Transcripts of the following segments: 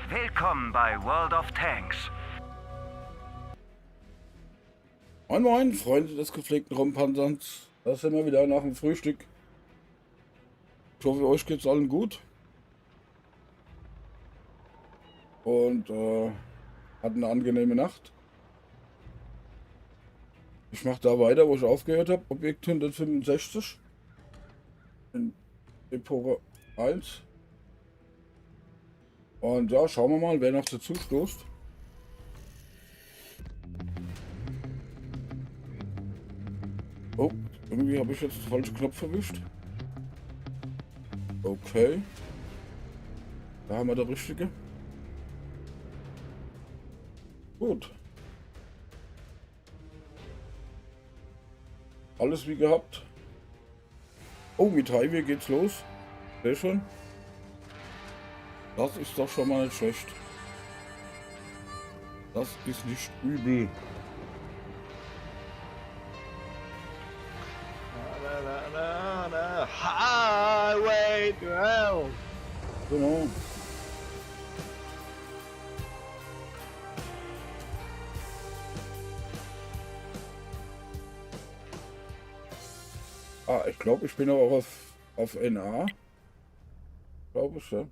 Willkommen bei World of Tanks. Moin Moin, Freunde des gepflegten Rumpanzerns. Da sind wir wieder nach dem Frühstück. Ich hoffe, euch geht's allen gut. Und hatten eine angenehme Nacht. Ich mache da weiter, wo ich aufgehört habe. Objekt 165. In Depot 1. Und ja, schauen wir mal, wer noch dazu stoßt. Oh, irgendwie habe ich jetzt den falschen Knopf erwischt. Okay. Da haben wir der richtige. Gut. Alles wie gehabt. Oh, mit Highway geht's los. Sehr schön. Das ist doch schon mal nicht schlecht. Das ist nicht übel. Highway to hell. Genau. Ah, ich glaube, ich bin aber auch auf NA. Glaube ich, ja.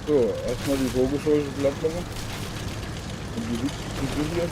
So, erstmal die Vogelscheuche platt machen. Und die hier.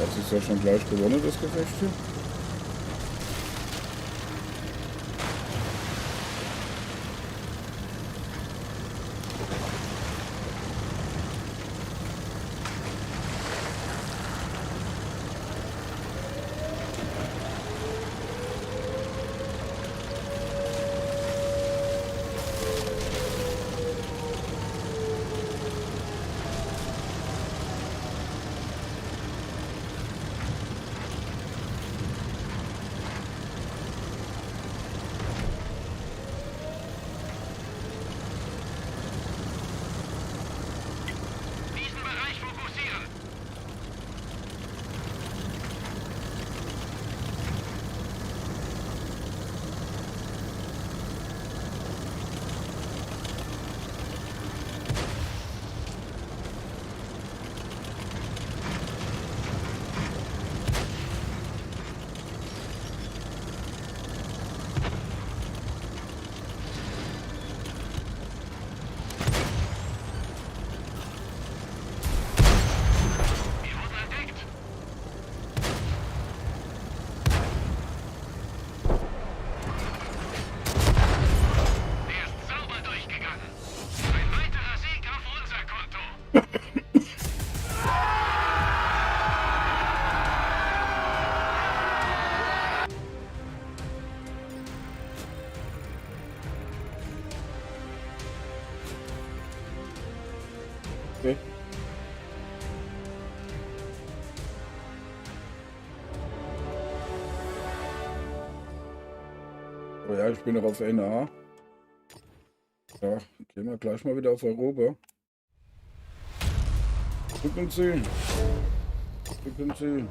Das ist ja schon gleich gewonnen, das Gefecht hier. Diesen Bereich fokussieren. Wir wurden entdeckt. Der ist sauber durchgegangen. Ein weiterer Sieg auf unser Konto. Okay. Oh ja, ich bin noch auf NA. Ja, gehen wir gleich mal wieder auf Europa. Drücken Sie. Drücken Sie.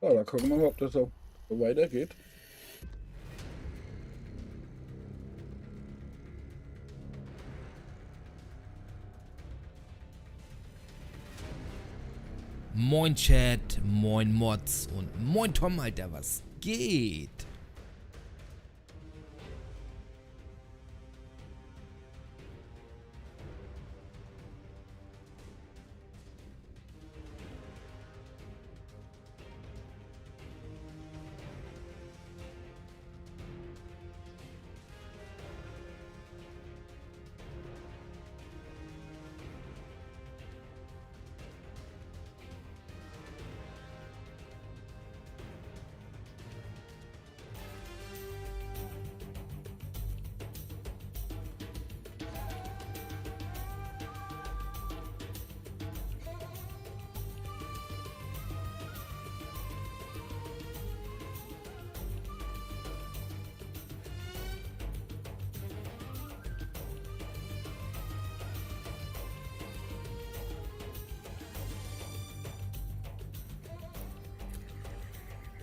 Ja, da gucken wir mal, ob das so weitergeht. Moin Chat, moin Mods und moin Tom, Alter, was geht?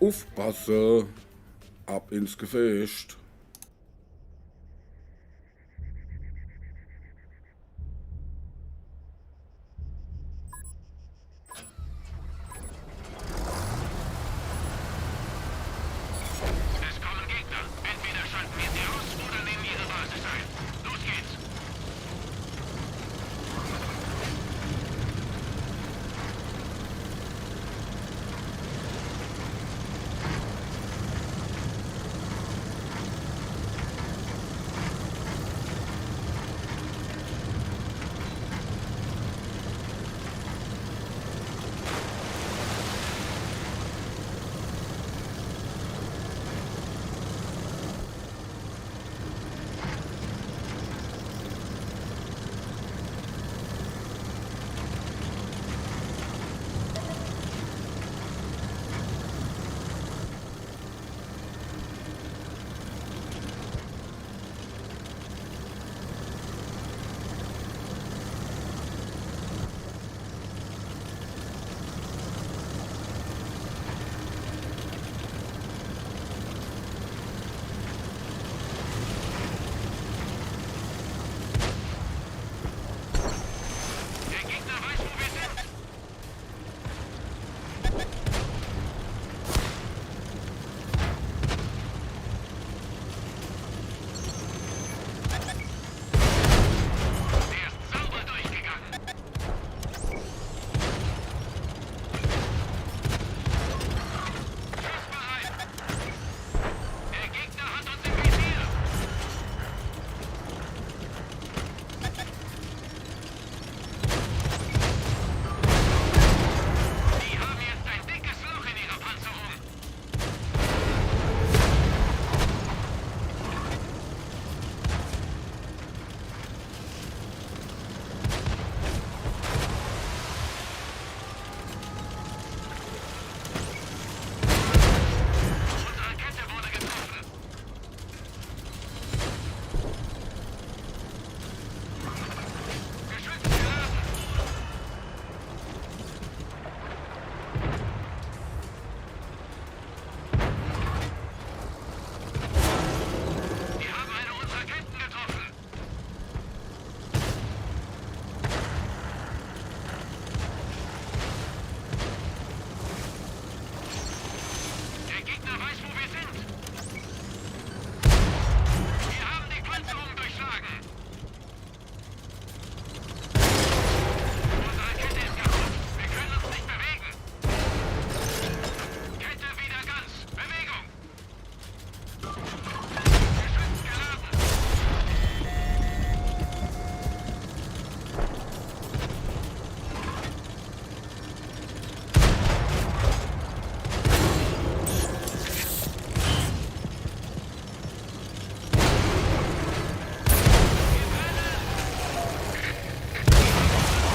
Aufpasse. Ab ins Gefecht. Es kommen Gegner. Entweder schalten wir sie aus oder nehmen ihre Basis ein. Los geht's.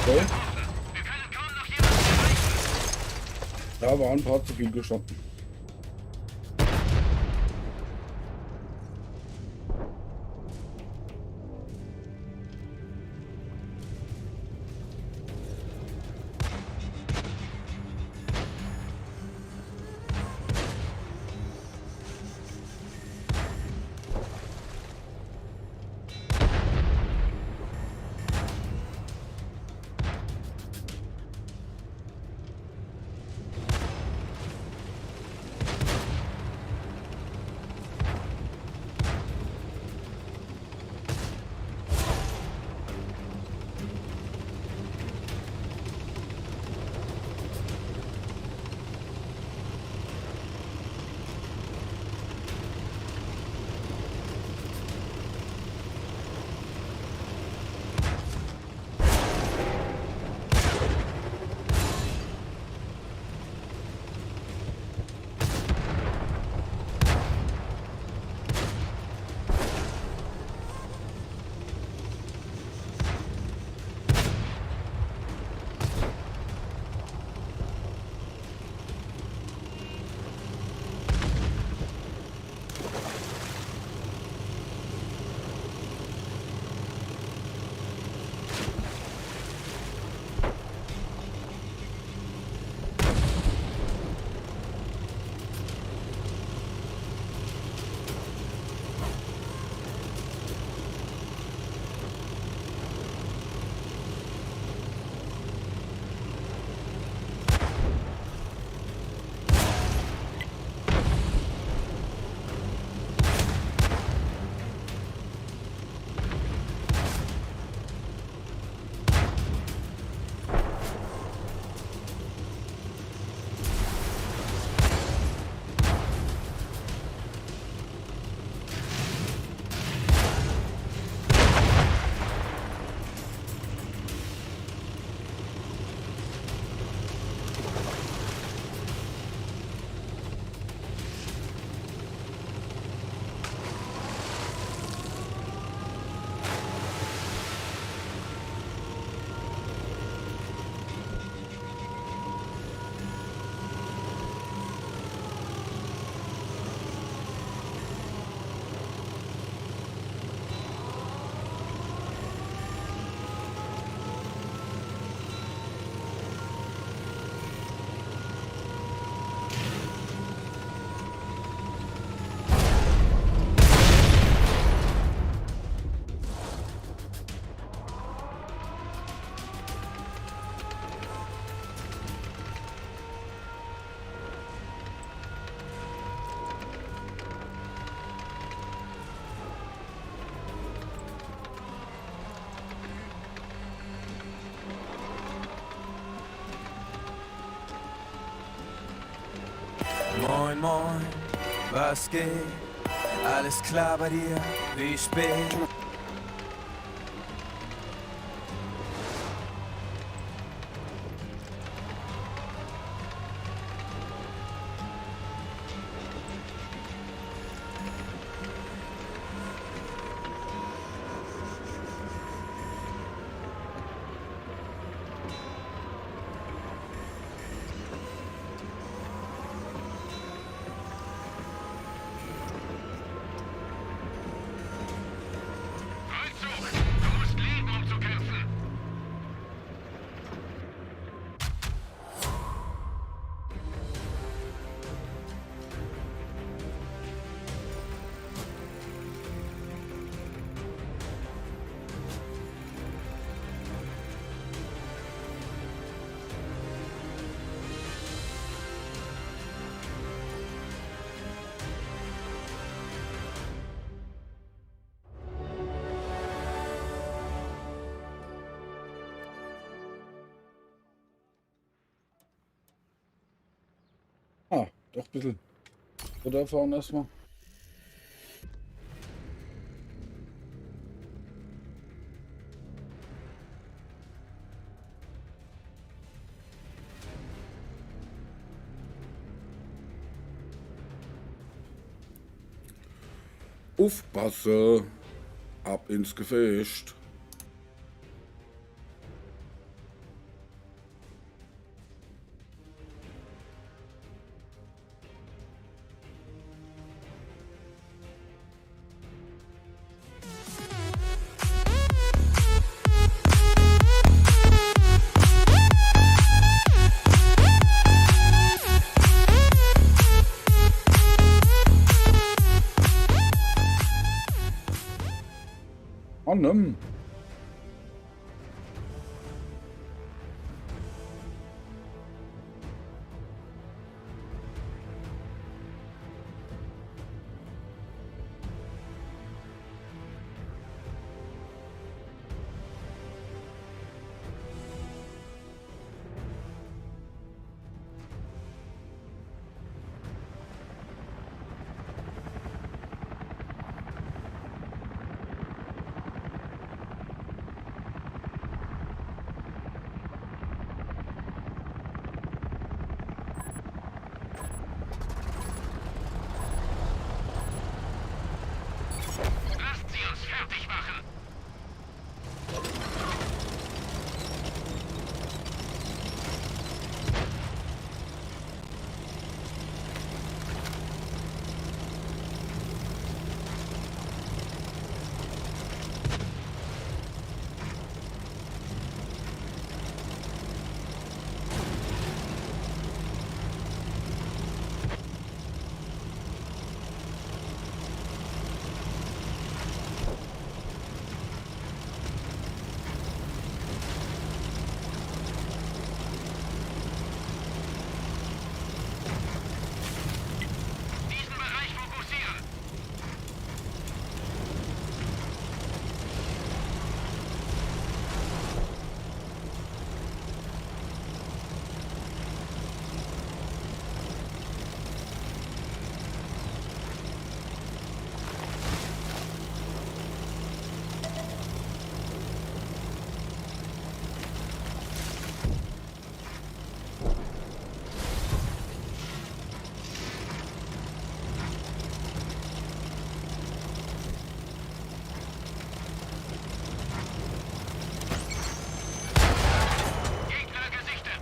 Okay. Wir können kaum noch jemanden erreichen. Da war ein paar zu viel gestanden. Moin, moin, was geht? Alles klar bei dir? Wie spät? Rückzug! Du musst leben, um zu kämpfen! Ah, doch ein bisschen. Oder fahren erstmal. Aufpasse! Ab ins Gefecht! nimm. Lasst sie uns fertig machen. Diesen Bereich fokussieren. Gegner gesichtet.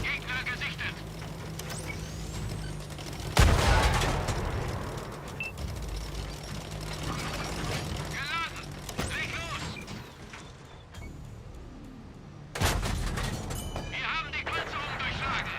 Gegner gesichtet. Geladen. Leg los. Wir haben die Panzerung durchschlagen.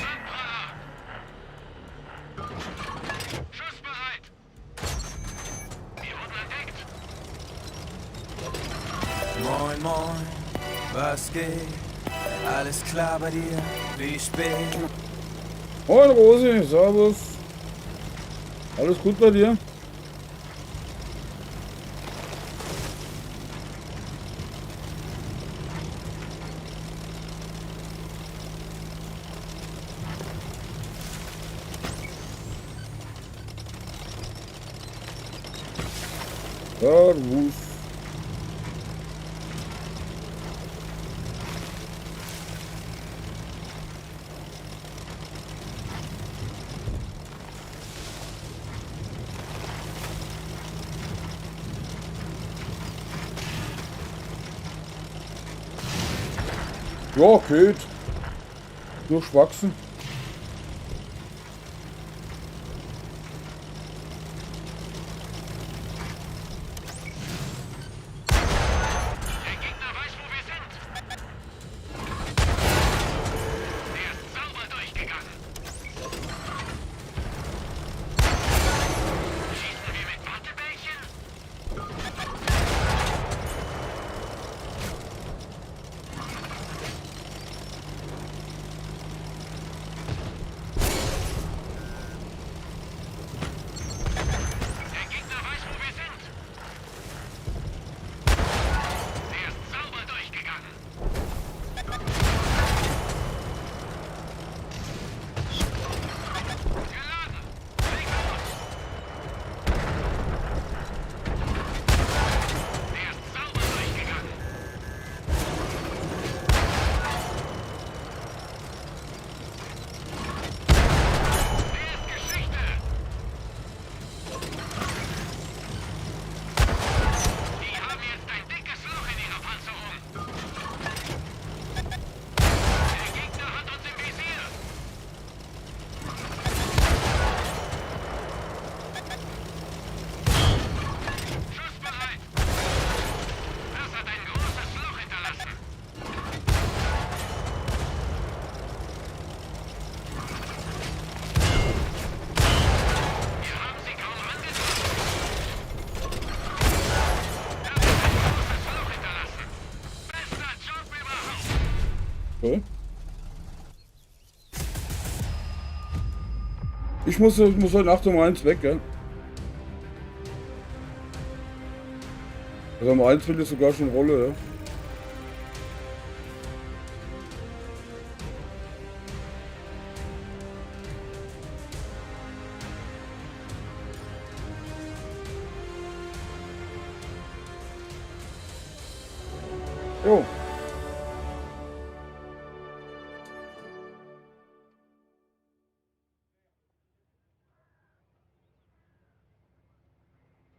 Abpraller. Schussbereit. Wir wurden entdeckt. Moin, moin, was geht? Alles klar bei dir? Wie spät? Moin Rosi, servus. Alles gut bei dir? Servus. Ja, geht. Durchwachsen. Der Gegner weiß, wo wir sind. Der ist sauber durchgegangen. Schießen wir mit Wattebällchen? Der Gegner weiß, wo wir sind. Der ist sauber durchgegangen. Geladen. Leg los. Der ist sauber durchgegangen. Der ist Geschichte. Die haben jetzt ein dickes Loch in ihrer Panzerung. Der Gegner hat uns im Visier. Schussbereit. Das hat ein großes Loch hinterlassen. Wir haben sie kaum angetroffen. Das hat ein großes Loch hinterlassen. Bester Job überhaupt. Okay. Ich muss halt nach dem 1 weg, gell? Also am 1 will ich sogar schon Rolle, ja? Jo.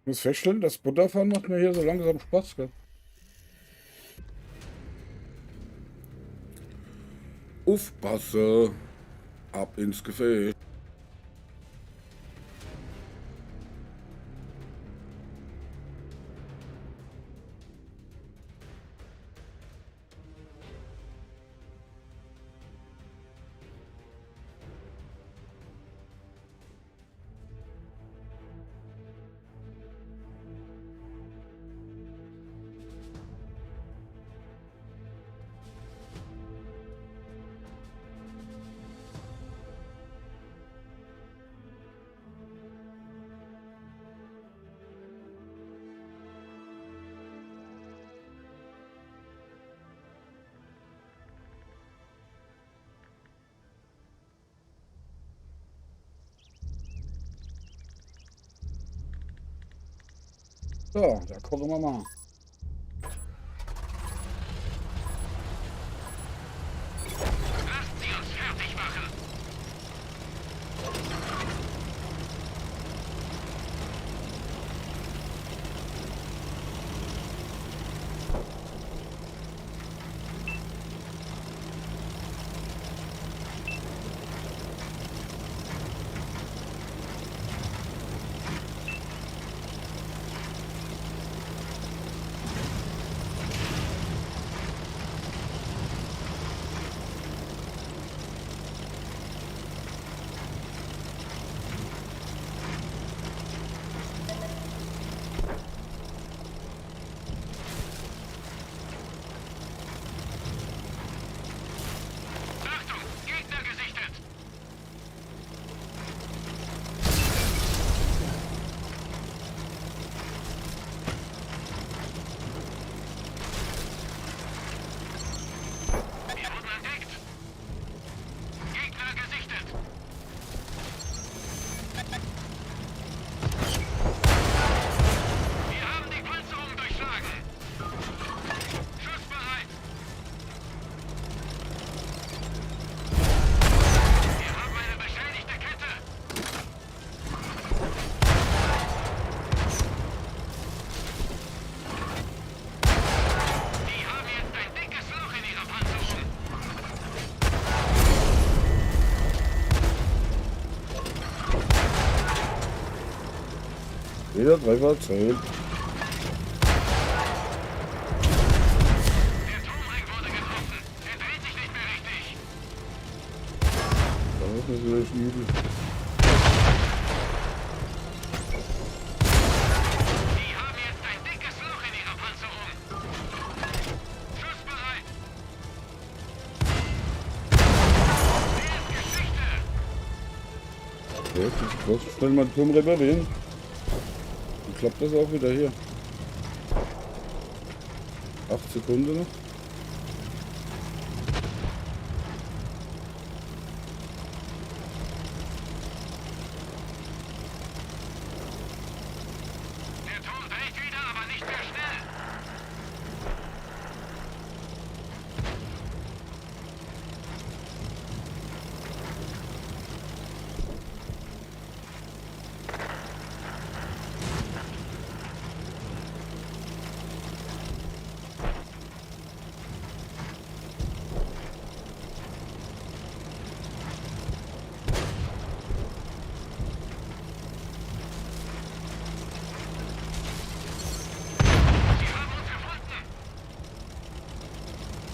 Ich muss feststellen, das Butterfahren macht mir hier so langsam Spaß, gell? Aufpasse! Ab ins Gefäß! So, da gucken wir mal. Lasst sie uns fertig machen. Jeder Treffer zählt. Der Turmring wurde getroffen. Er dreht sich nicht mehr richtig. Das ist natürlich übel. Die haben jetzt ein dickes Loch in ihrer Panzerung. Schussbereit. Der ist Geschichte. Okay, jetzt muss ich schnell mal den Turm reparieren. Dann klappt das auch wieder hier. 8 Sekunden noch. Der Turm dreht wieder, aber nicht mehr schnell. Sie haben uns gefunden.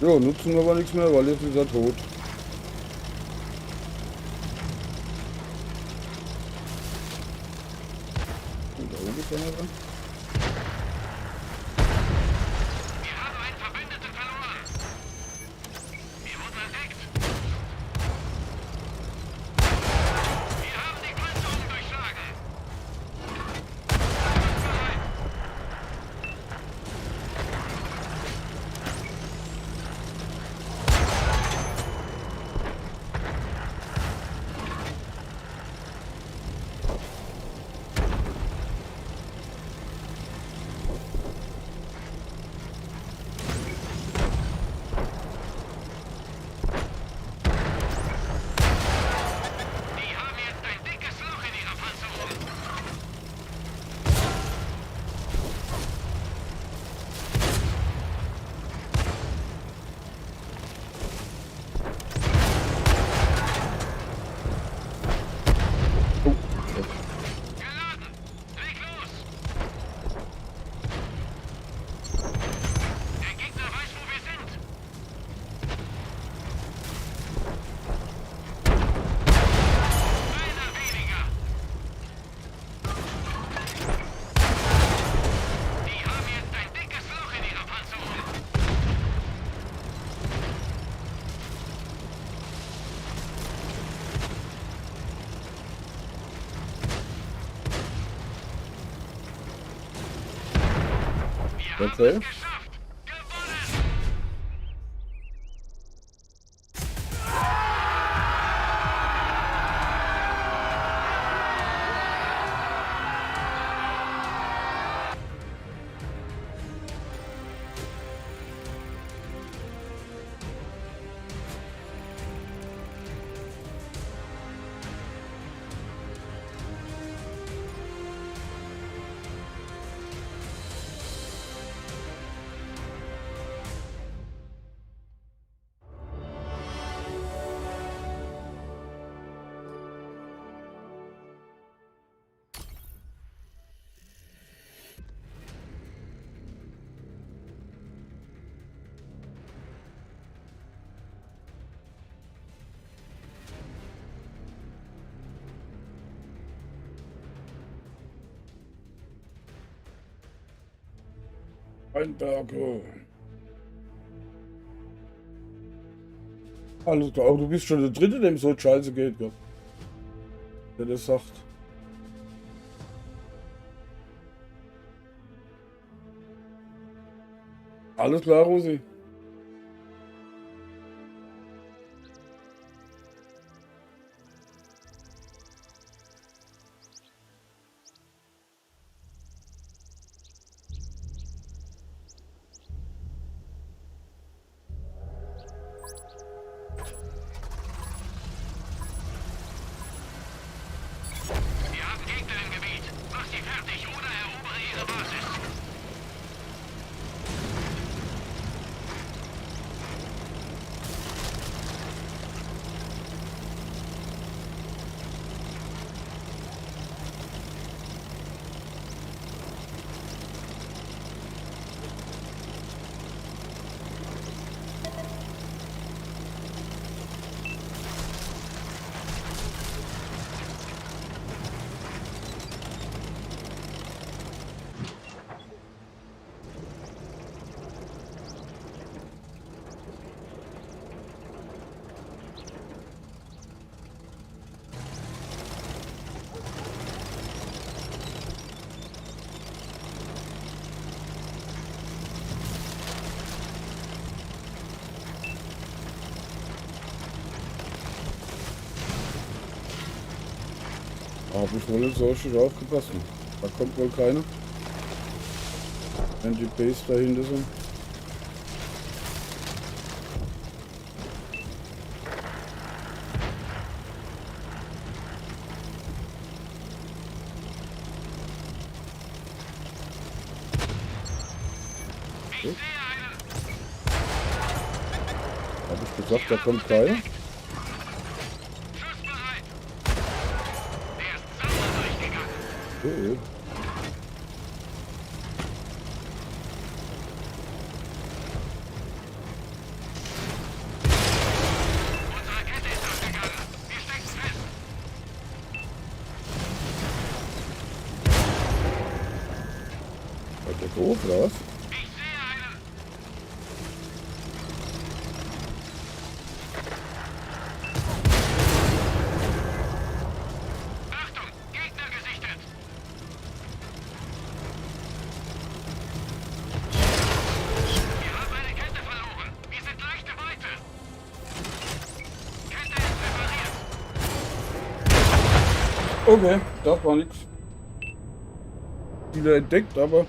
Jo, nutzen wir aber nichts mehr, weil jetzt ist er tot. Und da oben ist einer dran. Wir haben einen Verbündeten verloren. Wir wurden entdeckt. Wir haben die Panzerung durchschlagen. Schussbereit. Die haben jetzt ein dickes Loch in ihrer Panzerung. Oh, Geladen. Leg los. Der Gegner weiß, wo wir sind. Einer weniger. Die haben jetzt ein dickes Loch in ihrer Panzerung. Wir haben Okay. es geschafft. Gewonnen. Weinberge. Alles klar, aber du bist schon der Dritte, dem so scheiße geht, gell? Der das sagt. Alles klar, Rosi. Wir haben Gegner im Gebiet. Mach sie fertig oder erobere ihre Basis. Habe ich wohl nicht so richtig aufgepasst. Da kommt wohl keiner. Wenn die Base dahinter sind. Ich sehe einen. Habe ich gesagt, da kommt keiner? Schussbereit. Der ist sauber durchgegangen. Okay. Unsere Kette ist aufgegangen. Wir stecken fest. Hat der doof, oder was? Ich sehe einen. Achtung, Gegner gesichtet. Wir haben eine Kette verloren. Wir sind leichte Beute. Kette ist repariert. Okay, das war nix. Wieder entdeckt, aber...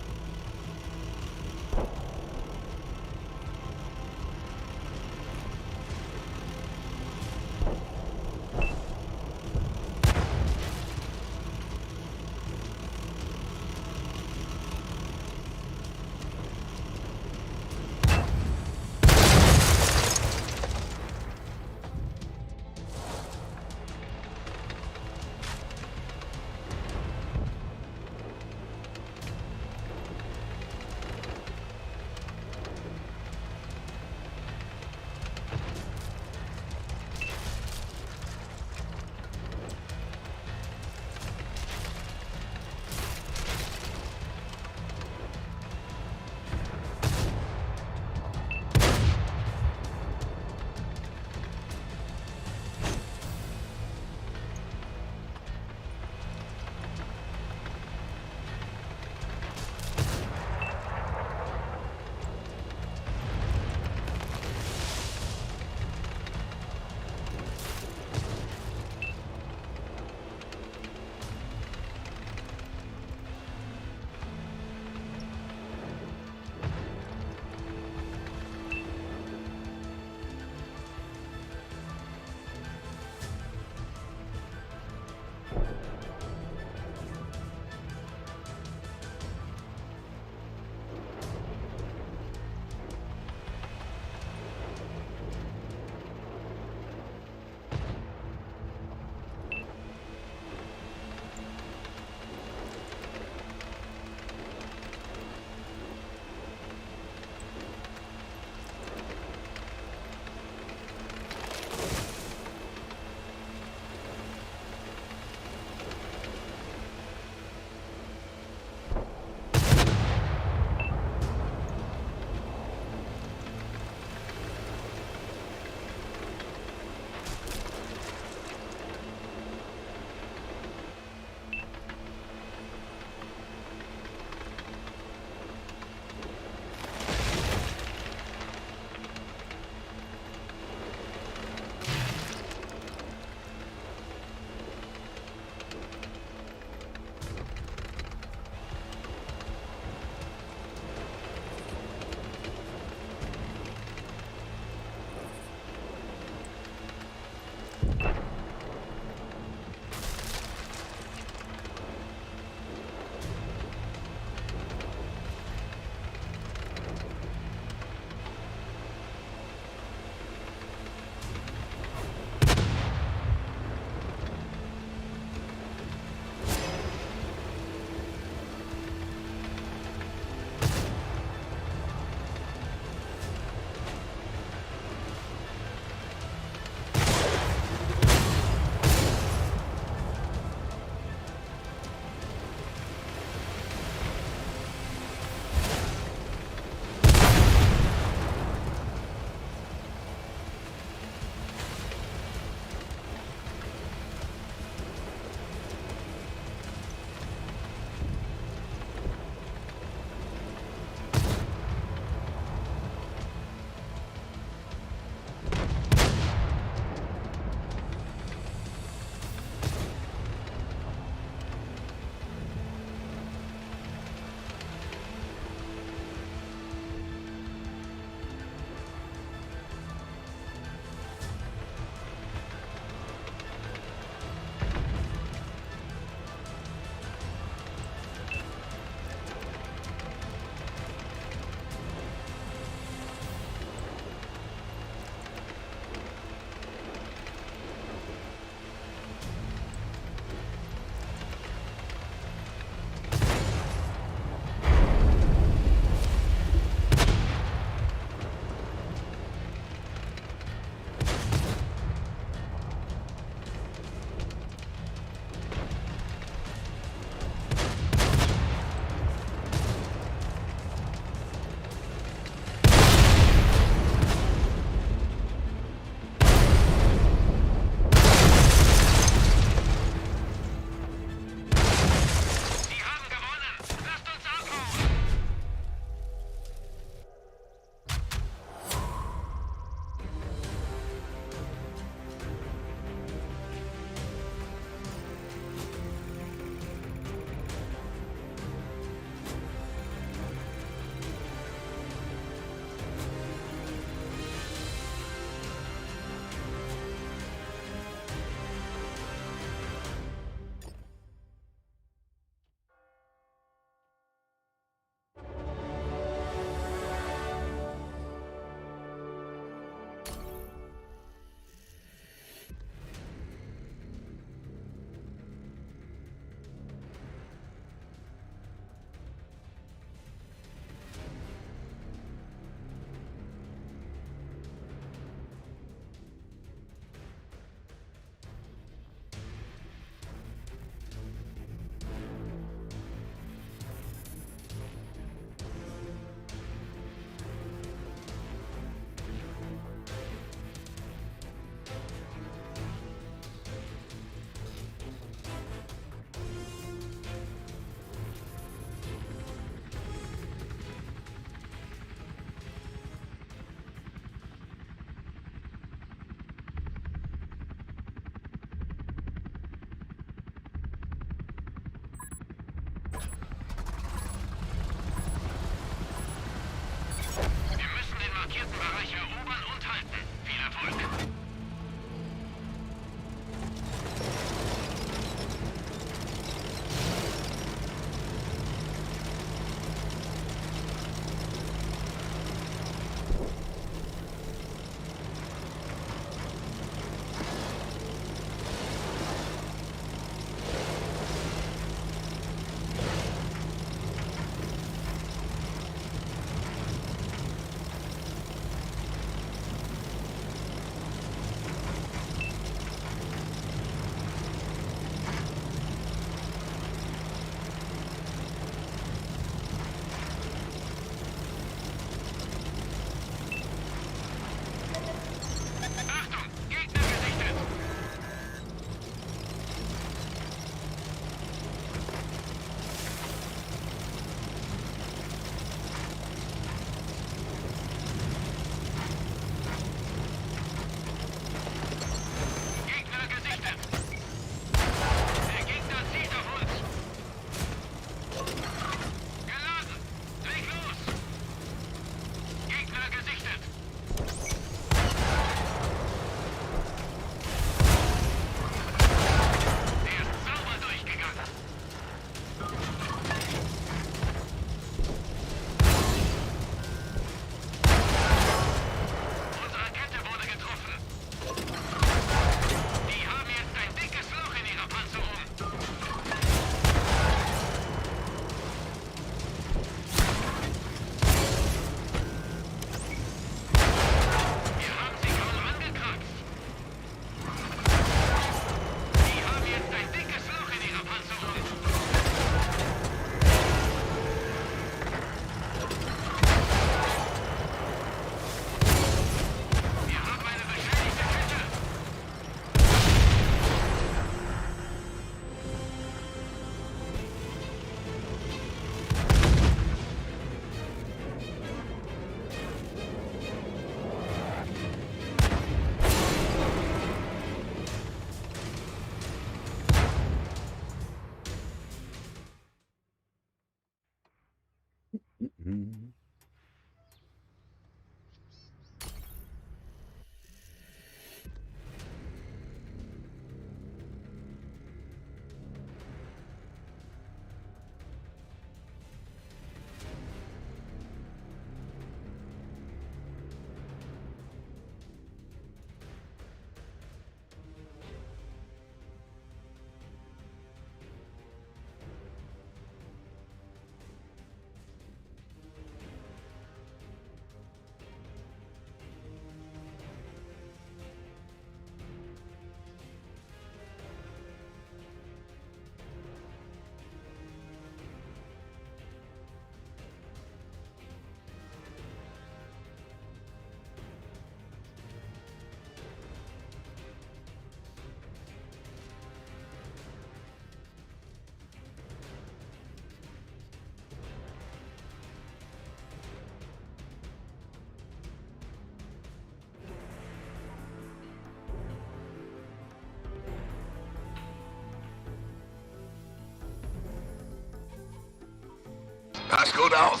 Pass gut auf.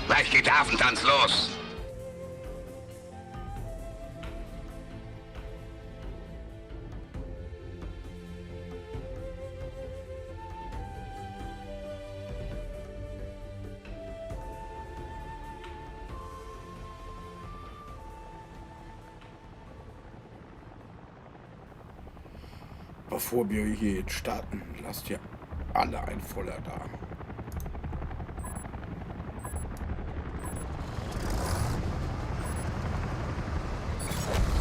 Gleich geht der Affentanz los. Bevor wir hier jetzt starten, lasst ihr alle ein Voller da.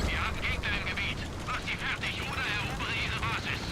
Wir haben Gegner im Gebiet. Mach sie fertig oder erobere ihre Basis.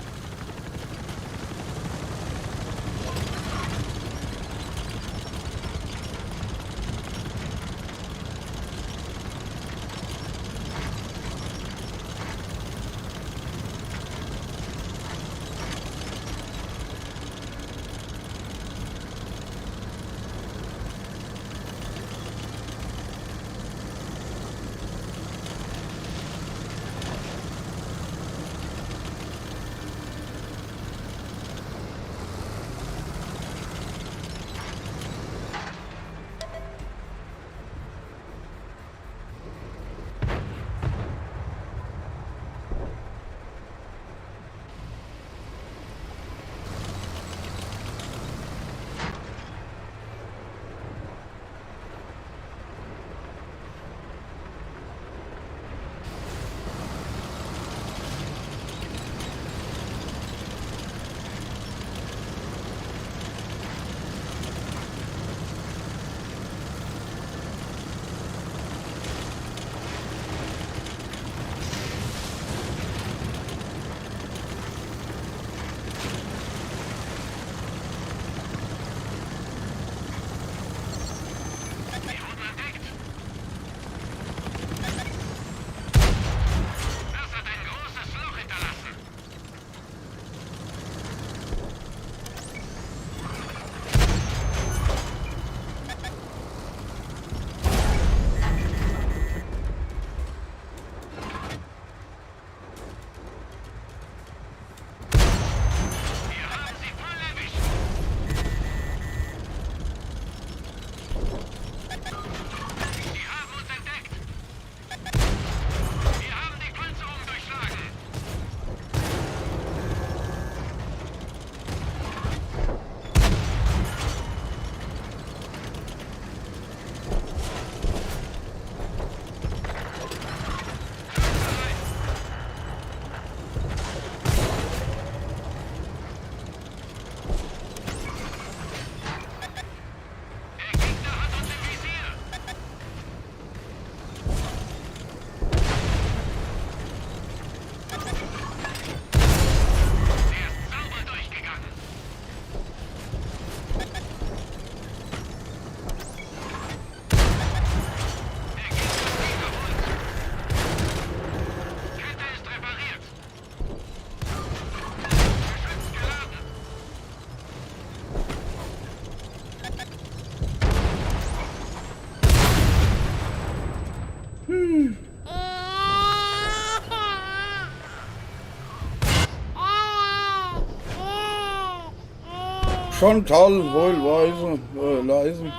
Chantal, wohl leise.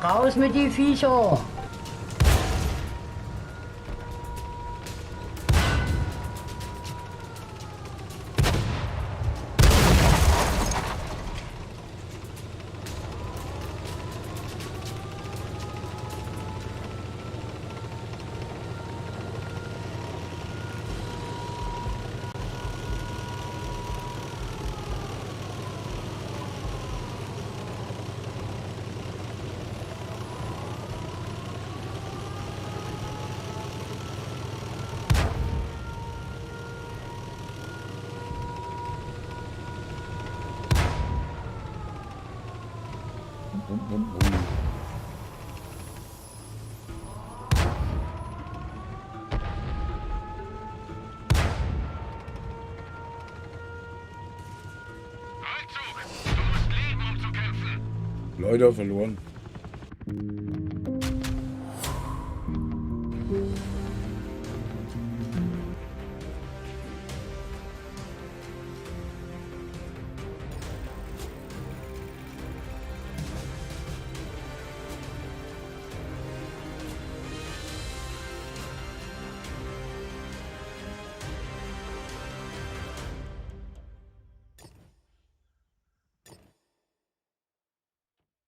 Raus mit die Viecher! Rückzug! Du musst leben, um zu kämpfen! Leute verloren.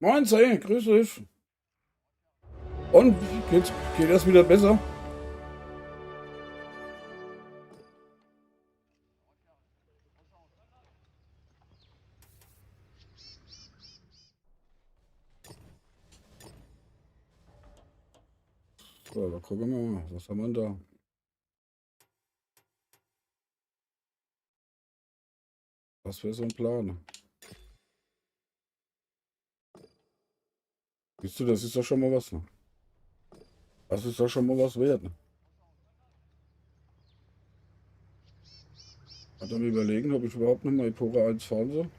Moin, sei, grüß dich. Und geht das wieder besser? So, da gucken wir mal, was haben wir da? Was für so ein Plan? Siehst du, das ist doch schon mal was. Ne? Das ist doch schon mal was wert. Ne? Hat er mir überlegen, ob ich überhaupt noch mal Epora 1 fahren soll?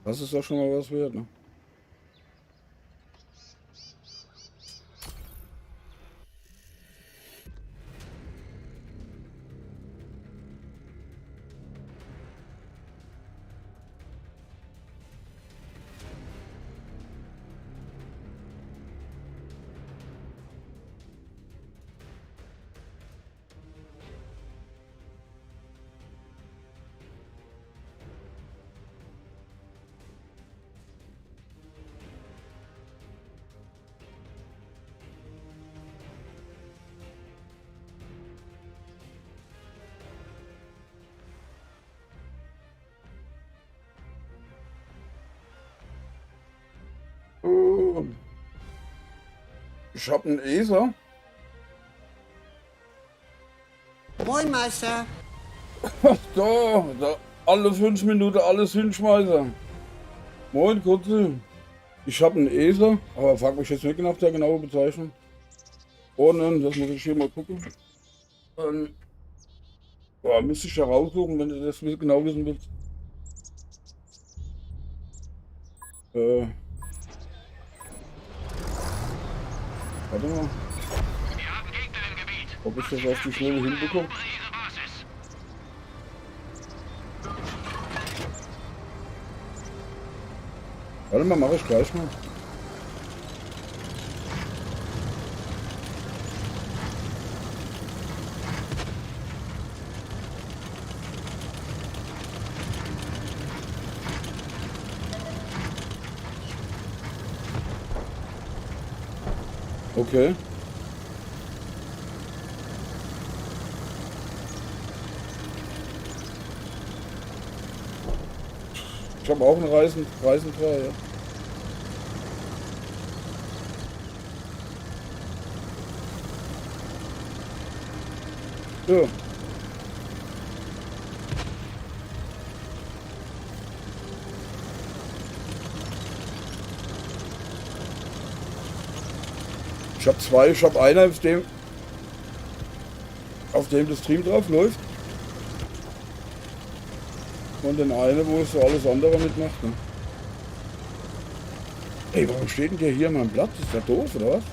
Das ist doch schon mal was wert. Ne? Ich hab einen ESA. Moin, Meister. Da alle 5 Minuten alles hinschmeißen. Moin, Kurze. Ich hab einen ESA, aber frag mich jetzt nicht nach der genauen Bezeichnung. Und das muss ich hier mal gucken. Ja, müsste ich da raussuchen, wenn du das genau wissen willst. Warte mal, Wir haben Gegner im Gebiet. ob ich das auf die Schnelle hinbekomme. Erobere ihre Basis. Warte mal, mache ich gleich mal. Okay. Ich habe auch einen Reisentor, ja. So. Ich habe zwei, ich habe einer, auf dem das Stream drauf läuft. Und den einen, wo es so alles andere mitmacht. Ne? Ey, warum steht denn der hier an meinem Platz? Ist der doof, oder was?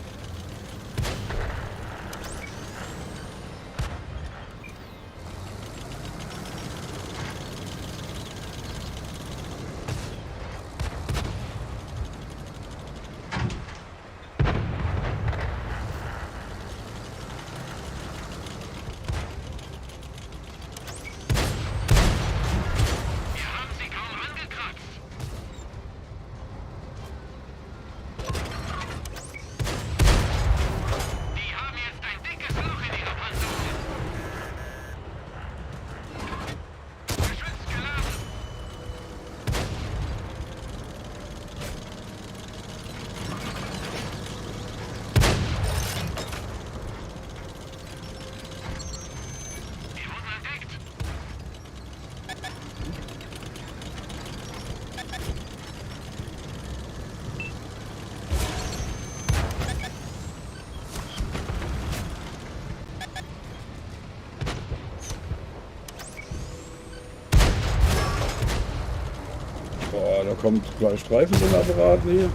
Boah, da kommt gleich Streifen in den Apparat hier. Geladen!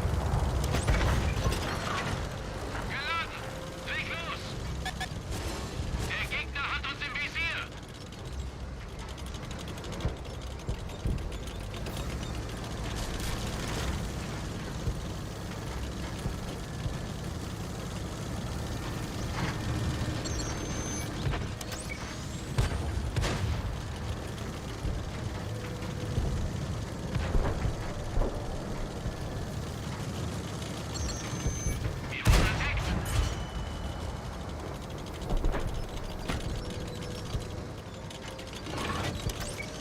Leg los! Der Gegner hat uns im Visier! Wir wurden entdeckt!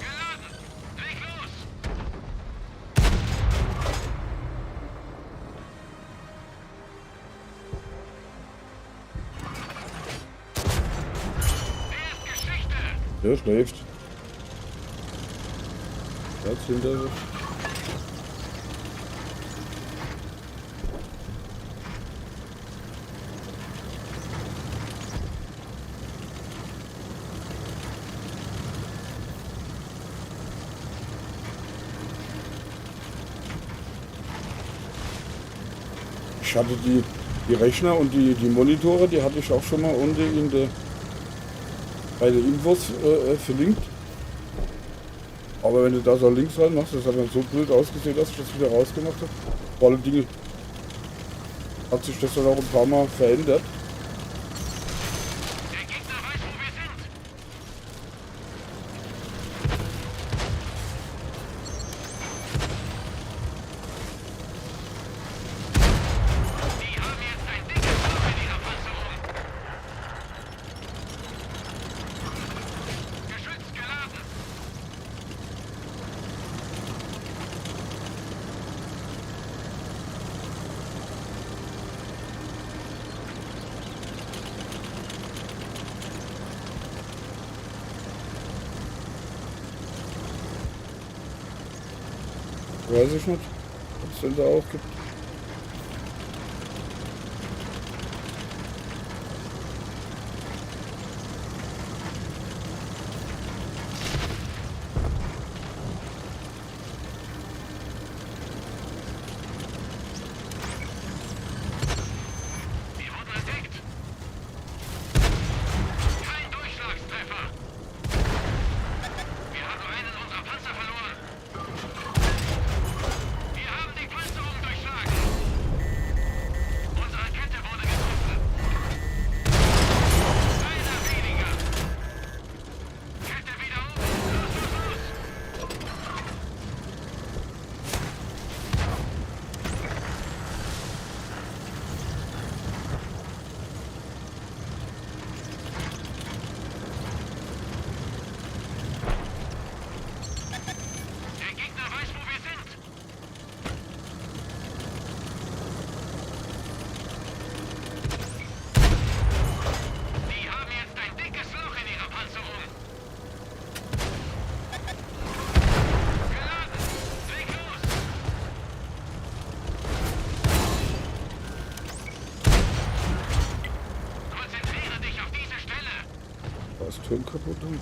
Geladen! Leg los! Der ist Geschichte! Der schläft. Jetzt hinter sich. Ich hatte die Rechner und die Monitore, die hatte ich auch schon mal unten in der, bei den Infos verlinkt. Aber wenn du da so links rein machst, das hat dann so blöd ausgesehen, dass ich das wieder rausgemacht habe. Vor allen Dingen hat sich das dann auch ein paar Mal verändert. Der Gegner weiß, wo wir sind! Die haben jetzt ein dickes Loch in ihrer Panzerung! Geschütz geladen! Weiß ich nicht, ob es denn da auch gibt. Wir wurden entdeckt! Kein Durchschlagstreffer! Wir haben einen unserer Panzer verloren! Wir haben die Panzerung durchschlagen! Unsere Kette wurde getroffen! Einer weniger! Kette wieder oben! Los, los, los! Der Gegner weiß, wo wir sind! Die haben jetzt ein dickes Loch in ihrer Panzerung! Geladen! Leg los! Konzentriere dich auf diese Stelle! War das Turm kaputt? Tschüss!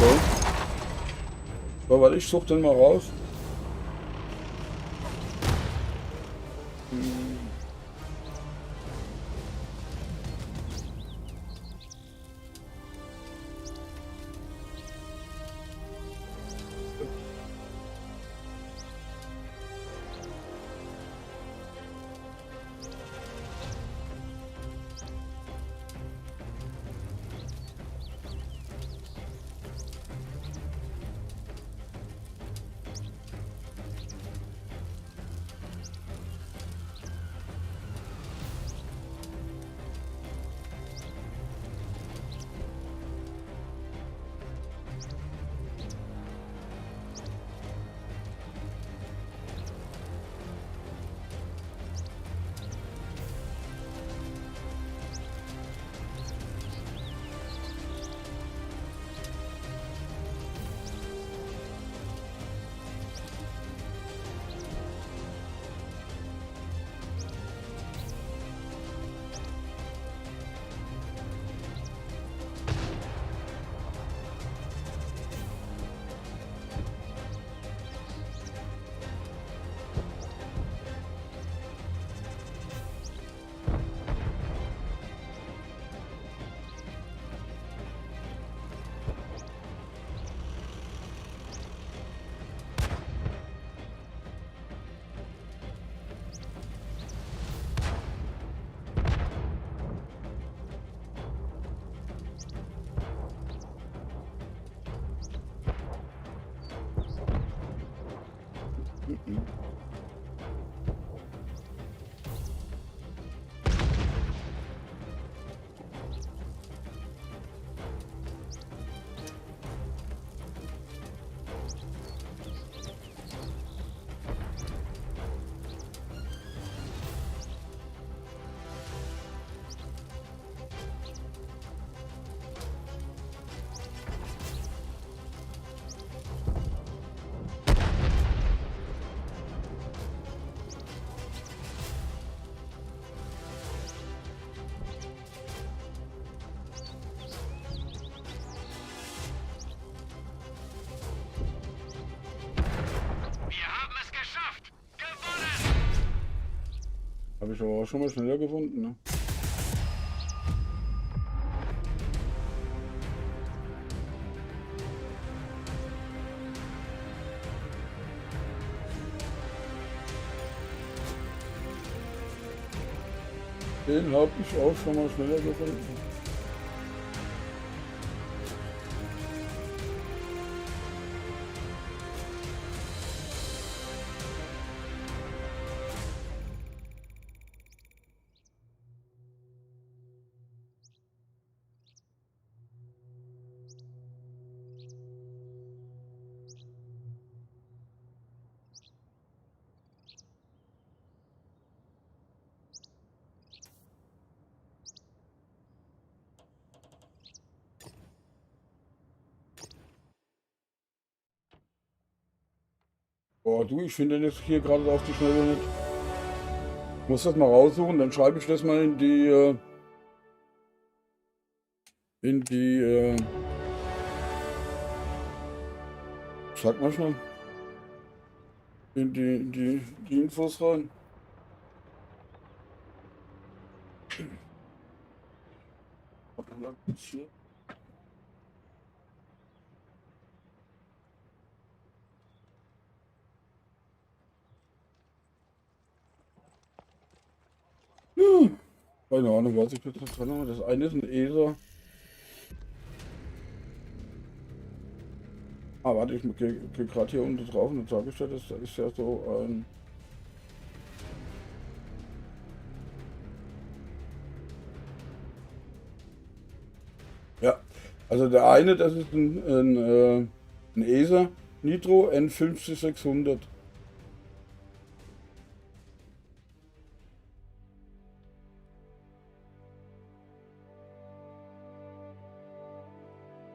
So. So, warte, ich such den mal raus. Wir haben es geschafft! Gewonnen! Habe ich aber auch schon mal schneller gefunden, ne? Den habe ich auch schon mal schneller gefunden. Boah, du, ich finde den jetzt hier gerade auf die Schnelle nicht. Ich muss das mal raussuchen, dann schreibe ich das mal in die, sag mal schnell, in die Infos rein. Keine Ahnung, was ich jetzt dran habe. Das eine ist ein ESA. Ah, warte, ich gehe gerade hier unten drauf und sage ich dir, das ist ja so ein. Ja, also der eine, das ist ein ESA Nitro N50600.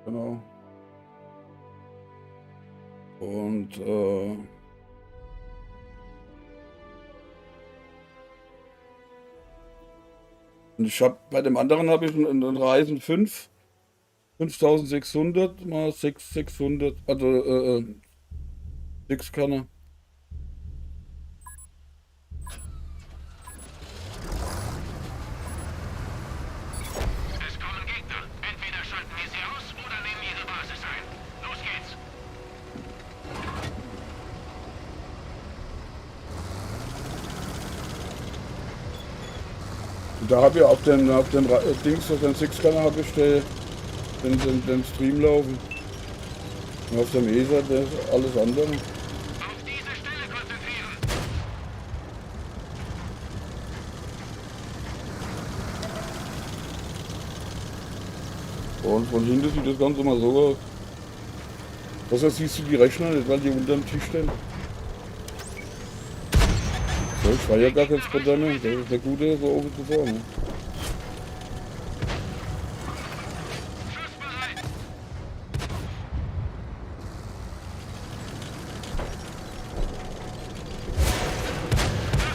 Genau. Und ich habe bei dem anderen habe ich einen Ryzen 5 5600 mal 6600, also 6 Kanner. Es kommen Gegner. Entweder schalten wir sie aus oder nehmen ihre Basis ein. Los geht's! Und da habe ich auf dem Dings, auf dem 6 Kanner habe ich den Stream laufen. Und auf dem ESA das alles andere. Auf diese Stelle konzentrieren! Und von hinten sieht das Ganze mal so aus. Außer siehst du die Rechner nicht, weil die unter dem Tisch stehen. So, ich war ja gar kein Spotter mehr. Das ist der Gute, so oben zuvor. Ne? Schussbereit!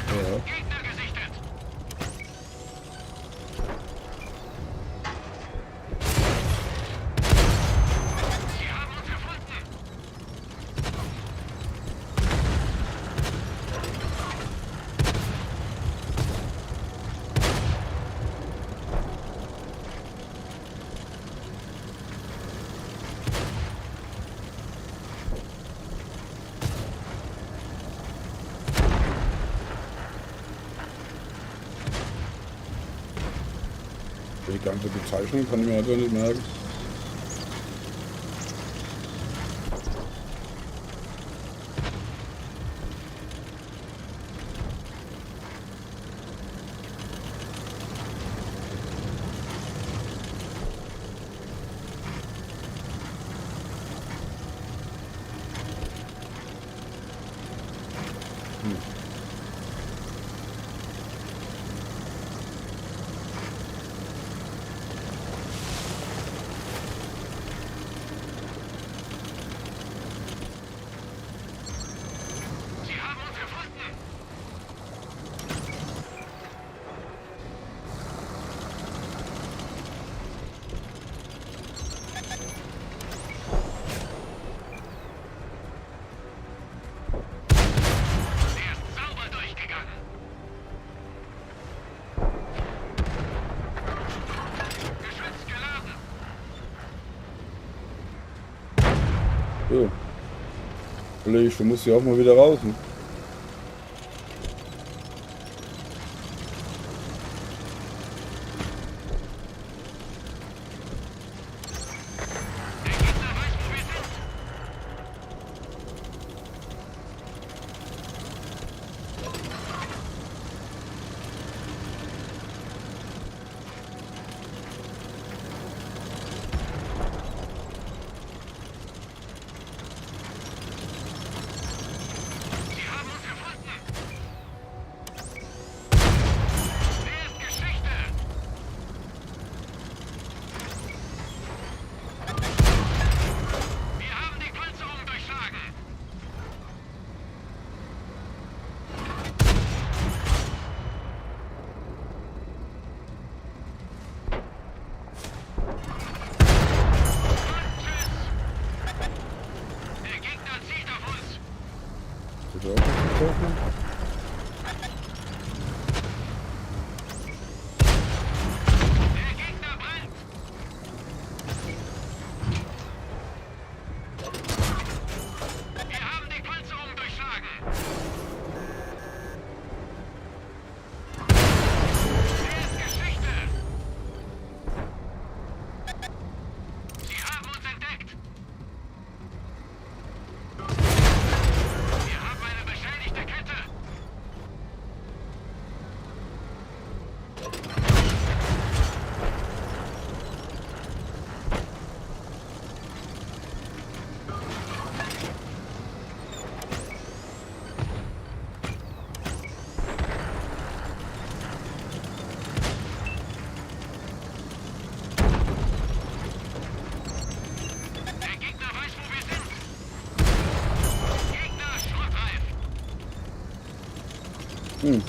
Ja. Gegner gesichtet! Sie haben uns gefunden! Die ganze Bezeichnung kann ich mir also nicht merken. Sie haben uns gefunden. Er ist sauber durchgegangen. Geschütz geladen. So. Kollege, du musst ja auch mal wieder raus. Ne? Der Gegner weiß, wo wir sind. Sie haben uns gefunden. Wer ist Geschichte? Wir haben die Panzerung durchschlagen. Und tschüss. Der Gegner zielt auf uns. Ist auch was getroffen? Der Gegner brennt. Wir haben die Panzerung durchschlagen. Wer ist Geschichte? Sie haben uns entdeckt. Wir haben eine beschädigte Kette. Der Gegner weiß, wo wir sind. Gegner schrottreif. Hm.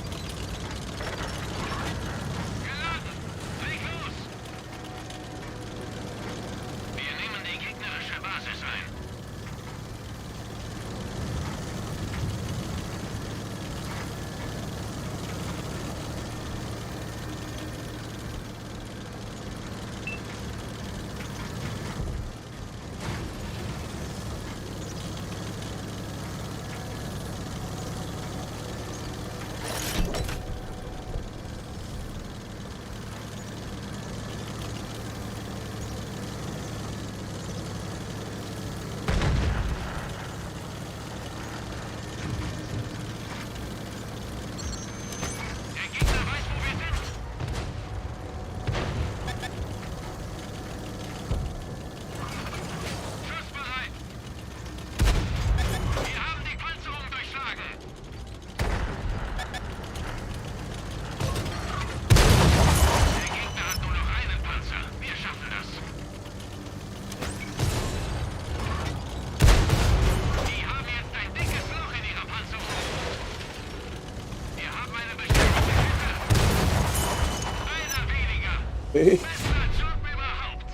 Geladen. Leg los. Wir nehmen die gegnerische Basis ein. Der Gegner weiß, wo wir sind. Schussbereit. Wir haben die Panzerung durchschlagen. Der Gegner hat nur noch einen Panzer. Wir schaffen das. Die haben jetzt ein dickes Loch in ihrer Panzerung. Wir haben eine beschädigte Kette. Einer weniger. Hey. Bester Job überhaupt.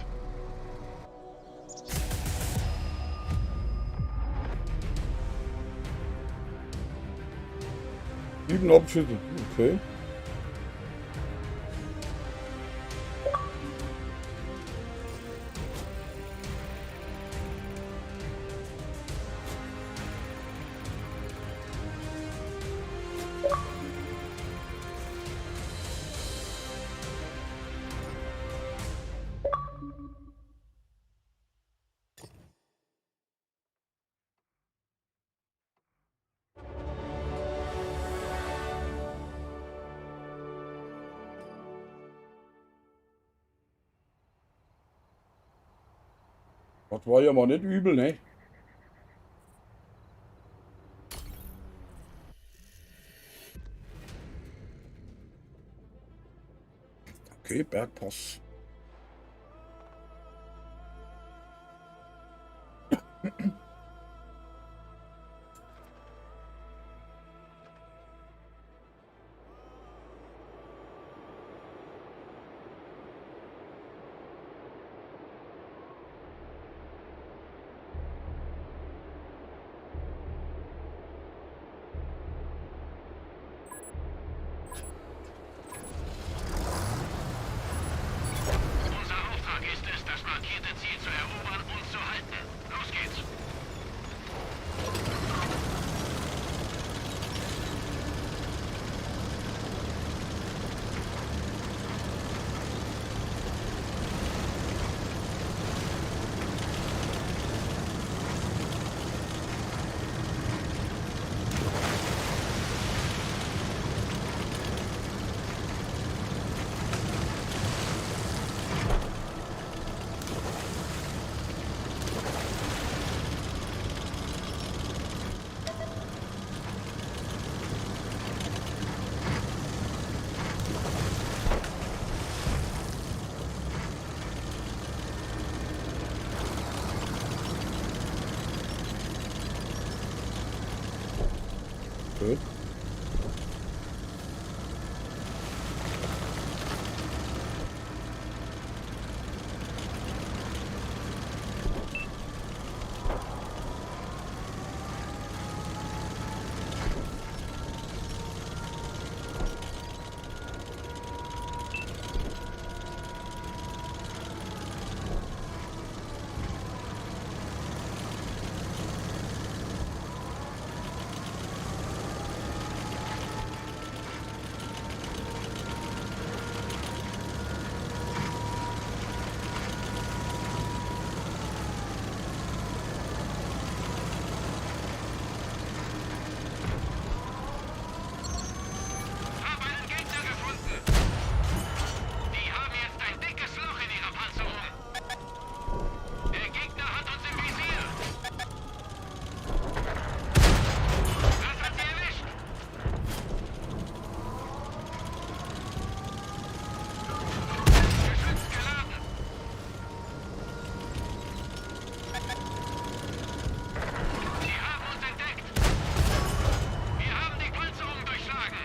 Sieben Abschüsse. Okay. Das war ja mal nicht übel, ne? Okay, Bergpass. Unser Auftrag ist es, das markierte Ziel zu erobern und zu halten. Los geht's! Gut. Hab einen Gegner gefunden! Die haben jetzt ein dickes Loch in ihrer Panzerung! Der Gegner hat uns im Visier! Was hat sie erwischt? Geschütz geladen! Sie haben uns entdeckt! Wir haben die Panzerung durchschlagen!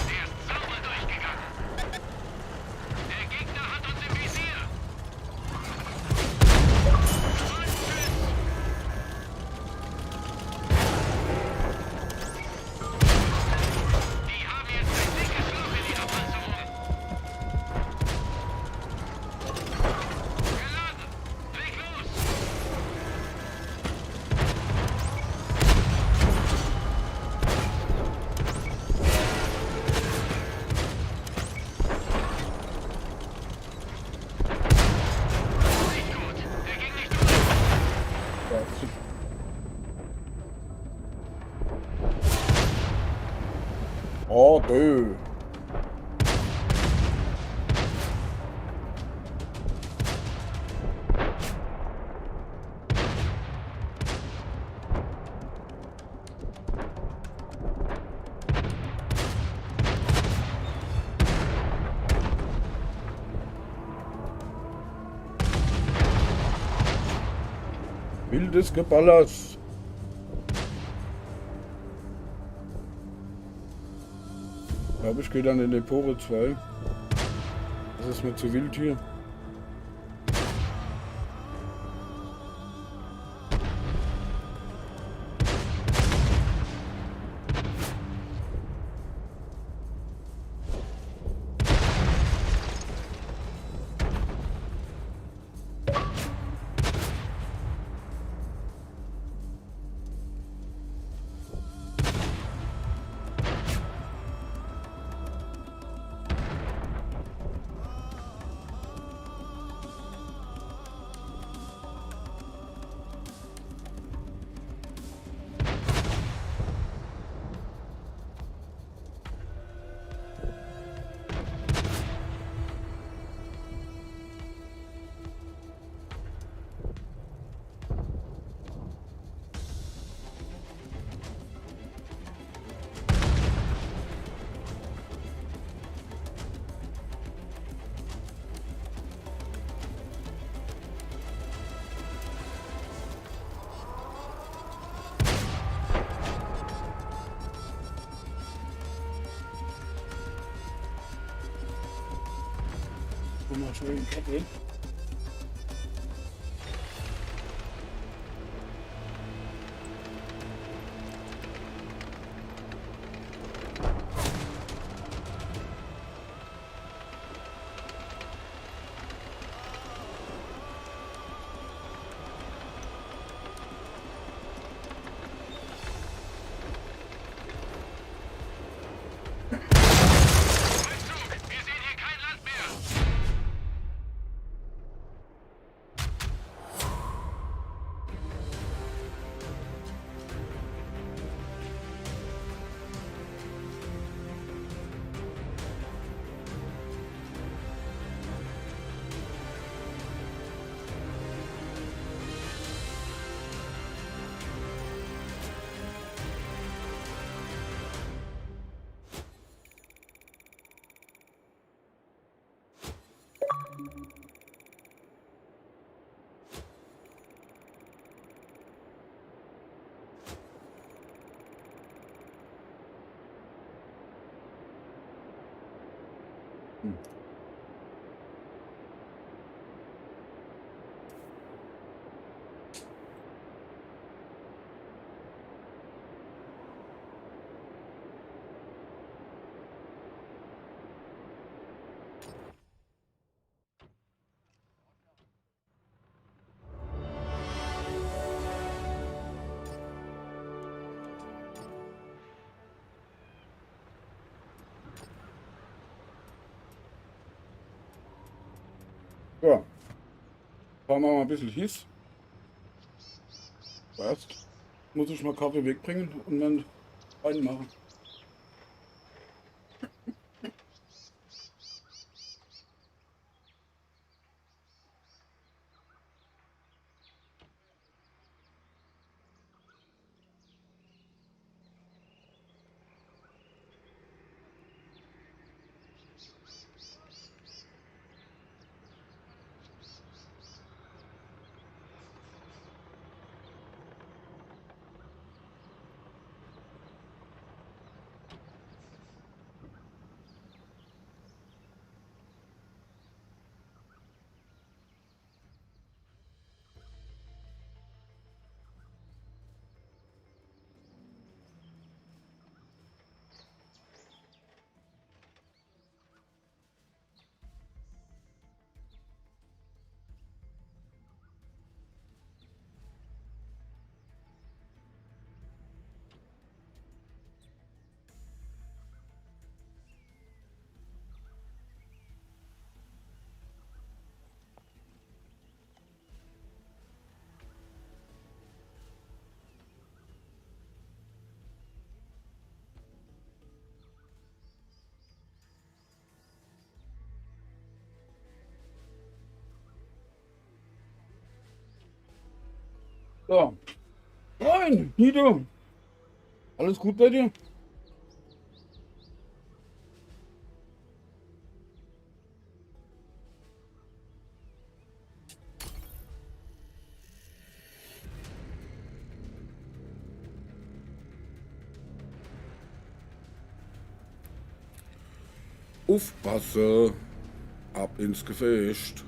Der ist sauber durchgegangen. Der Gegner hat uns im Visier. Vollschuss. Die haben jetzt ein dickes Loch in ihrer Panzerung. Geladen. Leg los. Nicht gut. Der ging nicht durch. Ja, super. Oh, dö. Wildes Geballers. Ich glaube, ich gehe dann in den Pore 2. Das ist mir zu wild hier. Guck mal, schön Kaffee. Rückzug! Wir sehen hier kein Land mehr! Ja. Fahren wir mal ein bisschen hieß. Erst muss ich mal Kaffee wegbringen und dann reinmachen. So. Moin, Nido. Alles gut bei dir? Aufpasse. Ab ins Gefecht.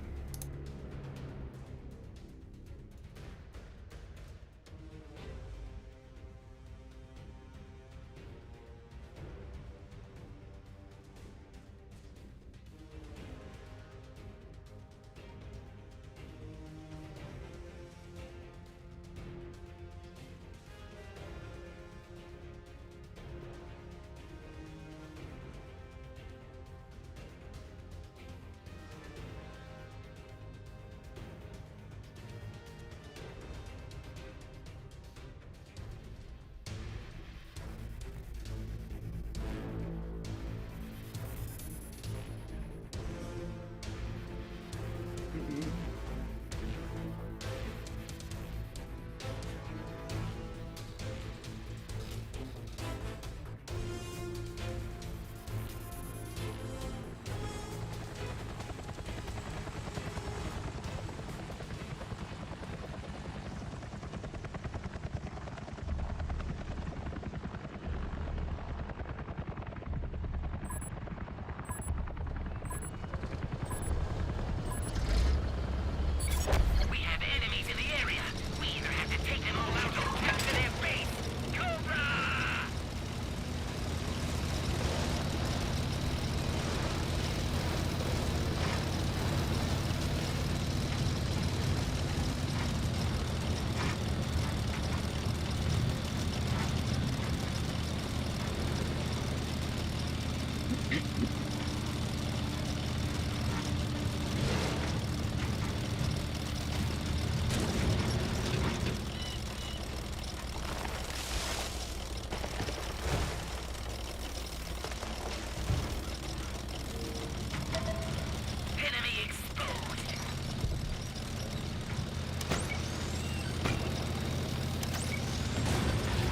Enemy exposed.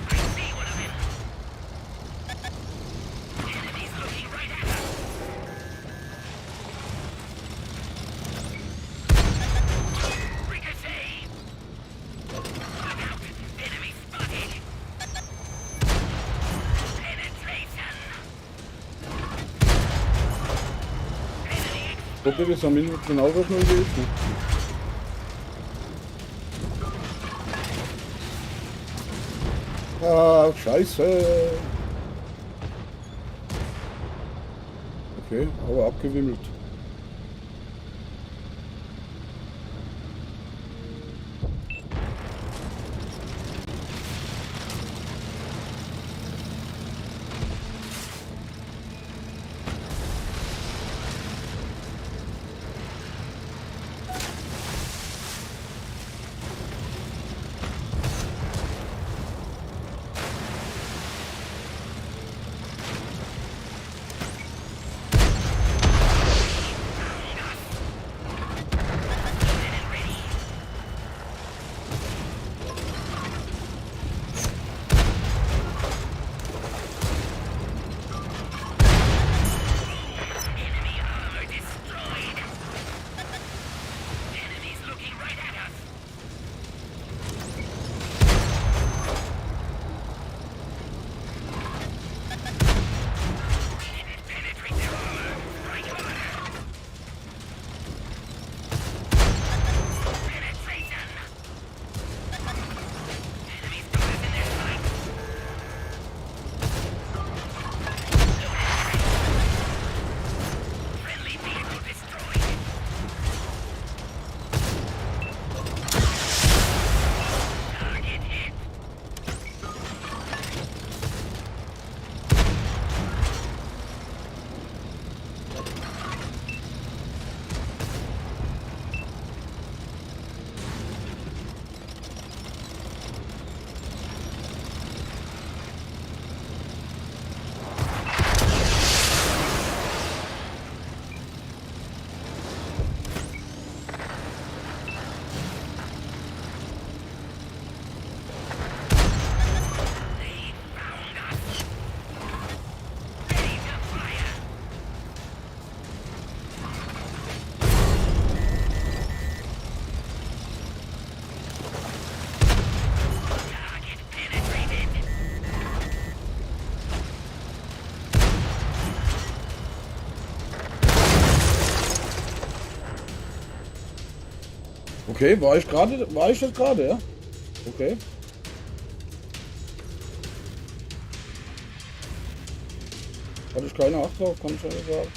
I see one of them. Enemies looking right at us. Ricochet. Look out. Enemy spotted. Penetration. Enemy Probier das am Minimum genauso schnell wie ich. Ne? Ah, scheiße. Okay, aber abgewimmelt. armor destroyed. Enemies looking right at us. Penetrate their armor. Right on. Penetration. Enemies got us in their sights. Friendly vehicle destroyed. Target hit. They found us. Ready to fire. Target penetrated. Okay, war ich das gerade, ja? Okay. Hatte ich keine Acht drauf, kann ich ja sagen.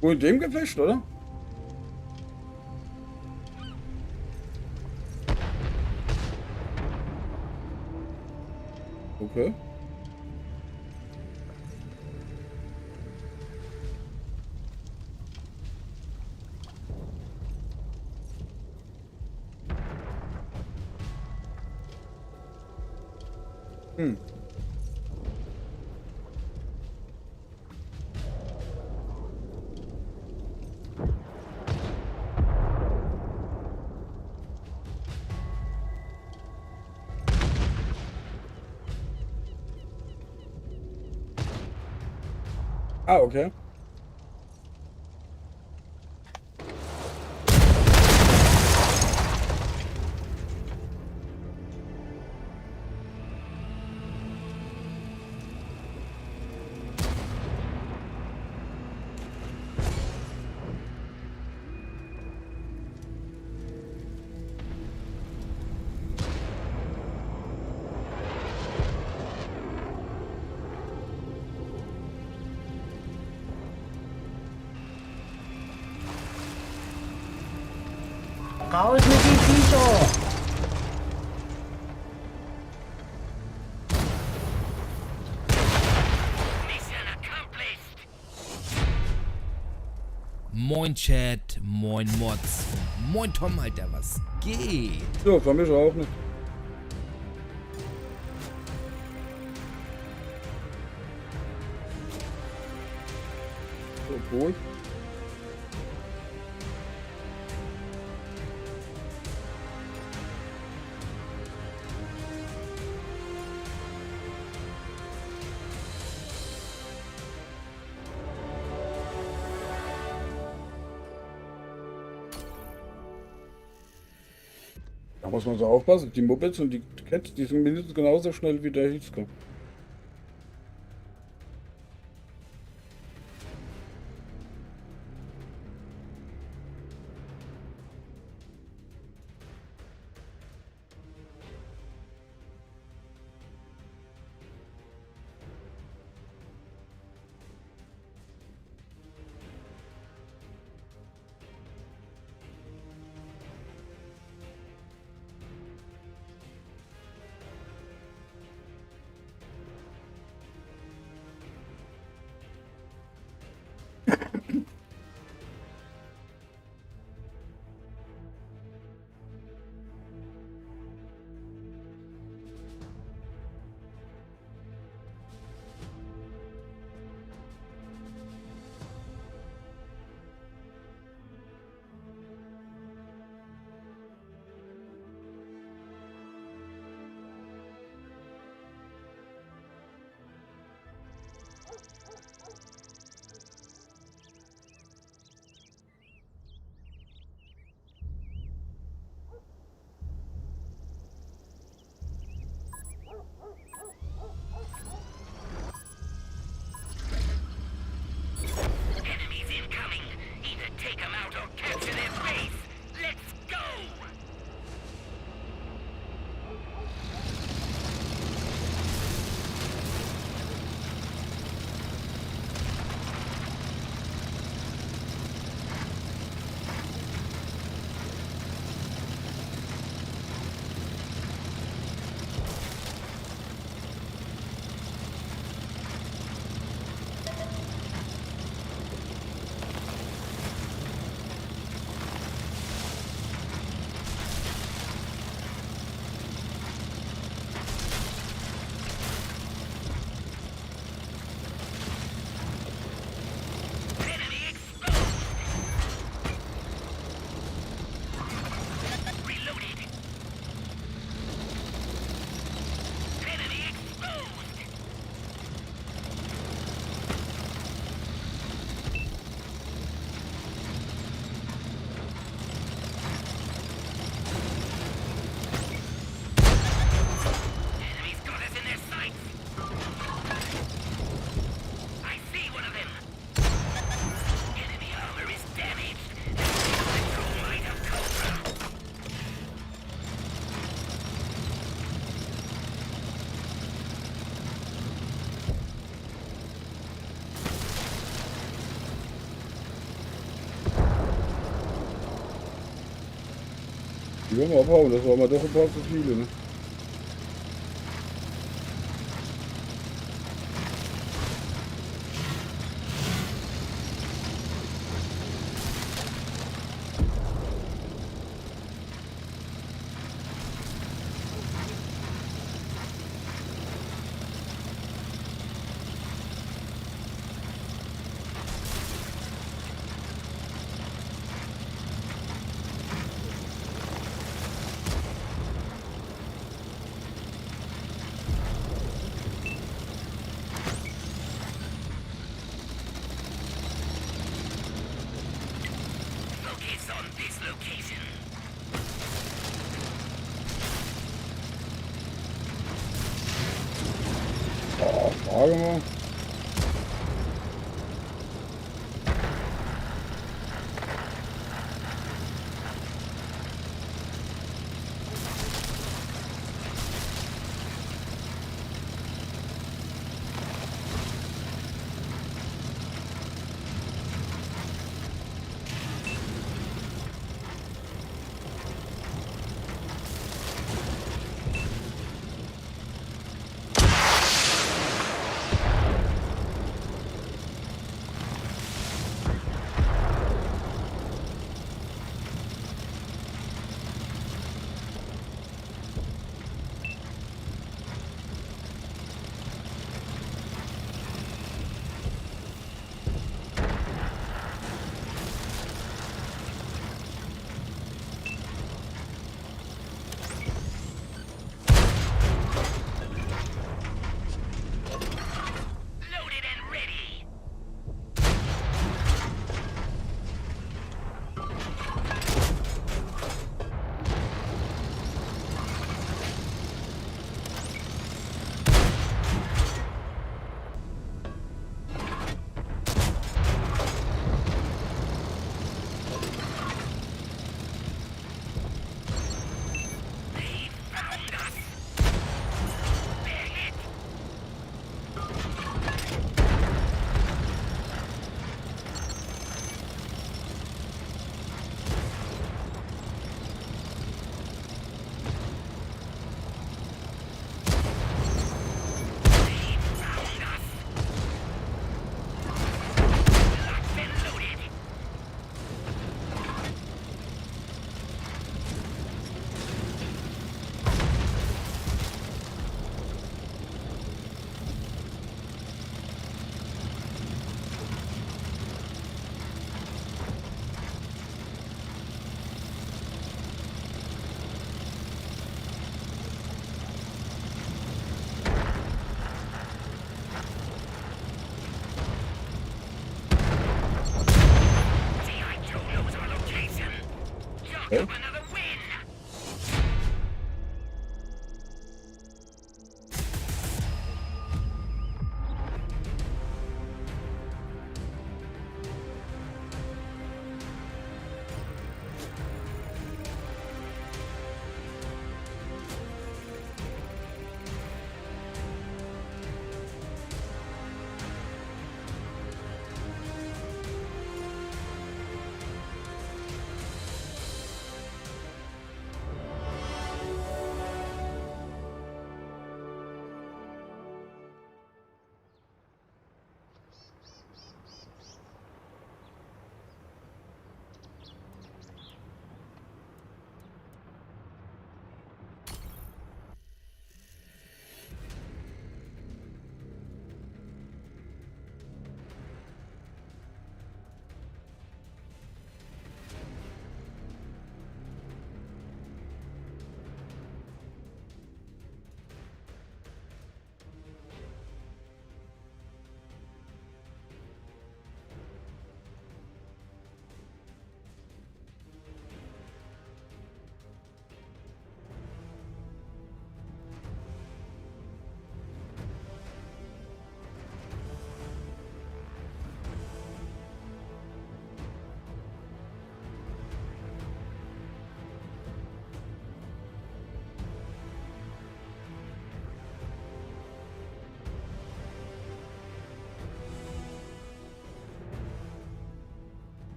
Wohl in dem Gefecht, oder? Okay. Hm. Ah, okay. Raus mit den Viecher! Mission accomplished. Moin Chat, moin Mods und moin Tom, Alter, was geht? Ja, von mir schon auch nicht. Obwohl. Da muss man so aufpassen. Die Mopeds und die Cats, die sind mindestens genauso schnell wie der Hitzka. Enemies incoming. Either take them out or capture their base. Let's go. Enemy exposed. Reloaded. Enemy exposed. Enemies got us in their sights. I see one of them. Enemy armor is damaged. The true might of Cobra. Die wollen wir abhauen, das waren wir doch ein paar zu viele, ne? Focus on this location. Frage mal. Hä? Another win.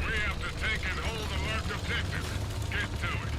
We have to take and hold the marked objective. Get to it.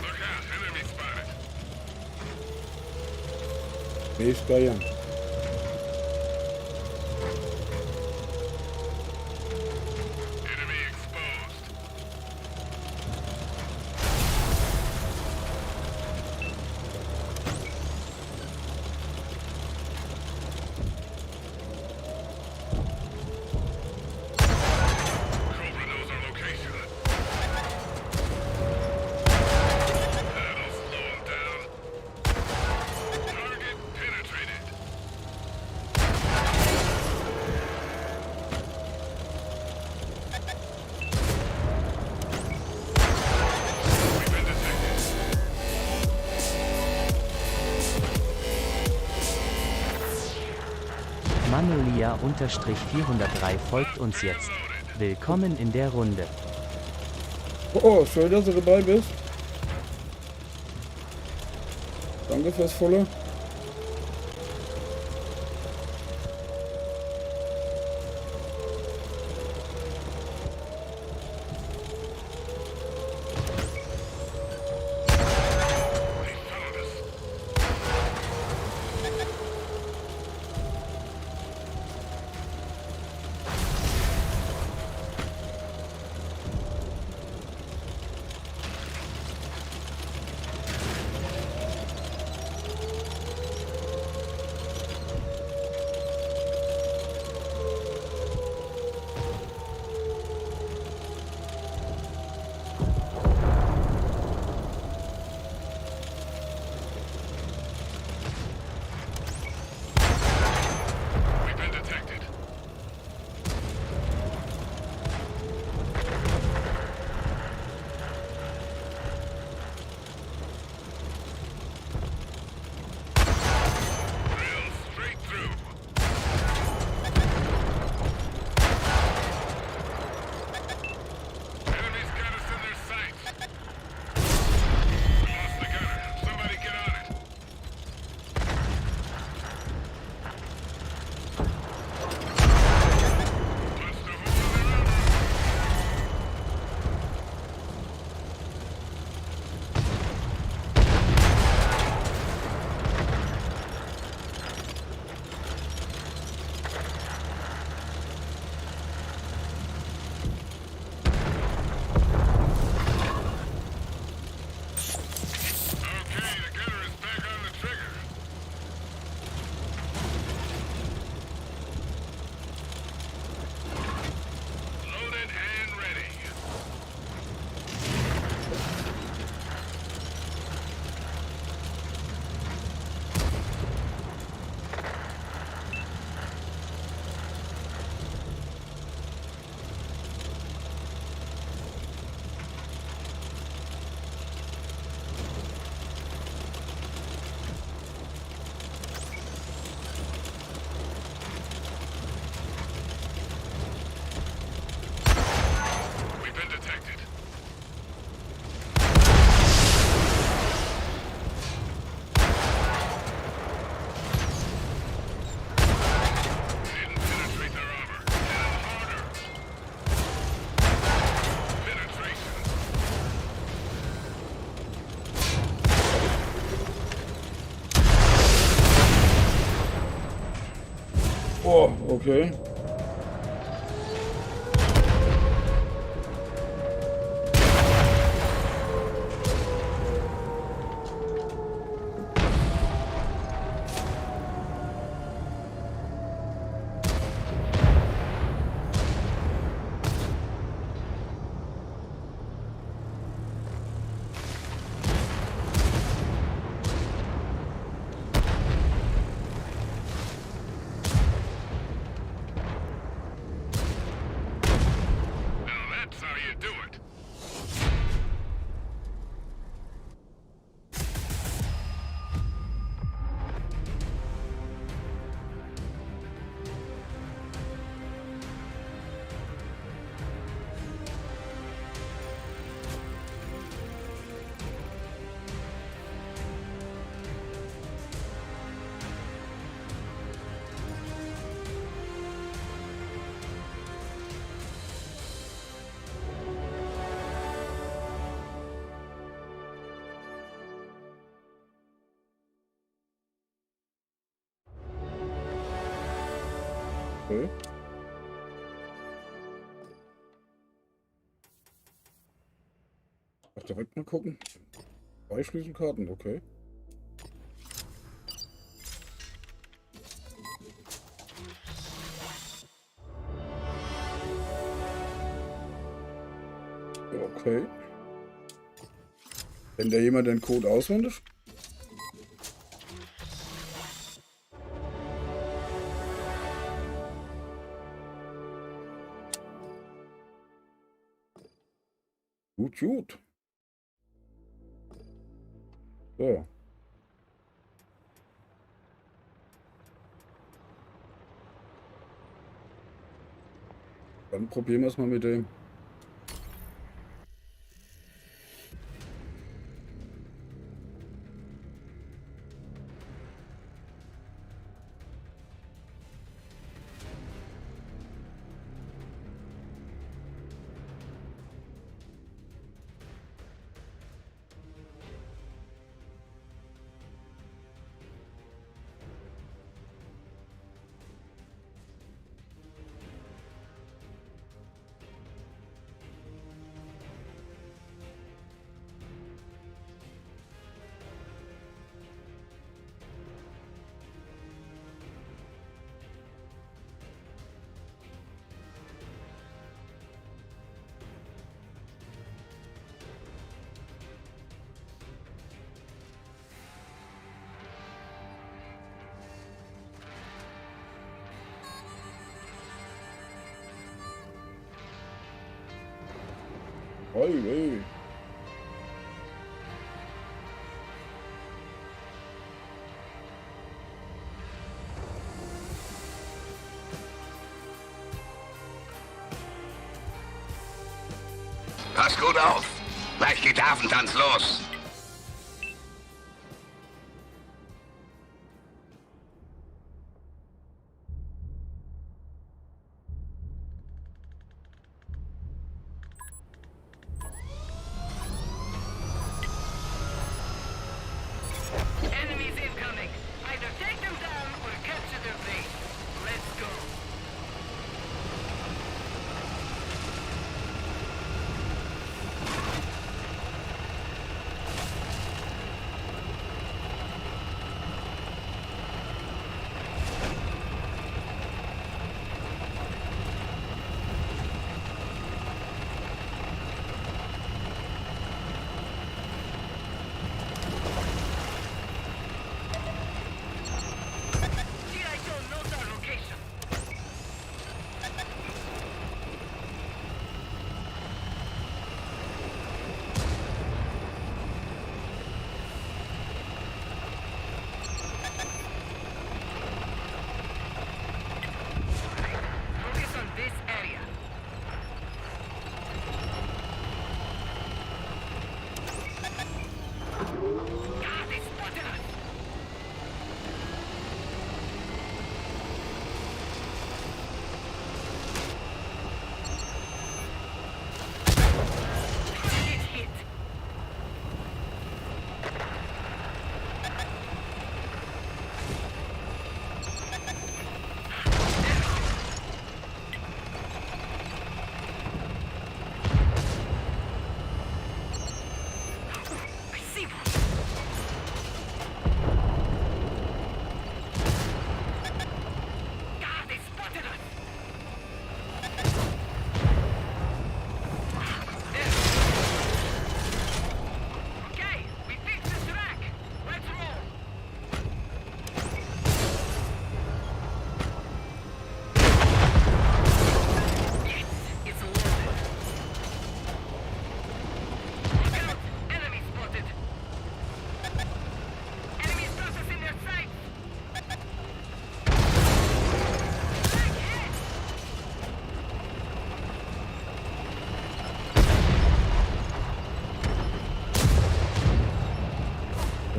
Look out, enemy spotted. Nächst Geier. Enemy exposed. Cobra knows our location. That'll slow him down. Target penetrated. We've been detected. Manolia-403 folgt uns jetzt. Willkommen in der Runde. Oh, schön, dass du dabei bist. Danke fürs Volle. They found us. Oh, okay. Now that's how you do it. Okay. Ach, direkt mal gucken. 2 Schlüsselkarten, okay. Okay. Kennt da jemand den Code auswendig? Gut, gut. So. Dann probieren wir es mal mit dem. Oi, oi. Pass gut auf. Gleich geht der Affentanz los. Enemies incoming. Either take them down or capture their base. Let's go.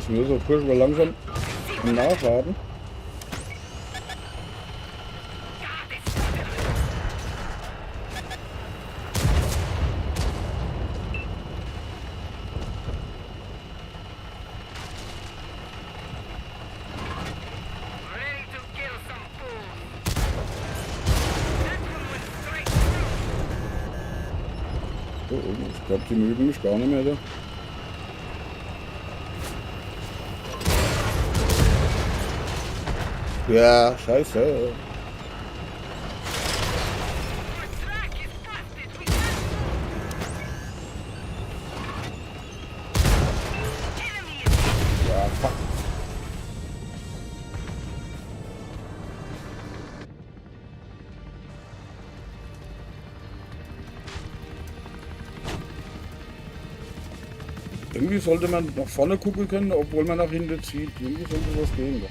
ist mir so frisch, wir langsam am Nachladen. Ready to kill some fools. That one went straight through. Oh, oh, ich glaube, die mögen mich gar nicht mehr da. Ja, scheiße. Our track is busted. We can't. Enemy is Ja, fuck. Irgendwie sollte man nach vorne gucken können, obwohl man nach hinten zieht. Irgendwie sollte was gehen. Da.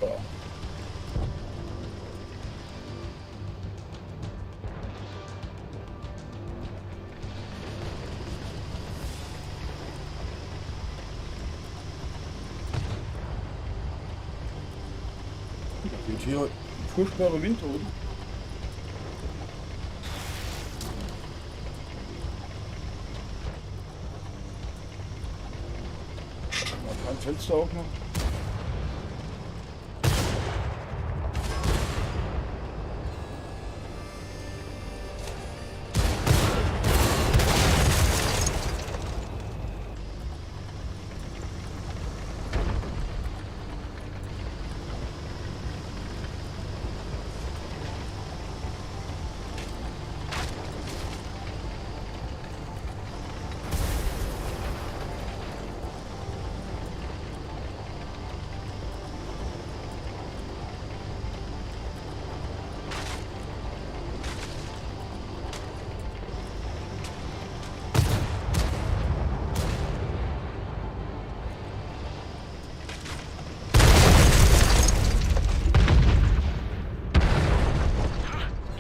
Ja. Da geht hier furchtbare Wind, oder? Kein Fenster auch noch.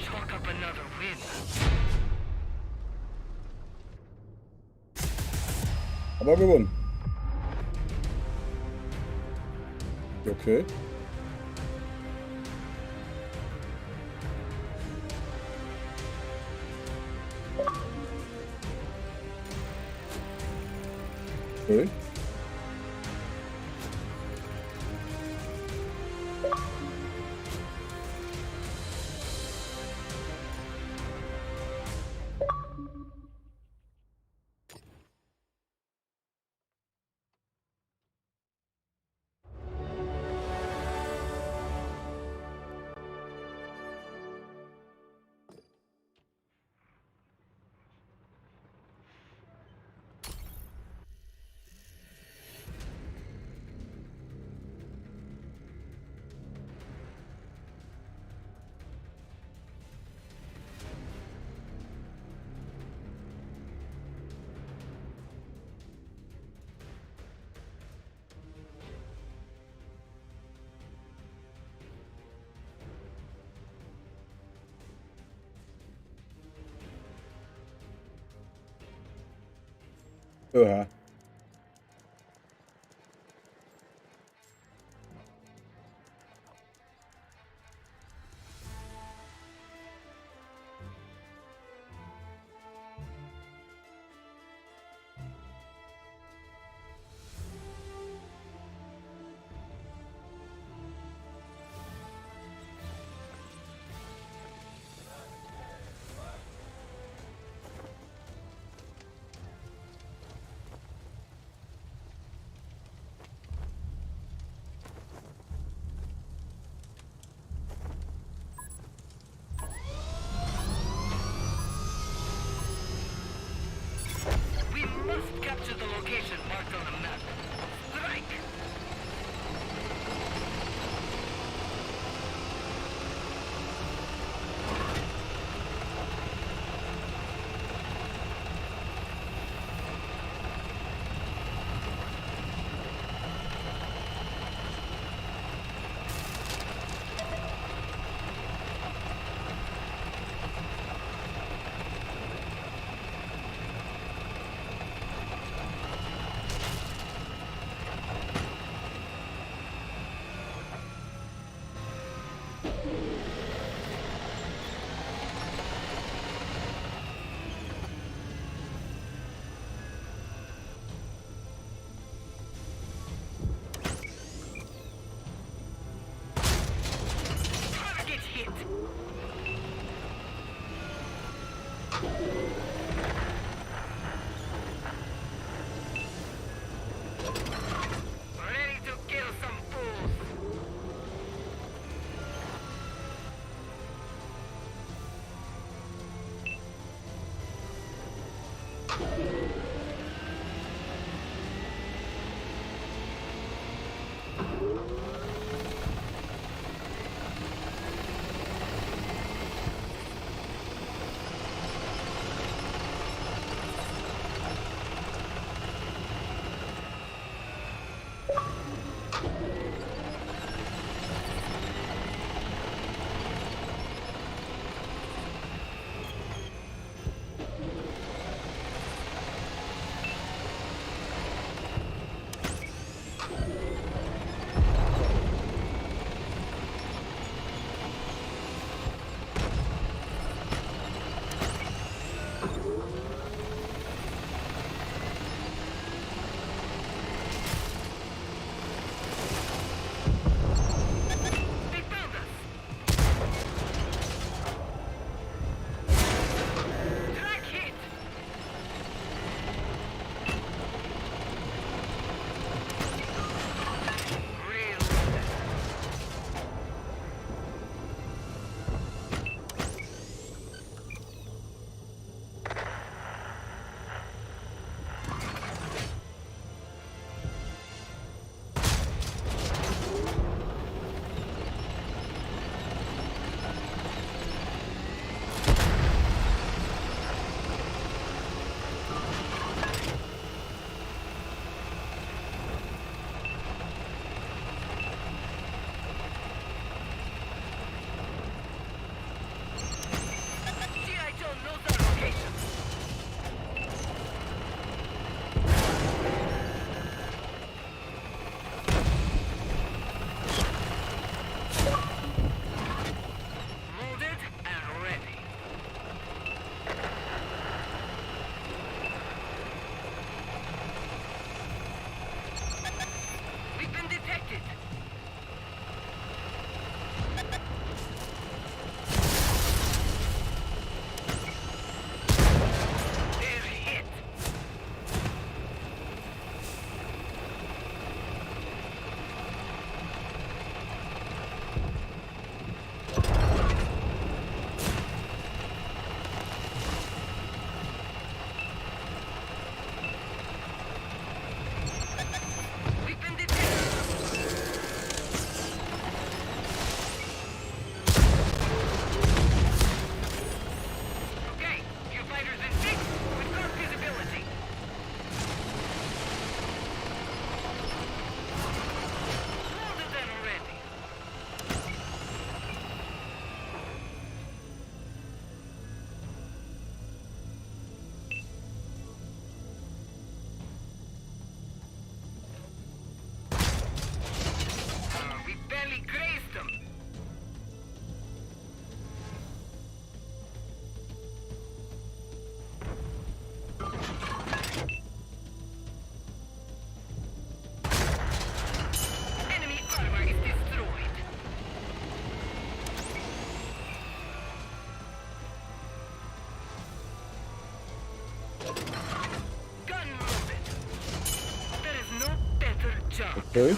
chalk up another win. Aber gewonnen. Okay. Okay. Ja. Okay.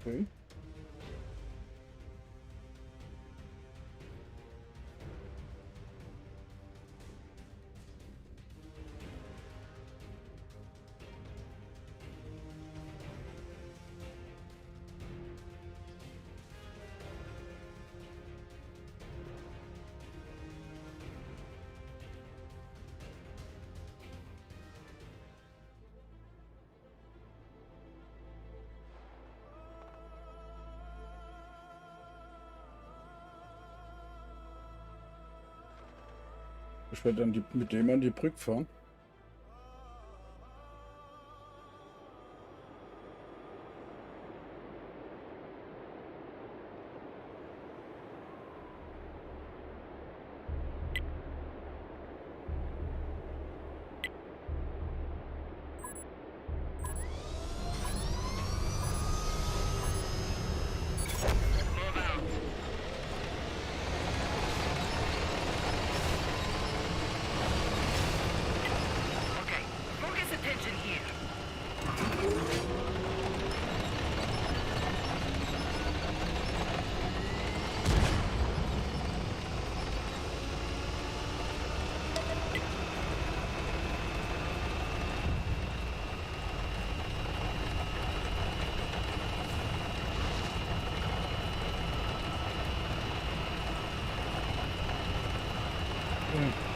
Okay. Ich werde dann mit dem an die Brücke fahren. Okay, focus attention here.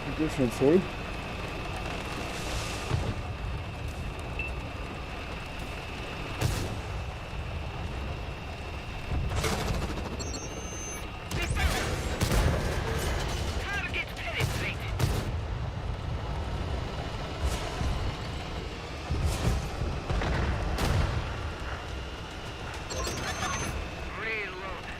Die geht schon voll. Target penetrated. Reloaded.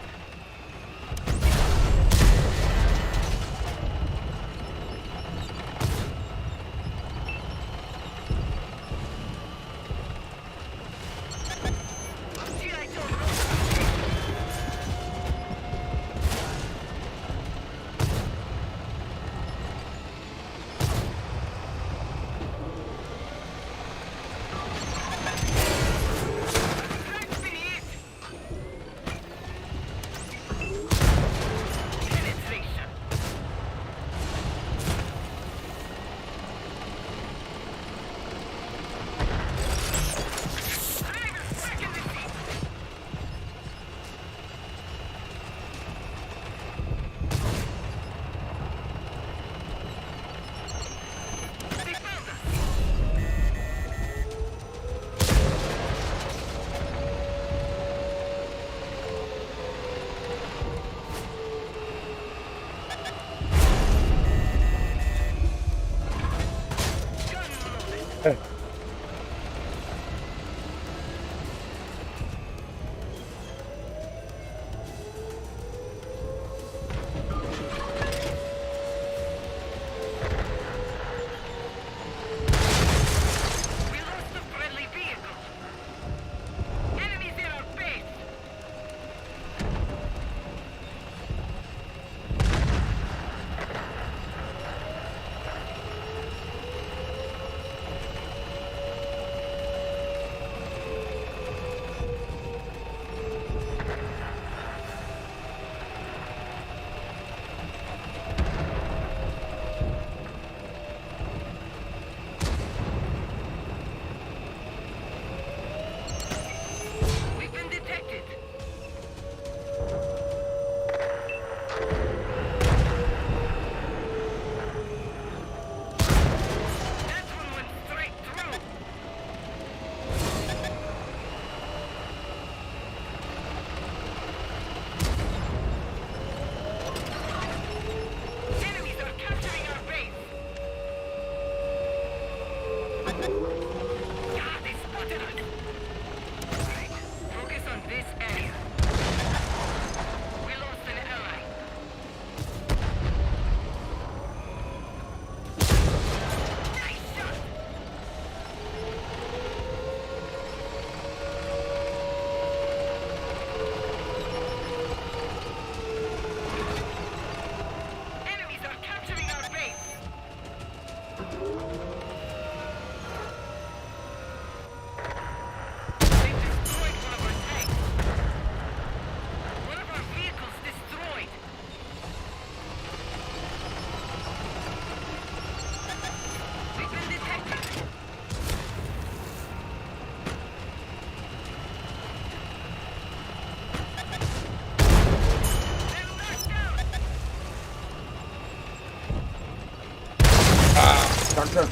Danke.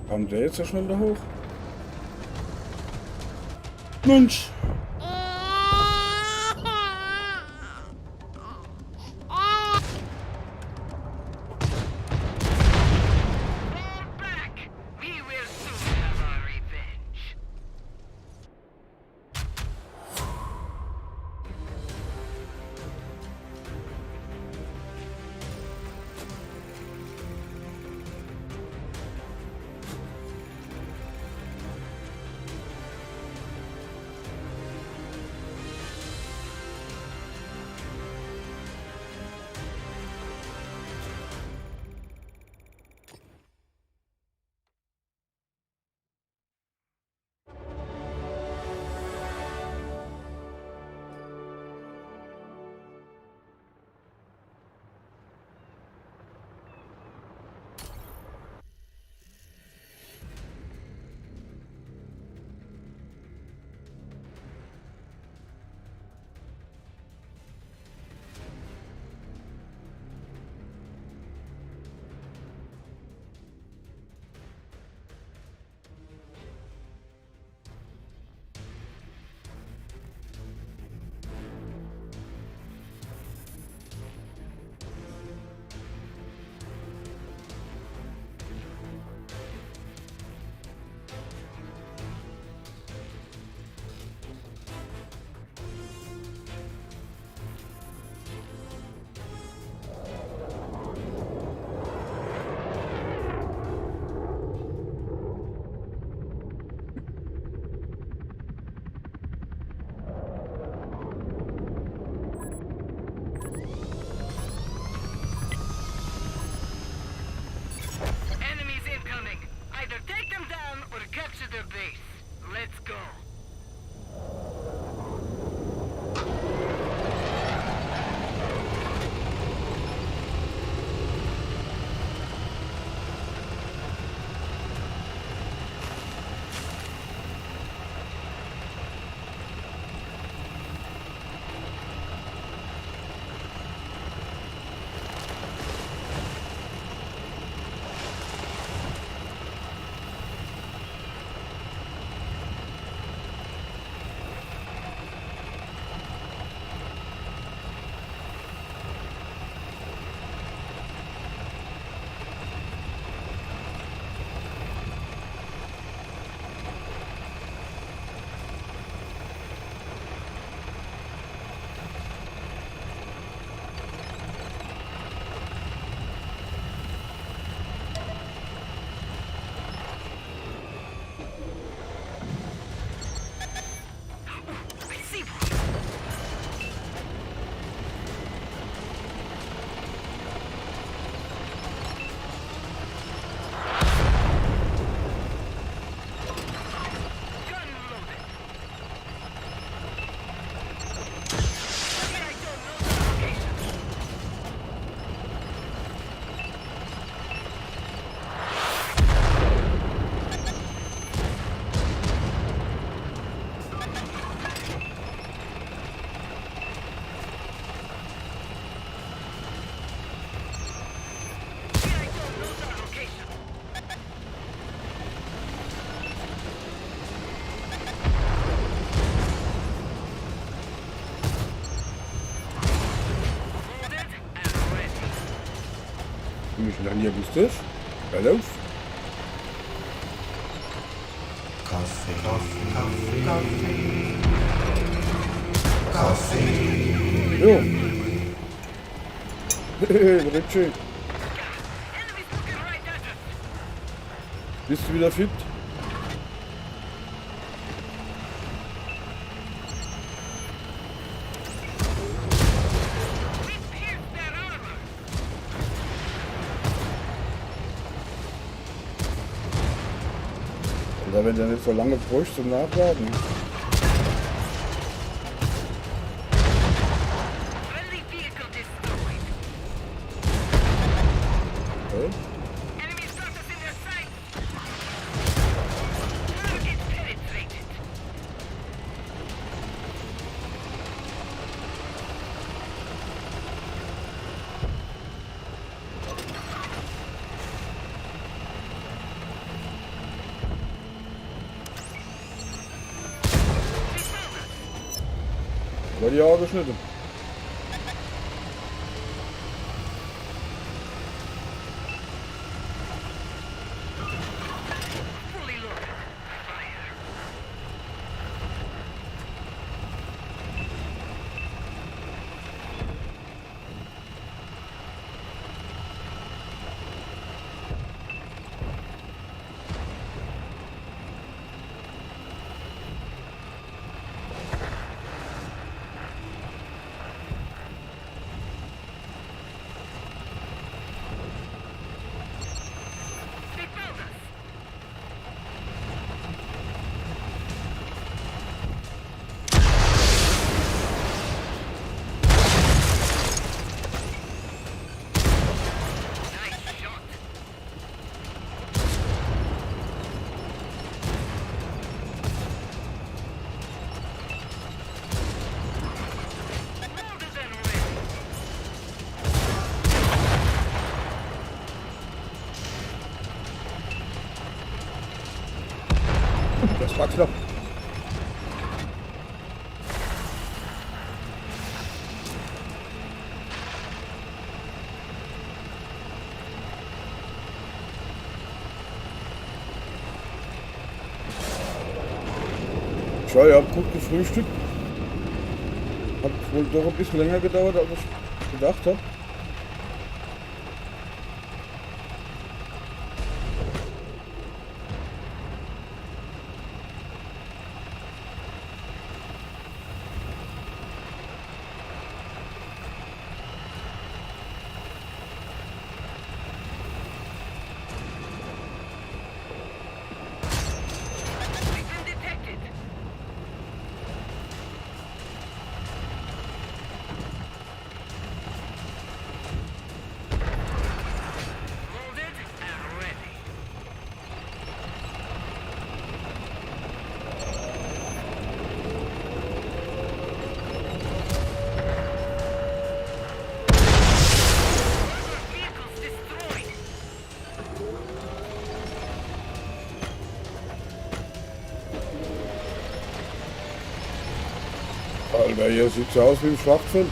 Kam der jetzt so schnell da hoch? Mensch! Fall back! We will soon have our revenge. Enemies incoming. Either take them down or capture their base. Let's go. Wie lange hier bist du? Hallo? Jo. Direkt schön. Bist du wieder fit? Oder wenn der nicht so lange bräuchte zum Nachladen. Friendly vehicle destroyed. Okay. Enemy structures in their sight. Target penetrated. War die auch geschnitten. Fully loaded. Fire. They found us. Nice shot. Loaded and ready. Das war knapp. Schau, ihr habt gut gefrühstückt. Hat wohl doch ein bisschen länger gedauert, als ich gedacht habe. We've been detected. Loaded and ready. Vehicles destroyed. Alter, hier sieht so aus wie im Schlachtfeld.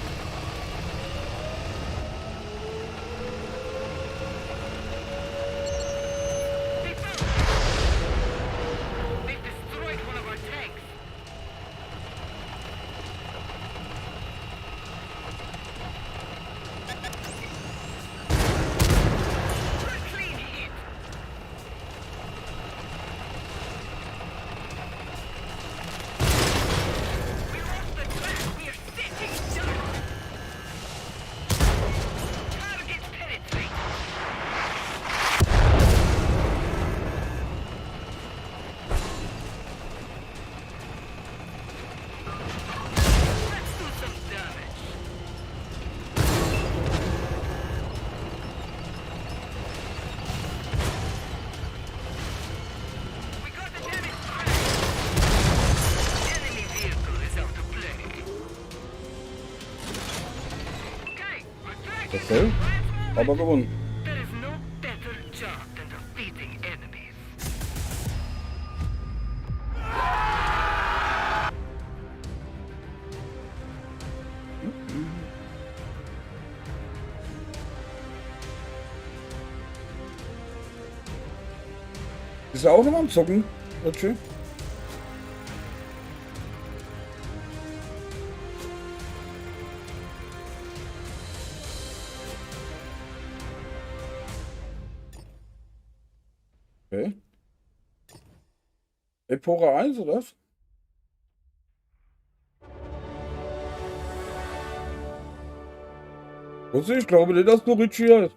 They found us. They've destroyed one of our tanks. Clean hit. We lost the track. We are sitting down. Target penetrate. Let's do some damage. We got the damage track. Enemy vehicle is out of play. Okay, our track is Okay. right. Aber gewonnen. There is no better job than defeating enemies. Ist er auch noch am Zocken? Okay. Okay. Epora 1 oder was? Ich glaube nicht, dass du Richie heißt.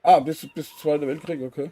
Ah, bis Zweiter Weltkrieg, okay.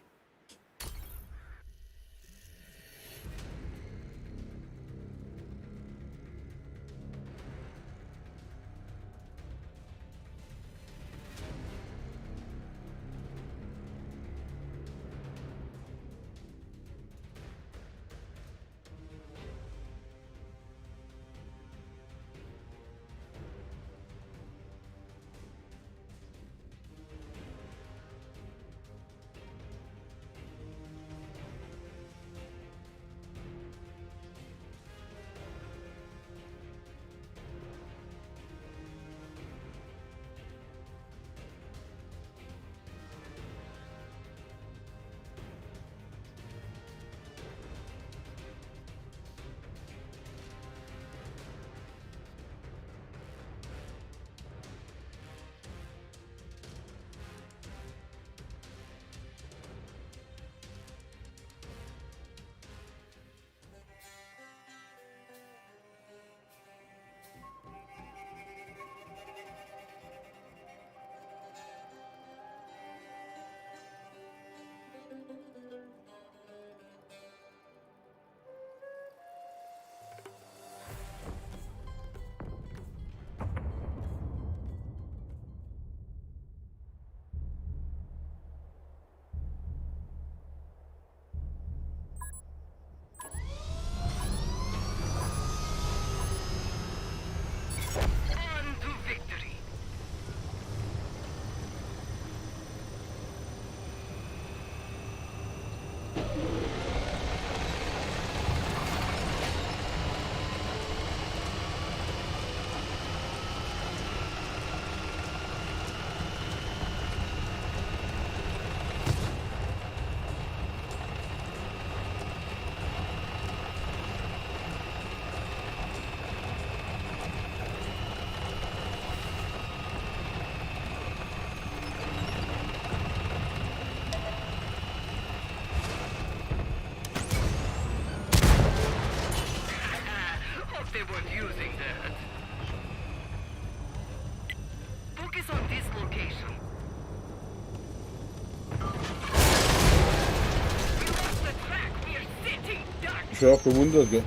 mich ja auch gewundert, gell?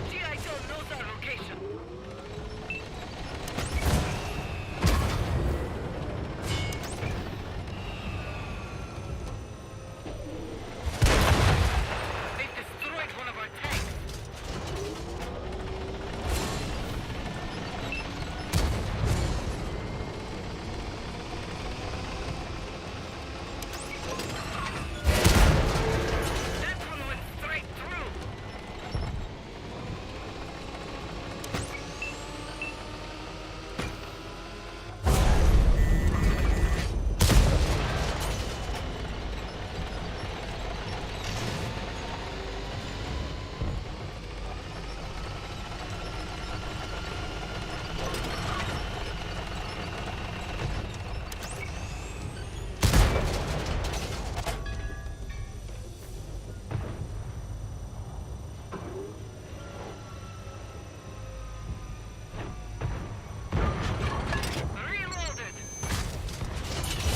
GI Joe knows our location. They've destroyed one of our tanks. That one went straight through. Reloaded.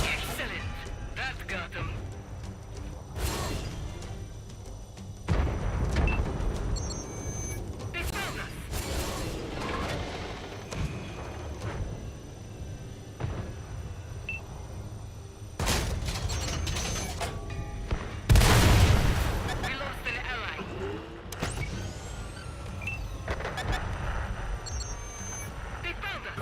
Excellent. That got him. They found us. We lost an ally. They found us.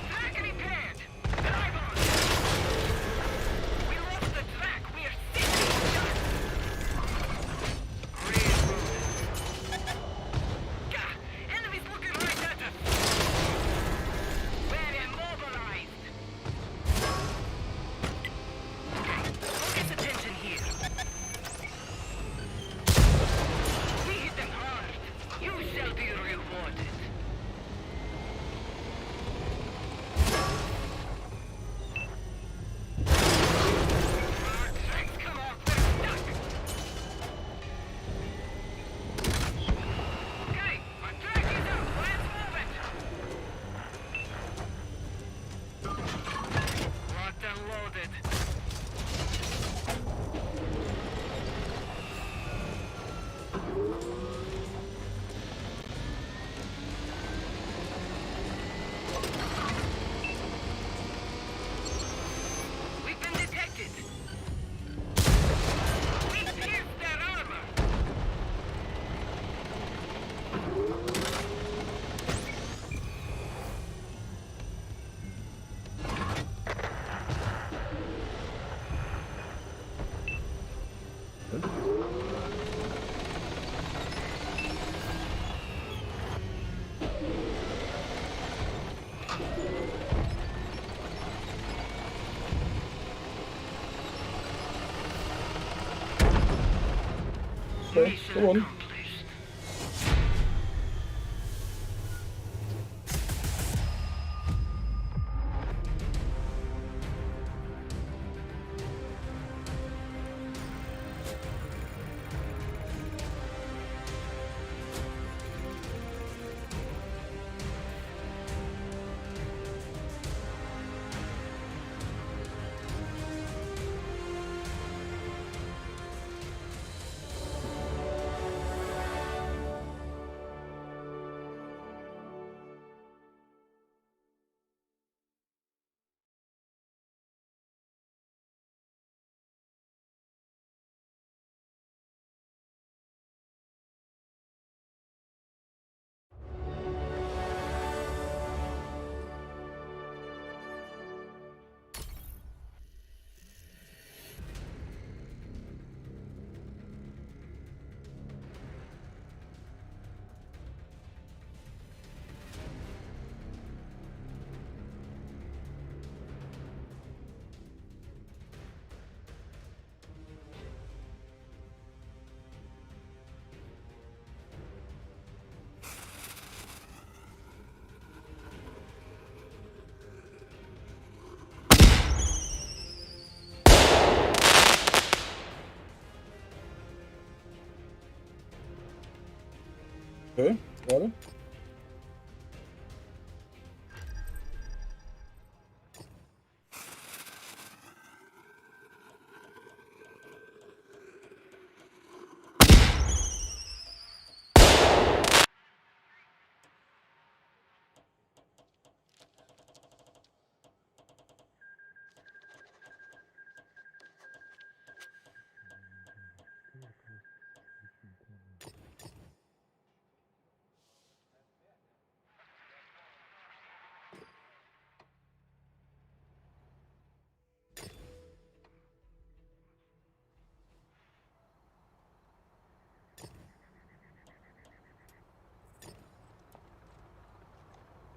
Track repaired. Drive on. We lost the track. We are sitting done. Reloaded. Gah! Enemies looking right at us. We're immobilized. Okay, focus attention here. We hit them hard. You shall be rewarded. Our tanks come out. We're stuck. Okay, our track is up. Let's move it. Locked and loaded. We've been detected. We pierced their armor. Okay, Mission come on. accomplished. Okay, warte.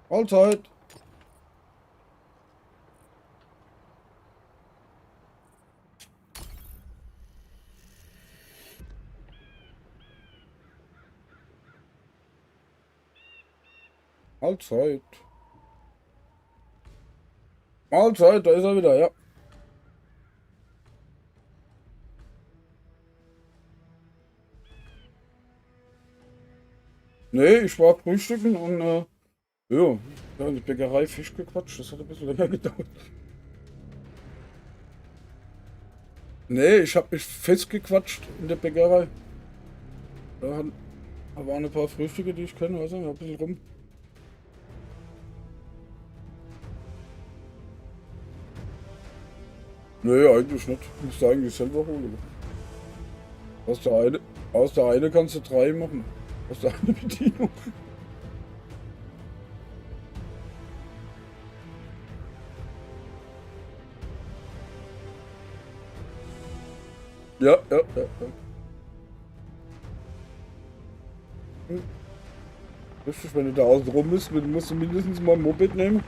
Allzeit. Allzeit. Allzeit, da ist er wieder, ja. Nee, ich war frühstücken und ja, in die Bäckerei Fisch gequatscht. Das hat ein bisschen länger gedauert. Nee, ich habe mich festgequatscht in der Bäckerei. Da waren ein paar Frühstücke, die ich kenne, also ein bisschen rum. Nee, eigentlich nicht. Ich musste eigentlich selber holen. Aus der eine kannst du 3 machen. Aus der eine Bedienung. Ja. Richtig, wenn du da außen rum bist, musst du mindestens mal ein Moped nehmen.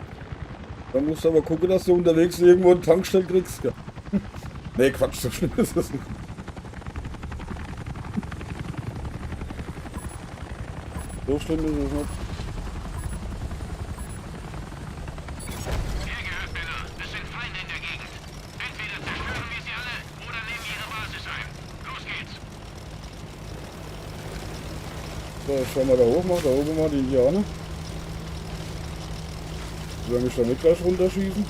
Dann musst du aber gucken, dass du unterwegs irgendwo einen Tankstelle kriegst. Ja. Nee, Quatsch, so schlimm ist das nicht. So schlimm ist es nicht. Hier gehört Männer. Es sind Feinde in der Gegend. Entweder zerstören wir sie alle oder nehmen ihre Basis ein. Los geht's. So, ich schau mal da hoch, da oben mal die Indianer. Soll mich da nicht gleich runterschießen?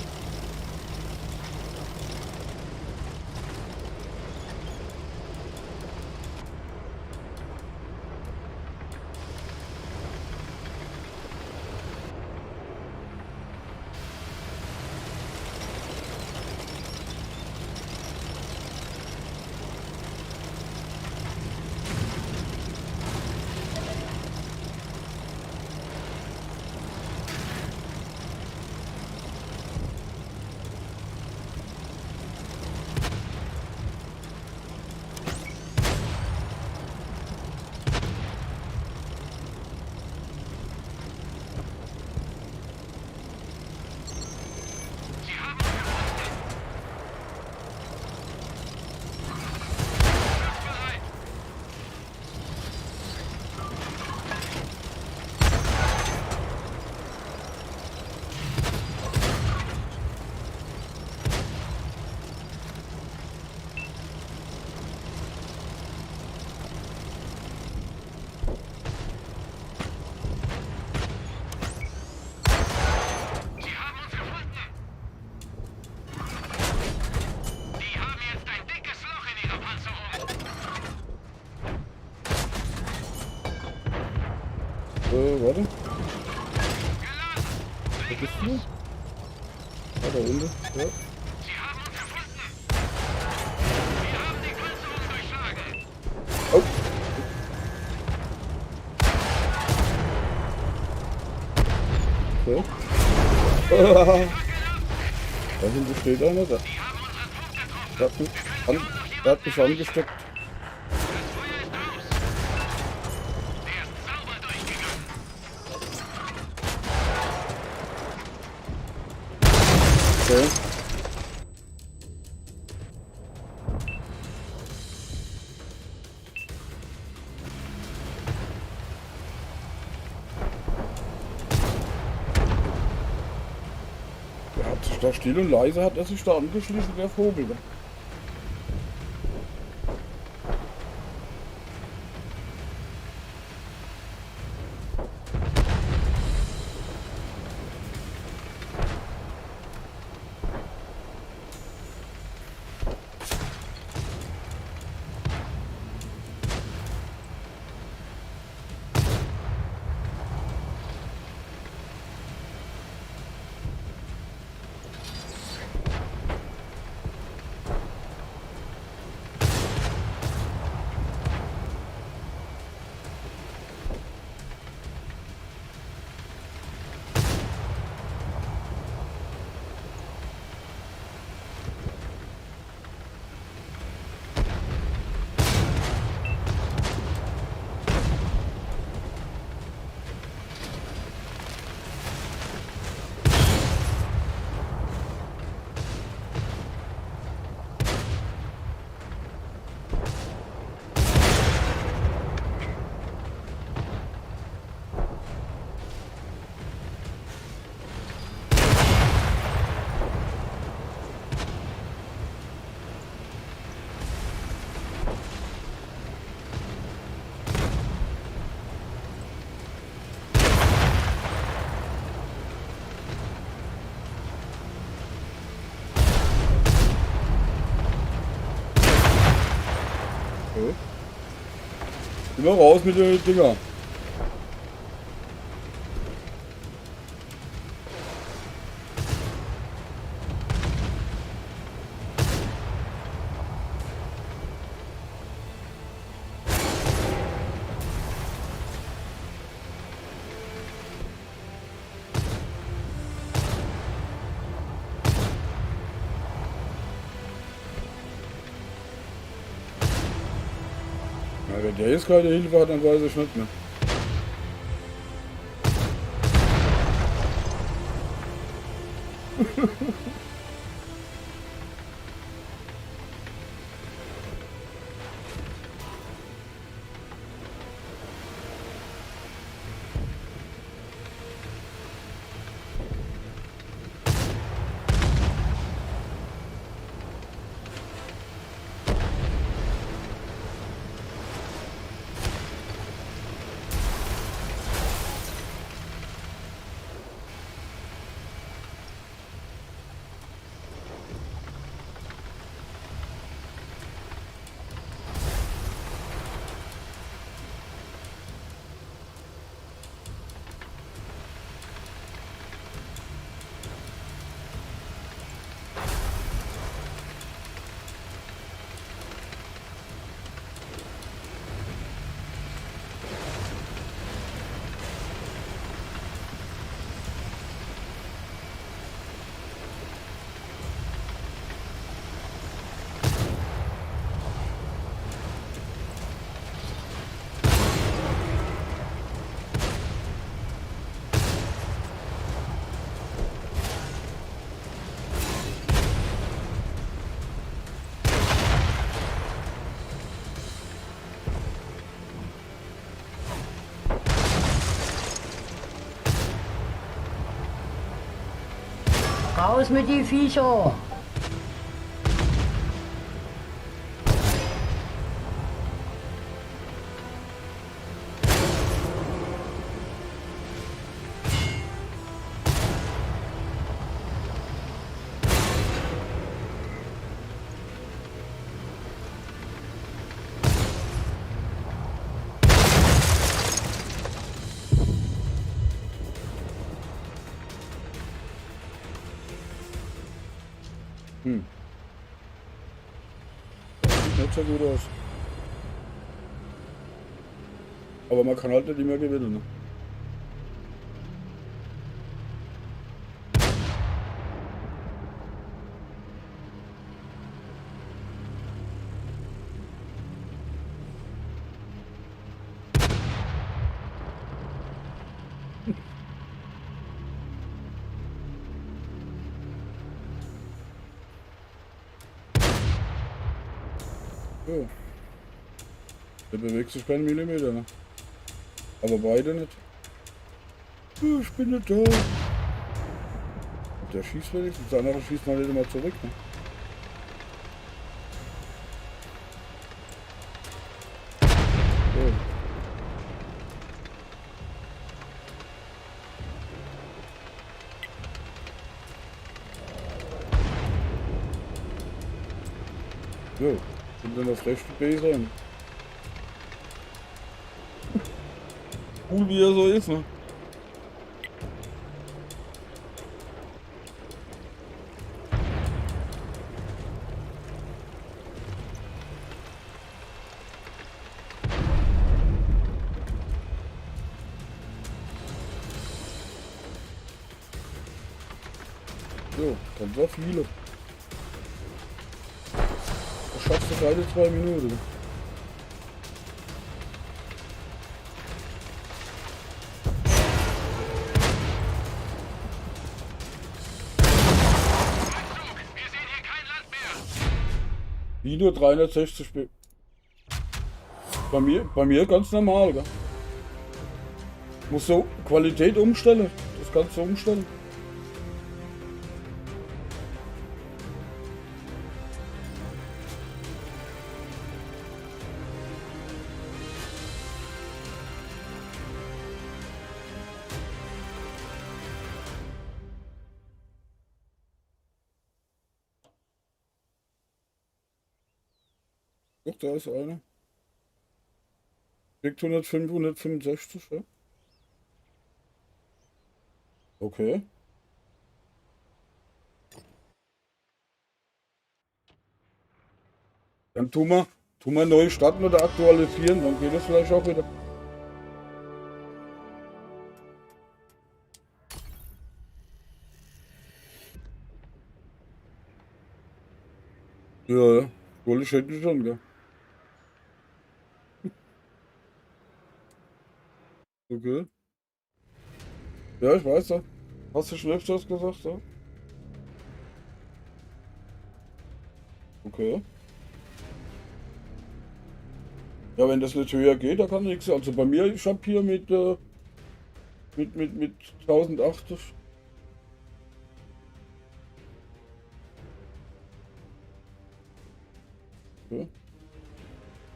Sie haben uns gefunden. Bereit. Sie haben uns gefunden. Die haben jetzt ein dickes Loch in ihrer Panzerung. Warte. Geladen. Wo bist du? Ah, da unten. Ja. Sie haben uns gefunden. Wir haben die Panzerung durchschlagen. Oh. So. Da hinten steht einer. Da. Die haben unseren Punkt getroffen. Der hat mich angesteckt. Das Feuer ist aus. Der ist sauber durchgegangen. Okay. Der hat sich da still und leise hat er sich da angeschlichen, der Vogel. Ne? So. Immer raus mit den Dinger. Ja, wenn der jetzt keine Hilfe hat, dann weiß ich nicht mehr. Raus mit die Viecher! Sieht nicht so gut aus. Aber man kann halt nicht immer gewinnen. Ne? So. Der bewegt sich keinen Millimeter, ne? Aber beide nicht. Ich bin nicht da. Der schießt wenigstens, der andere schießt mal nicht immer zurück, ne? So. So, sind dann das rechte B sein. Cool wie er so ist, ne? So, dann so viele. Das schaffst du keine 2 Minuten. Wir sehen hier kein Land mehr. Wie nur 360 B. Bei mir ganz normal, gell? Muss so Qualität umstellen. Das kannst du umstellen. Doch, da ist einer. Kriegt 105, 165, ja. Okay. Dann tun wir neu starten oder aktualisieren, dann geht es vielleicht auch wieder. Ja, ja. Wollte ich hätte schon, gell. Okay. Ja, ich weiß ja. Hast du schon öfters gesagt, ja? Okay. Ja, wenn das nicht höher geht, da kann nichts. Also bei mir, ich habe hier mit 1080. Ja,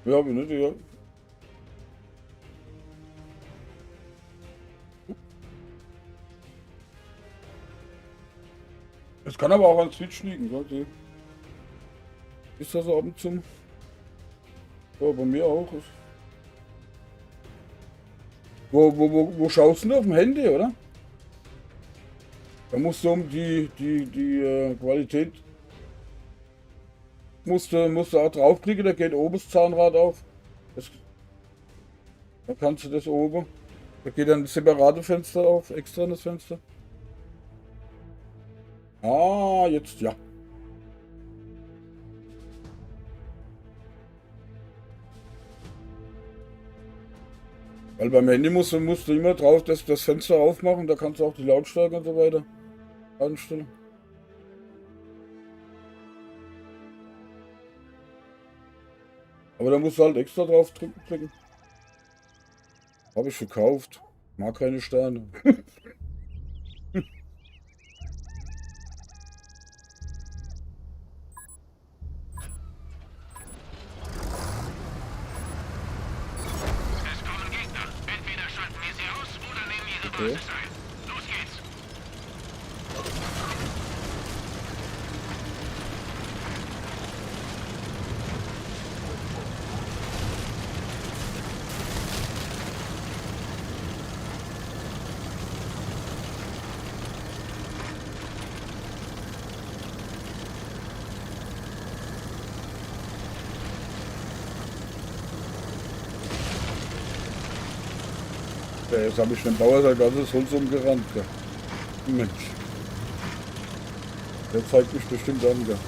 ja, aber nicht, ja. Es kann aber auch an Switch liegen, ja. Ist das ab und zu? Ja, bei mir auch. Wo schaust du denn auf dem Handy, oder? Da musst du um die Qualität musst du auch draufklicken, da geht oben das Zahnrad auf. Da kannst du das oben. Da geht dann das separate Fenster auf, extra das Fenster. Ah, jetzt ja. Weil beim Handy musst du immer drauf das Fenster aufmachen, da kannst du auch die Lautstärke und so weiter einstellen. Aber da musst du halt extra drauf klicken. Habe ich verkauft. Mag keine Sterne. Es kommen Gegner. Entweder schalten wir sie aus oder nehmen ihre Okay. Basis ein. Los geht's. Ja, jetzt habe ich den Bauer sein ganzes Holz umgerannt. Ja. Mensch. Der zeigt mich bestimmt an. Ja.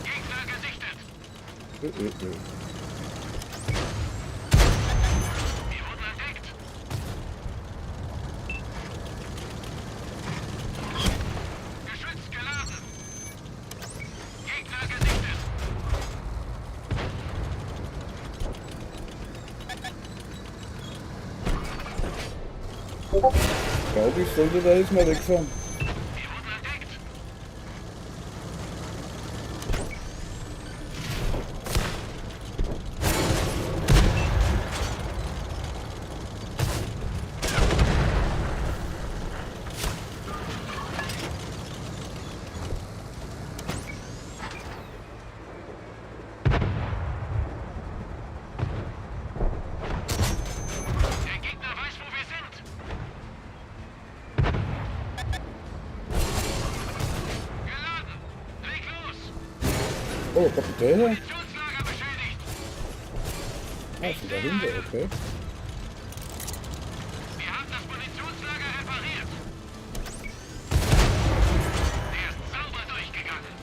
Gegner gesichtet. Ja. Wir wurden entdeckt. Geschütz geladen. Gegner gesichtet. Glaube ich, sollte da jetzt mal wegfahren. Wir wurden entdeckt. Der Gegner weiß, wo wir sind. Geladen. Leg los. Oh, Kapitän. Munitionslager beschädigt. Ah, von dahinter, okay. Wir haben das Munitionslager repariert. Der ist sauber durchgegangen.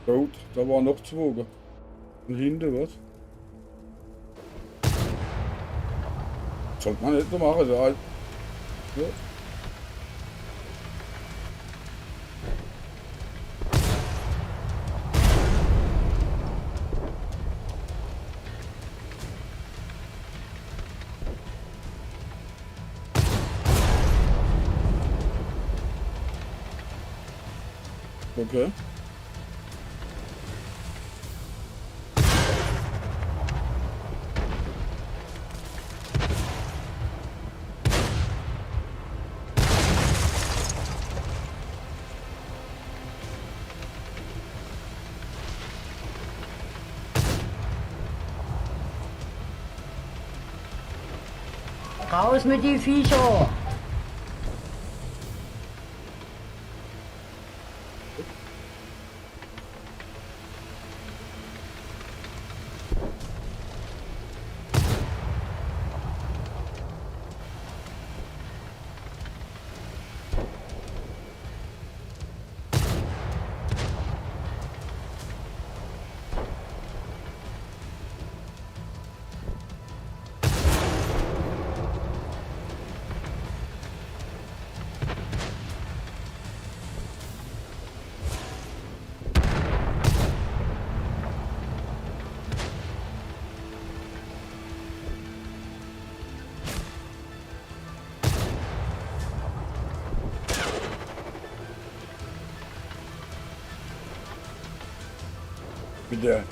Gut, da waren noch zwei. Gell? Und hinten, was? Sollte man nicht so machen. Ja. Okay. Raus mit die Viecher!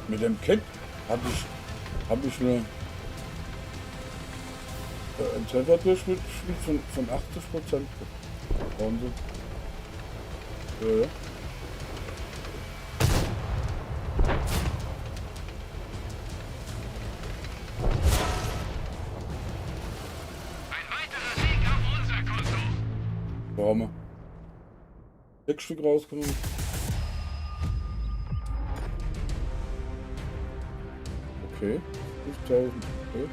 Mit dem Kit habe ich eine ein Trefferdurchschnitt von 80%. Wahnsinn. Ja, ja. Ein weiterer Sieg auf unser Konto. Warum wir 6 Stück rausgenommen. Okay, 5000, okay.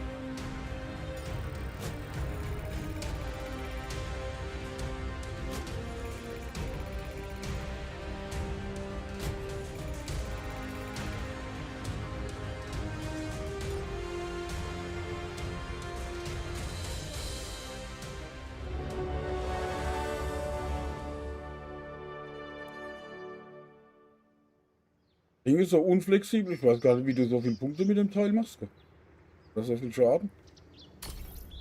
Ding ist so unflexibel, ich weiß gar nicht, wie du so viele Punkte mit dem Teil machst. Das ist so viel Schaden.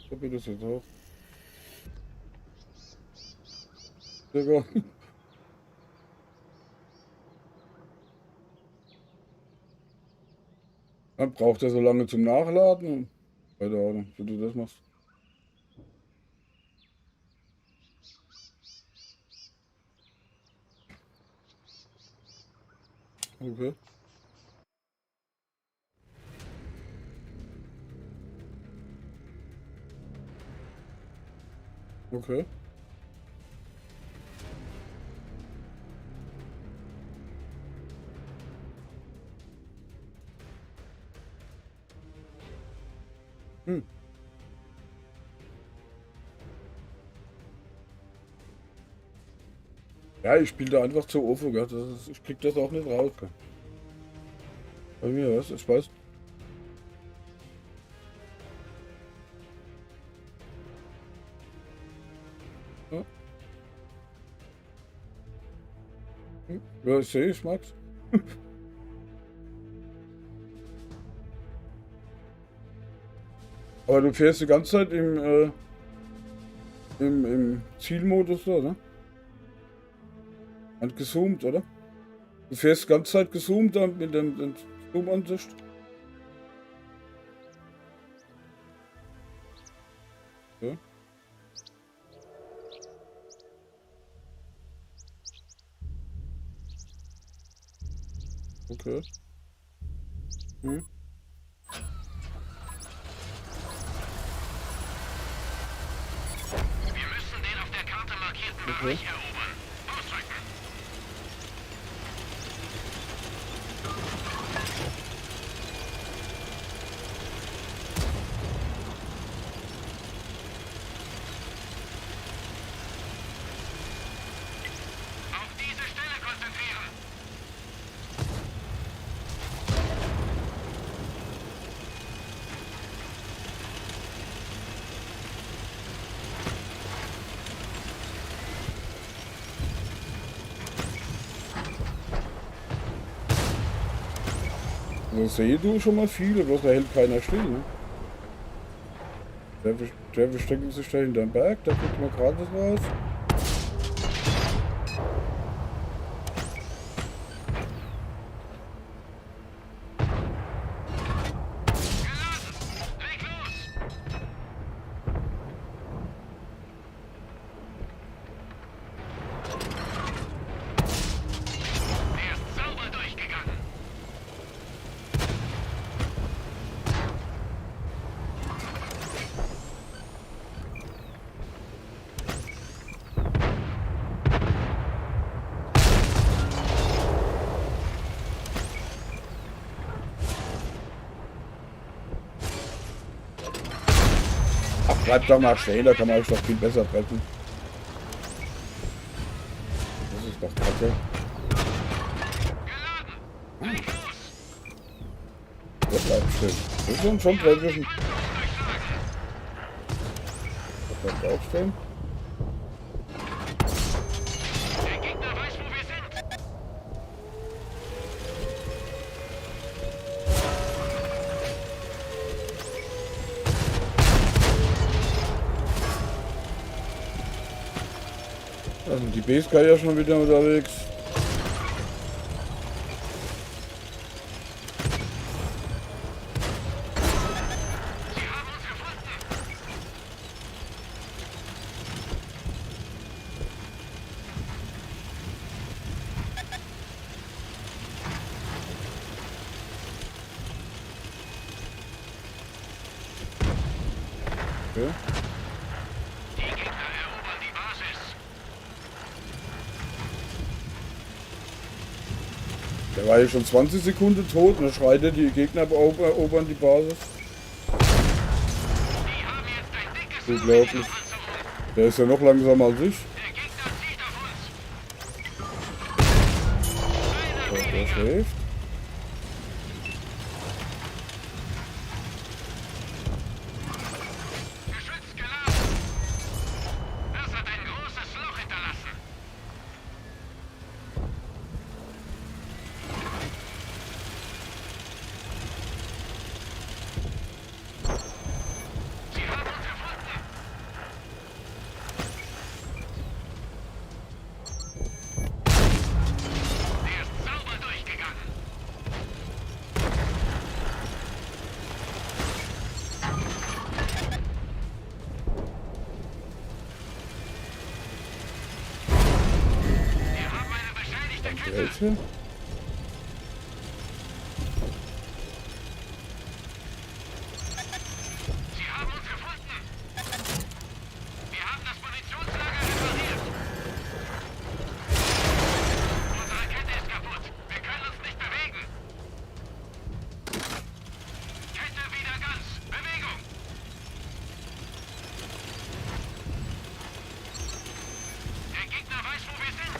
So geht das jetzt auch. Digga. Dann braucht er so lange zum Nachladen. Keine Ahnung, wie du das machst. Okay. Okay. Hm. Ja, ich spiele da einfach zu offen, gell? Ich krieg das auch nicht raus. Gell? Bei mir, was? Ich weiß. Ja, ja, ich sehe, ich mag's. Aber du fährst die ganze Zeit im Zielmodus da, ne? Und gezoomt, oder? Du fährst die ganze Zeit gezoomt dann mit dem Zoom-Ansicht. Ja. Okay. Hm. Wir müssen den auf der Karte markierten Bereich erobern. Ausrücken. Auf diese Stelle konzentrieren. Also sehe du schon mal viele, bloß da hält keiner still, ne? Der versteckt sich da hinterm Berg, da kriegt man gerade raus. Bleibt doch mal stehen, da kann man euch doch viel besser treffen. Das ist doch kacke. Der bleibt stehen. Das sind schon Treppchen. Das bleibt auch stehen. Der Gegner weiß, wo wir sind. Da sind die BSK ja schon wieder unterwegs. Okay. Die Gegner erobern die Basis. Der war ja schon 20 Sekunden tot und dann schreit er, die Gegner erobern die Basis. Die haben jetzt ein dickes Unglaublich. Loch in ihrer Panzerung. Der ist ja noch langsamer als ich. Der Gegner zieht auf uns. So, der schläft. Geschütz geladen. Das hat ein großes Loch hinterlassen. Sie haben uns gefunden. Der ist sauber durchgegangen. Wir haben eine beschädigte Kette. Welche? Sie haben uns gefunden. Wir haben das Munitionslager repariert. Unsere Kette ist kaputt. Wir können uns nicht bewegen. Kette wieder ganz. Bewegung. Der Gegner weiß, wo wir sind.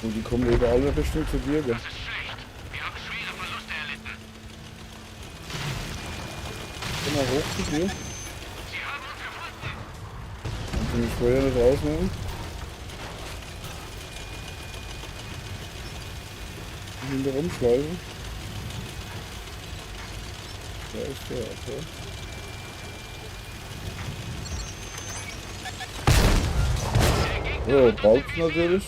Und die kommen über alle Richtungen zu dir, gell? Das ist schlecht. Wir haben schwere Verluste erlitten. Komm mal hoch zu dir. Sie haben uns gefunden. Kannst du mich vorher nicht rausnehmen? Ich will da rumschleifen. Da ist der, okay. So, braucht's natürlich.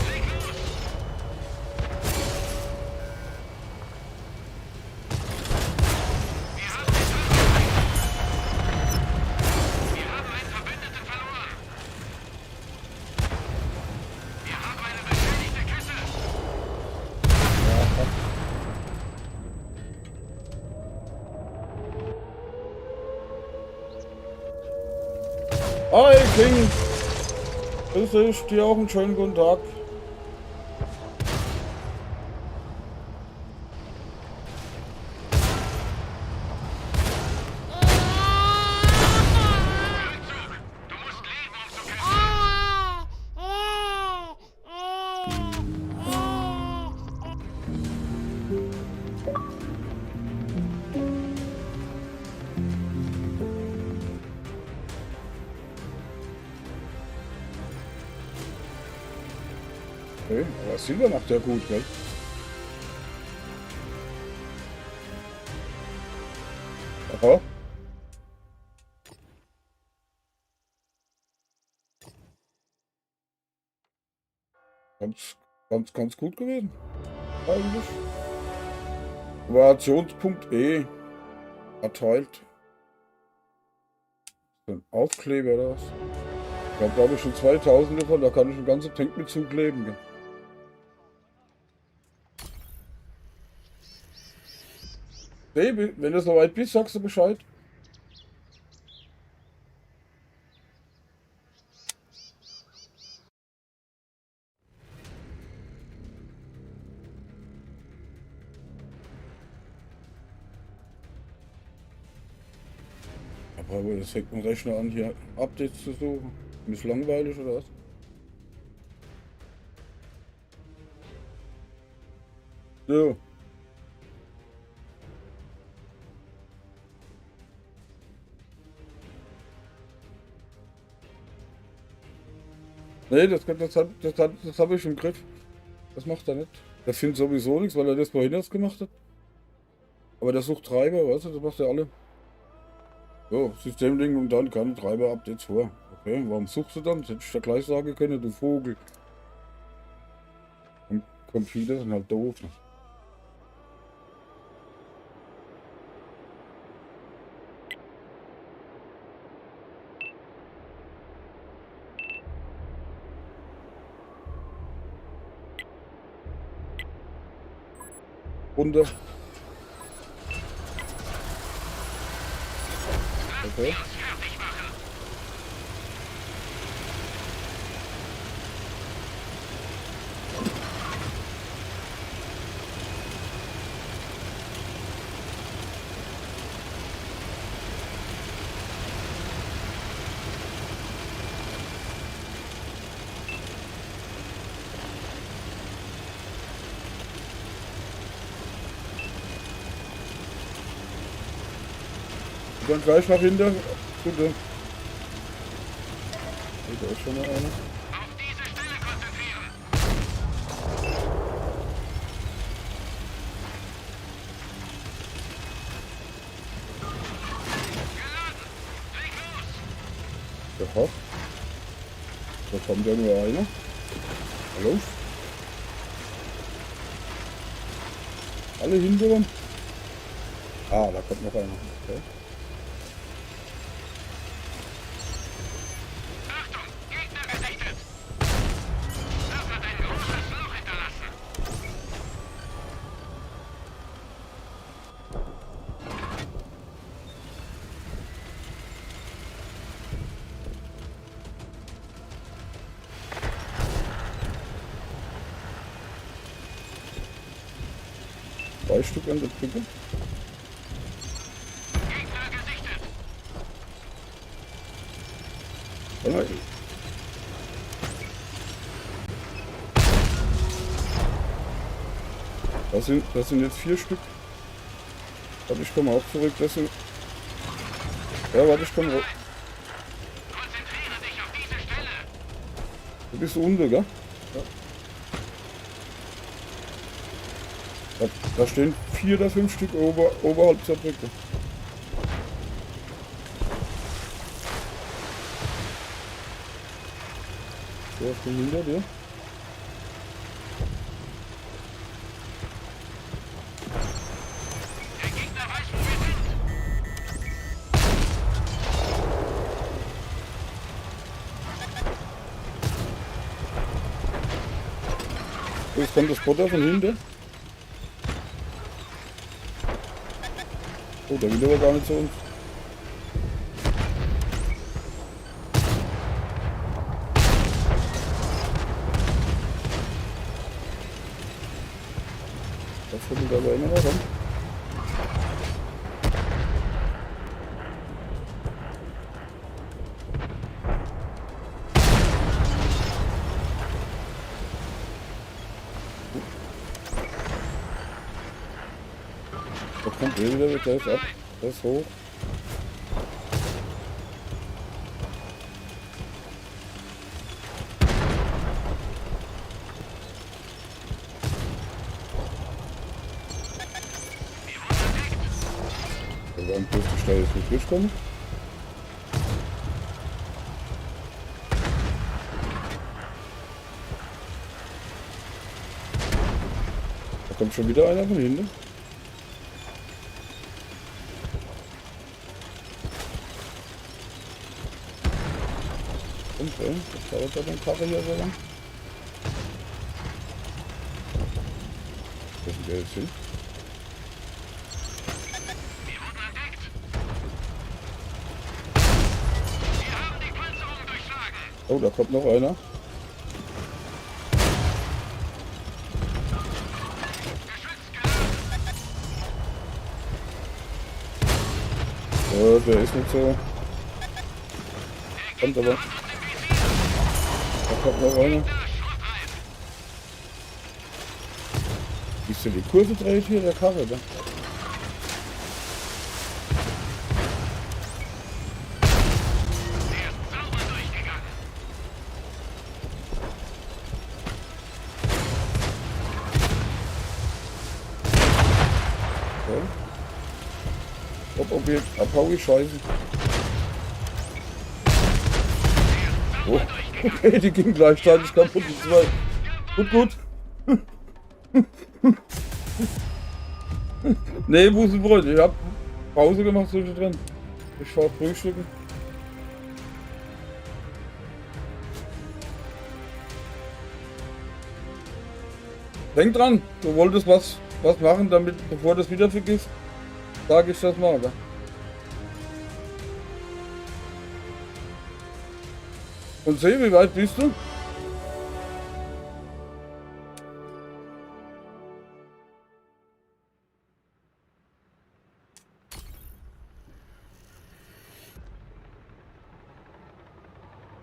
Leg los. Wir haben einen Verbündeten verloren. Wir haben eine beschädigte Kette. Hi King! Grüß dich, dir auch einen schönen guten Tag. Rückzug. Du musst leben, um zu kämpfen. Okay, aber Silber macht ja gut, gell? Aha. Ganz gut gewesen. Eigentlich. Variationspunkt E. Erteilt. So ein Aufkleber oder was? Ich habe glaube ich schon 2000 davon, da kann ich einen ganzen Tank mit zukleben. Gell? Hey, wenn du soweit bist, sagst du Bescheid. Aber das fängt ein Rechner an, hier Updates zu suchen. Ist langweilig oder was? So. Nee, das hab ich im Griff. Das macht er nicht. Der findet sowieso nichts, weil er das vorhin erst gemacht hat. Aber der sucht Treiber, weißt du, das macht er alle. So, Systemlink und dann keine Treiber-Updates vor. Okay, warum suchst du dann? Das hätte ich ja gleich sagen können, du Vogel. Und Computer sind halt doof. Ne? Runter. Okay. Fertig machen. Dann gleich nach hinten. Bitte. Da ist schon noch einer. Auf diese Stelle konzentrieren. Geladen. Leg los. Aha. Da kommt ja nur einer. Hallo? Alle hinterher? Ah, da kommt noch einer. Okay. Achtung, Gegner gesichtet. Das hat ein großes Loch hinterlassen. Drei Stück an der Brücke. Gegner gesichtet. Ja, das sind jetzt 4 Stück. Warte, ich komme auch zurück. Das sind. Ja, warte, ich komme. Konzentriere dich auf diese Stelle. Du bist unten, gell? Ja. Da stehen 4 oder 5 Stück oberhalb der Brücke. So, ich bin hinter dir. Der Gegner weiß, wo wir sind. So, jetzt kommt das Potter von hinten. Oh, der will aber gar nicht zu uns. Das kommt aber immer noch ran. Da kommt wieder, der ist ab. Der ist hoch. Wir werden bloß die Stelle jetzt nicht durchkommen. Da kommt schon wieder einer von hinten. Okay, das dauert ja den Karre hier so lang. Wo sind wir jetzt hin? Wir wurden entdeckt. Wir haben die Panzerung durchschlagen. Oh, da kommt noch einer. Geschützt geladen. Der ist nicht so. Kommt aber. Da kommt noch einer. Siehst du, die Kurve dreht hier der Karre, da? Ob jetzt abhau ich scheiße. Oh, okay, die ging gleichzeitig kaputt, die zwei. Gut. Nee, Busenbrot, ich hab Pause gemacht zwischendrin. Ich fahr frühstücken. Denk dran, du wolltest was machen, damit, bevor du es wieder vergisst, sage ich das mal. Gell? Und seh, wie weit bist du?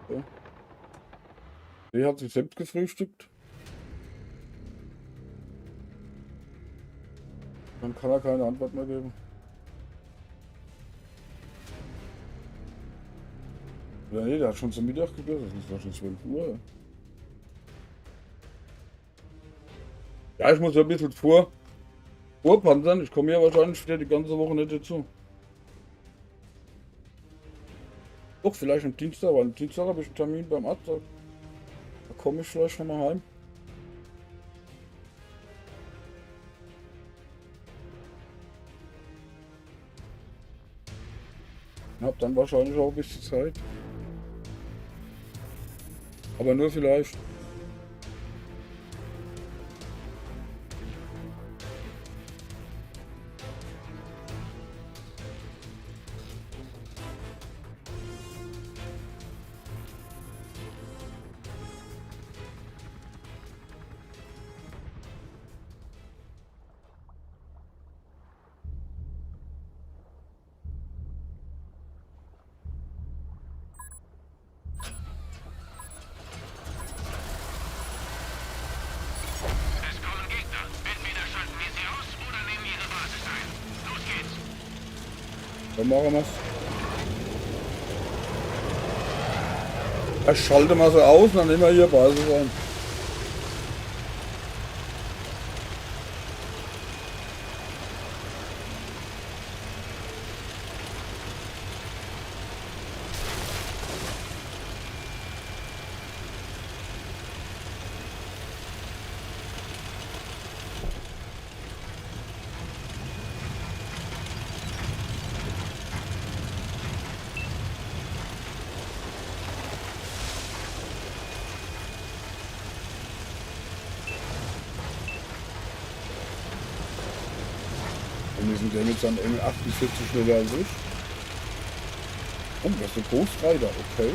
So. Sie hat sich selbst gefrühstückt. Dann kann er keine Antwort mehr geben. Ja, nee, der hat schon zum Mittag gegessen. Das ist doch schon 12 Uhr. Ja, ich muss ja ein bisschen vorpanzern. Ich komme ja wahrscheinlich wieder die ganze Woche nicht dazu. Doch, vielleicht am Dienstag, weil am Dienstag habe ich einen Termin beim Arzt. Da komme ich vielleicht schon mal heim. Ich habe dann wahrscheinlich auch ein bisschen Zeit. Aber nur vielleicht. Es kommen Gegner. Entweder schalten wir sie aus oder nehmen ihre Basis ein. Los geht's. Dann machen wir's. Ich schalte mal so aus und dann nehmen wir hier Basis ein. Und wir sind ja jetzt dann irgendwie 48 schneller als ich. Oh, das ist ein Großreiter, okay.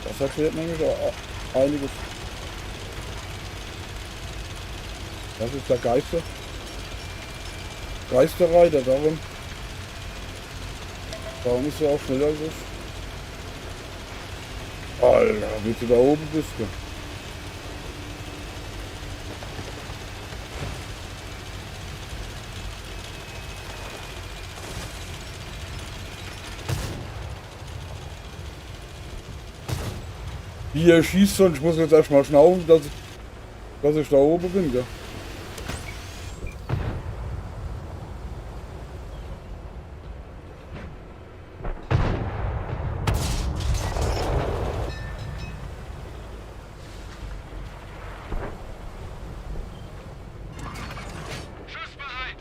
Das erklärt nämlich auch einiges. Das ist der Geisterreiter, darum ist er auch schneller als ich. Alter, wie du da oben bist du. Wie er schießt und ich muss jetzt erstmal schnaufen, dass ich da oben bin, gell? Schussbereit.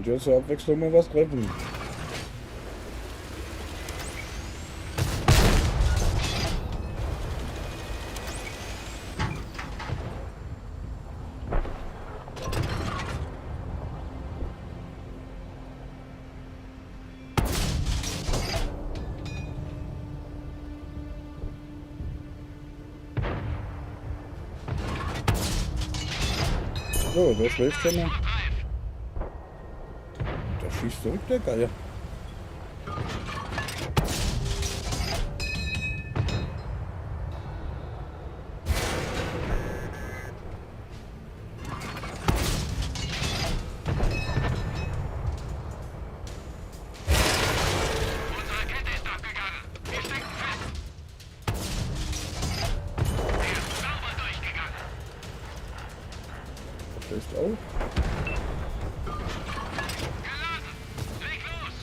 Und ja zur Abwechslung mal was treffen. So, der schläft schon mal. Da schießt zurück der Geier. Unsere Kette ist abgegangen. Wir stecken fest. Er ist sauber durchgegangen. Der schläft auch. Geladen. Leg los.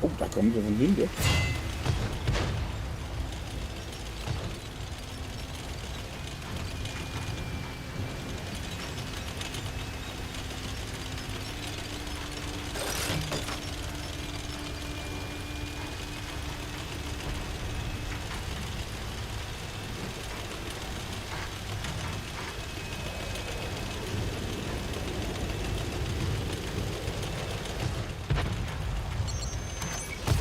Oh, da kommen sie von hinten.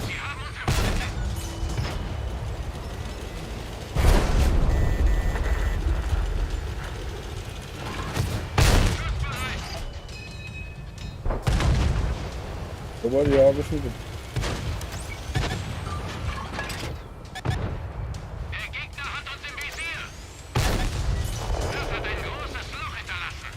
Sie haben uns verwundet. Schussbereit. Aber die habe ich nicht. Der Gegner hat uns im Visier. Das hat ein großes Loch hinterlassen.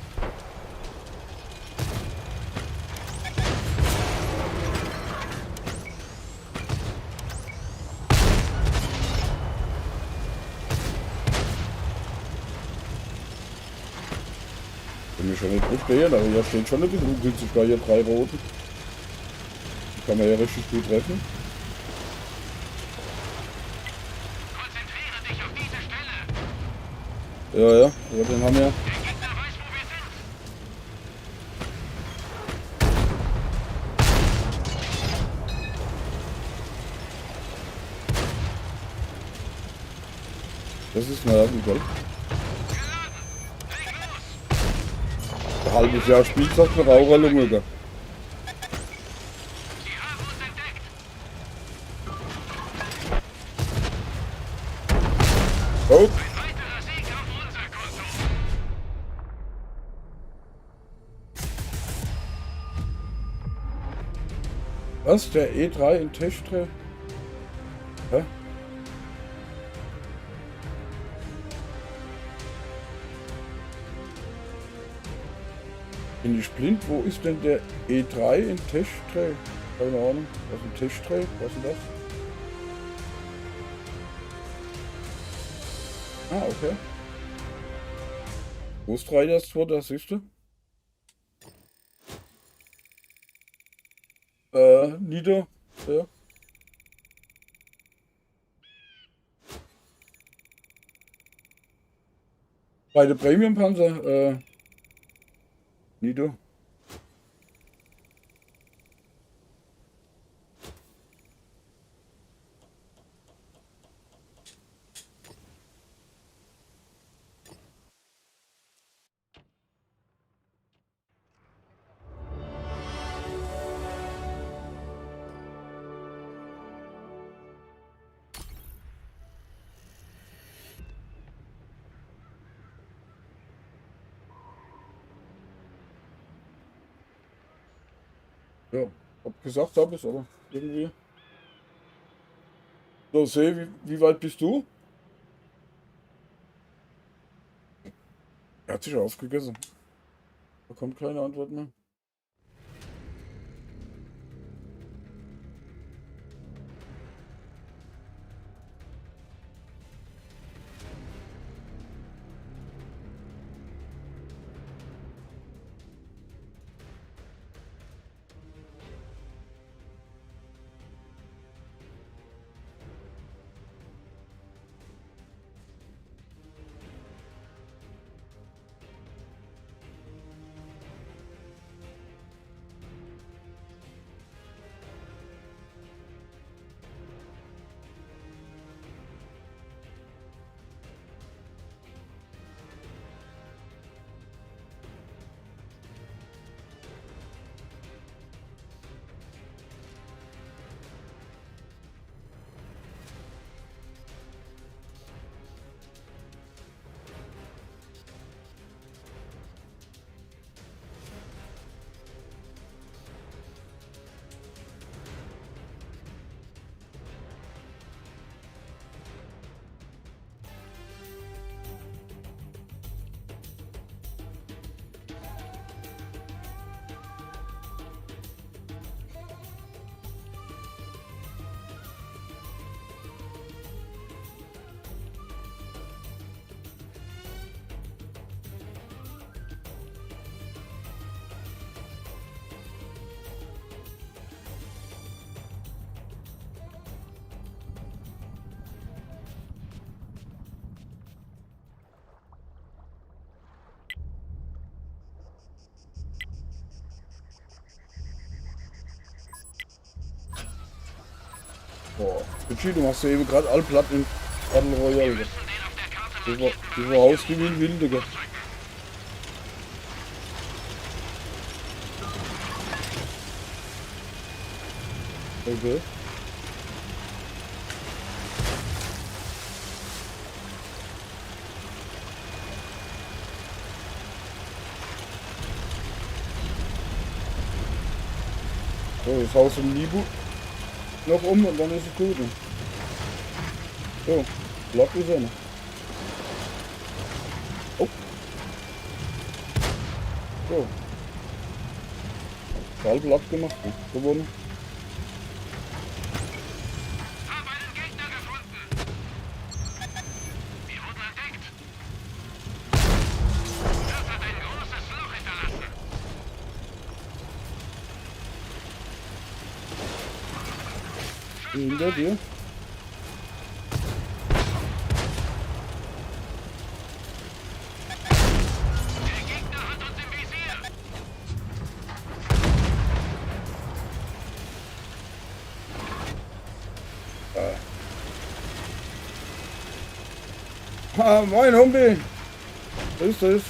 Bin mir schon nicht verstehen, aber hier steht schon ein bisschen ungünstig bei hier 3 Roten. Die kann man ja richtig gut treffen. Konzentriere dich auf diese Stelle. Ja, ja, aber den haben wir. Der Gegner weiß, wo wir sind. Das ist Nerven, gell? Geladen. Leg los. Ein halbes Jahr Spielzeug für Raucherlunge, gell? Sie haben uns entdeckt. Oh, Ein weiterer Sieg auf unser Konto. was? Der E3 in Techtre? Hä? Bin ich blind? Wo ist denn der E3 in Techtre? Keine Ahnung. Was ist ein Techtre? Was ist das? Ah, okay. Ghost Riders 2, das siehst du? Nieder. Ja. Bei der Premium-Panzer, Nieder. Ja, hab gesagt, habe ich aber irgendwie. So, seh, wie weit bist du? Er hat sich aufgegessen. Da kommt keine Antwort mehr. Boah, Richie, du machst ja eben gerade all platt in Battle Royale. Die war aus wie ein Wilde, gell? Okay. So, jetzt haust du den Nibu noch um und dann ist es gut. So, Block ist er noch. Oh. So. Voll Blatt gemacht, ne? Gewonnen. Hab einen Gegner gefunden. Wir wurden entdeckt. Das hat ein großes Loch hinterlassen. Hinter dir. Der Gegner hat uns im Visier. Ah, moin Humbi! Grüß dich.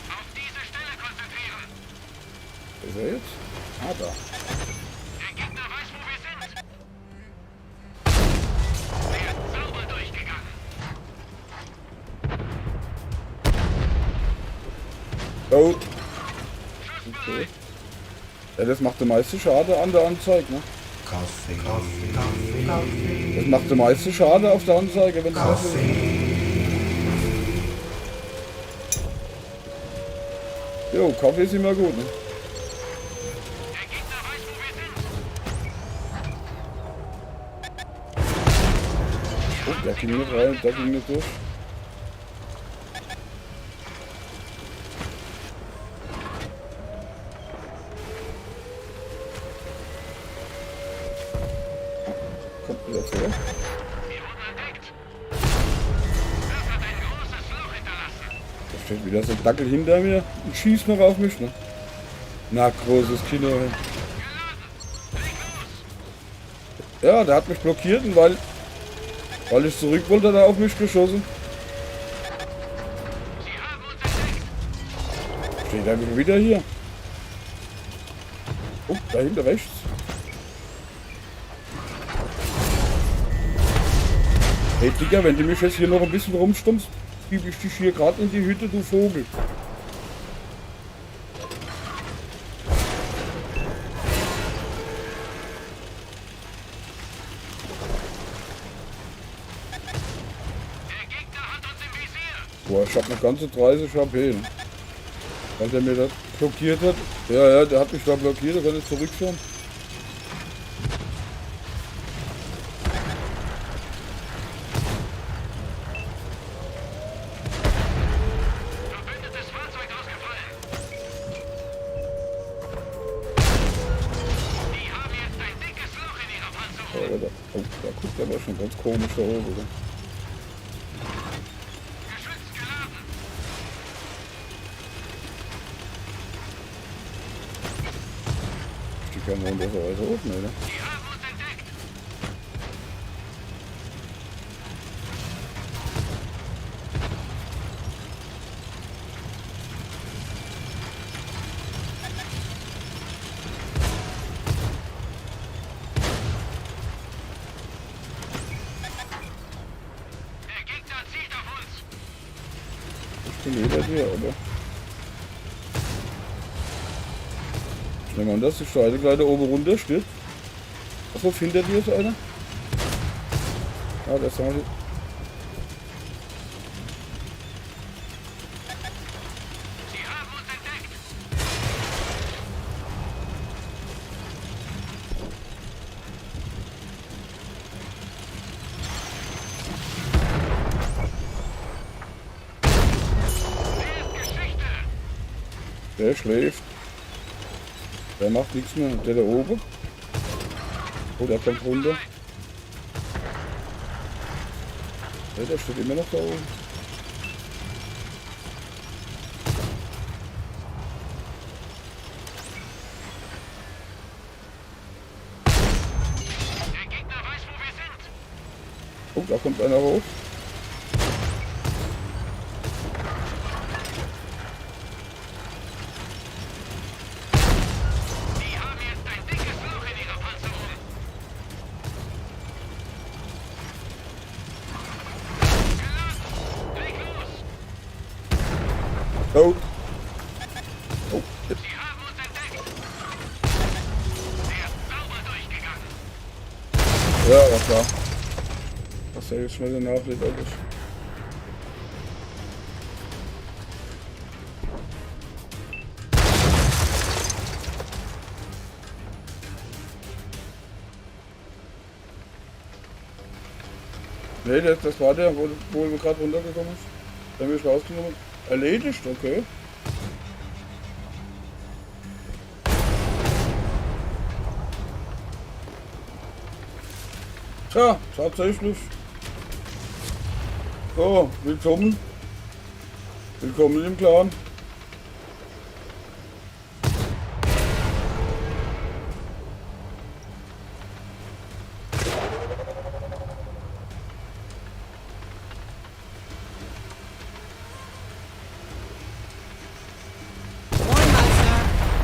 Auf diese Stelle konzentrieren. Ist er jetzt? Ah, da. Der Gegner weiß, wo wir sind. Er ist sauber durchgegangen. Oh. Okay. Ja, das macht der meiste Schade an der Anzeige, ne? Das macht der meiste Schade auf der Anzeige, wenn du das so. Jo, Kaffee ist immer gut, ne? Der Gegner weiß, wo wir sind. Oh, der ging nicht rein, der ging nicht durch. Kommt wieder vor. Wir wurden entdeckt. Das hat ein großes Loch hinterlassen. Da steht wieder so ein Dackel hinter mir und schießt noch auf mich, ne? Na, großes Kino. Geladen. Leg los. Ja, der hat mich blockiert und weil ich zurück wollte, hat er auf mich geschossen. Sie haben uns entdeckt. Steht einfach wieder hier. Oh, da hinten rechts. Hey Digga, wenn du mich jetzt hier noch ein bisschen rumstummst, schieb ich dich hier gerade in die Hütte, du Vogel. Der Gegner hat uns im Visier. Boah, ich hab noch ganze 30 HP. Ne? Weil der mir das blockiert hat. Ja, der hat mich da blockiert, der kann jetzt zurückschauen. Verbündetes Fahrzeug ausgefallen. Die haben jetzt ein dickes Loch in ihrer Panzerung. Oh, da guckt aber schon ganz komisch da oben. Oder? Geschütz geladen. Die kann man das also oben, oder? Sie haben uns entdeckt. Der Gegner zielt auf uns. Ich bin hinter dir, oder? Ich nehme an, dass die Steine gleich da oben runter steht. Achso, hinter dir ist einer. Ja, das haben wir. Sie haben uns entdeckt. Der ist Geschichte. Der schläft. Der macht nichts mehr. Der da oben. Oh, der kommt runter. Ja, der steht immer noch da oben. Da kommt einer hoch. Die haben jetzt ein dickes Loch in ihrer Panzerung. Gelangt! Leg los! Oh. Oh. Jetzt. Sie haben uns entdeckt. Der ist sauber durchgegangen. Ja, war klar. Was er jetzt schnell nachlädt, alles. Nee, das war der, wo wir gerade runtergekommen ist. Der mich rausgenommen. Erledigt, okay. Tja, tatsächlich. So, willkommen. Willkommen im Clan.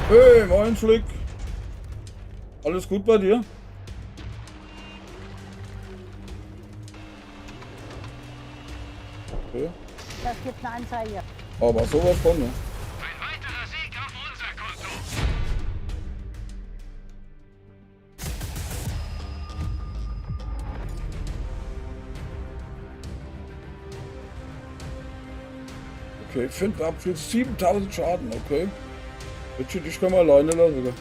Hey, moin Flick. Alles gut bei dir? Okay. Das gibt eine Anzeige. Aber sowas von, ne? Ein weiterer Sieg auf unser Konto. Okay, 5 Abschluss, 7000 Schaden, okay. Richard, ich kann mal alleine lassen, gell?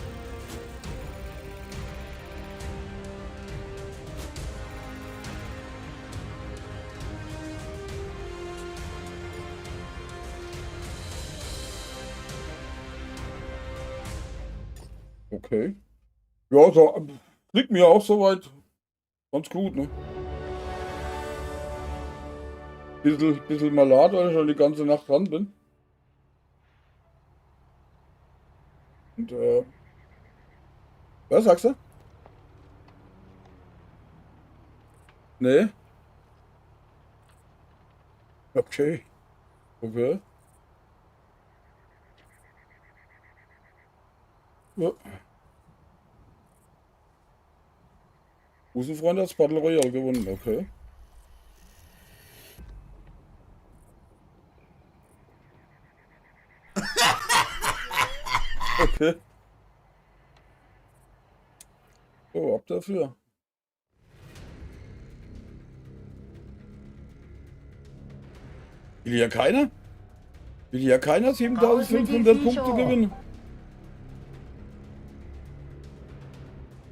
Okay. Ja, so liegt mir auch soweit ganz gut, ne? Bisschen malat, weil ich schon die ganze Nacht dran bin. Und was sagst du? Nee? Okay. Okay. Ja. Busenfreund hat das Battle Royale gewonnen, okay. Okay. So, ab dafür. Will ja keiner? Will ja keiner 7500 Punkte gewinnen?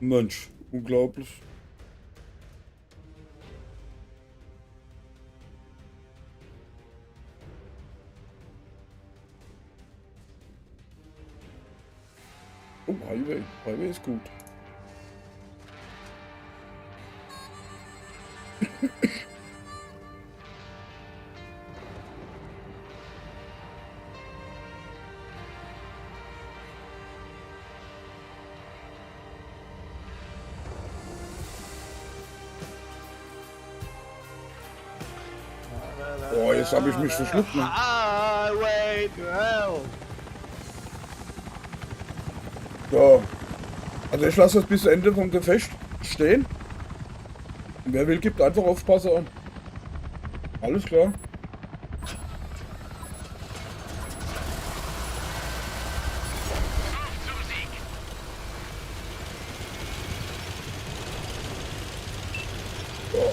Mensch, unglaublich. Oh, Highway. Highway ist gut. Oh, jetzt habe ich mich verschluckt, ne? Highway to hell. So. Also ich lasse das bis Ende vom Gefecht stehen. Und wer will, gibt einfach Aufpassen an. Alles klar. Auf zum Sieg. So.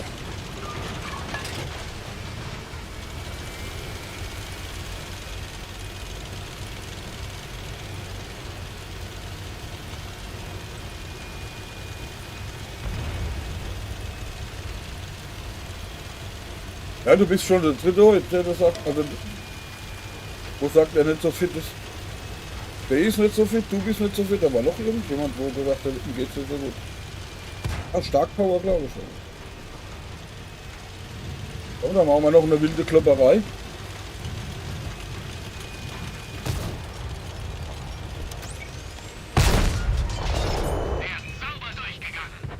Ja, du bist schon der Dritte heute, der das sagt. Also, wo sagt er nicht so fit ist? Der ist nicht so fit, du bist nicht so fit, aber noch irgendjemand, wo gesagt hat, ihm geht's nicht so gut. Ah, Starkpower, glaube ich. So, dann machen wir noch eine wilde Klopperei. Der ist sauber durchgegangen.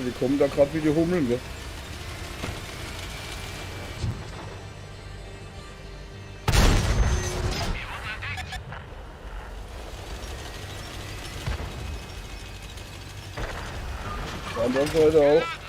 die kommen da gerade wie die Hummeln, gell? Auf der anderen Seite auch.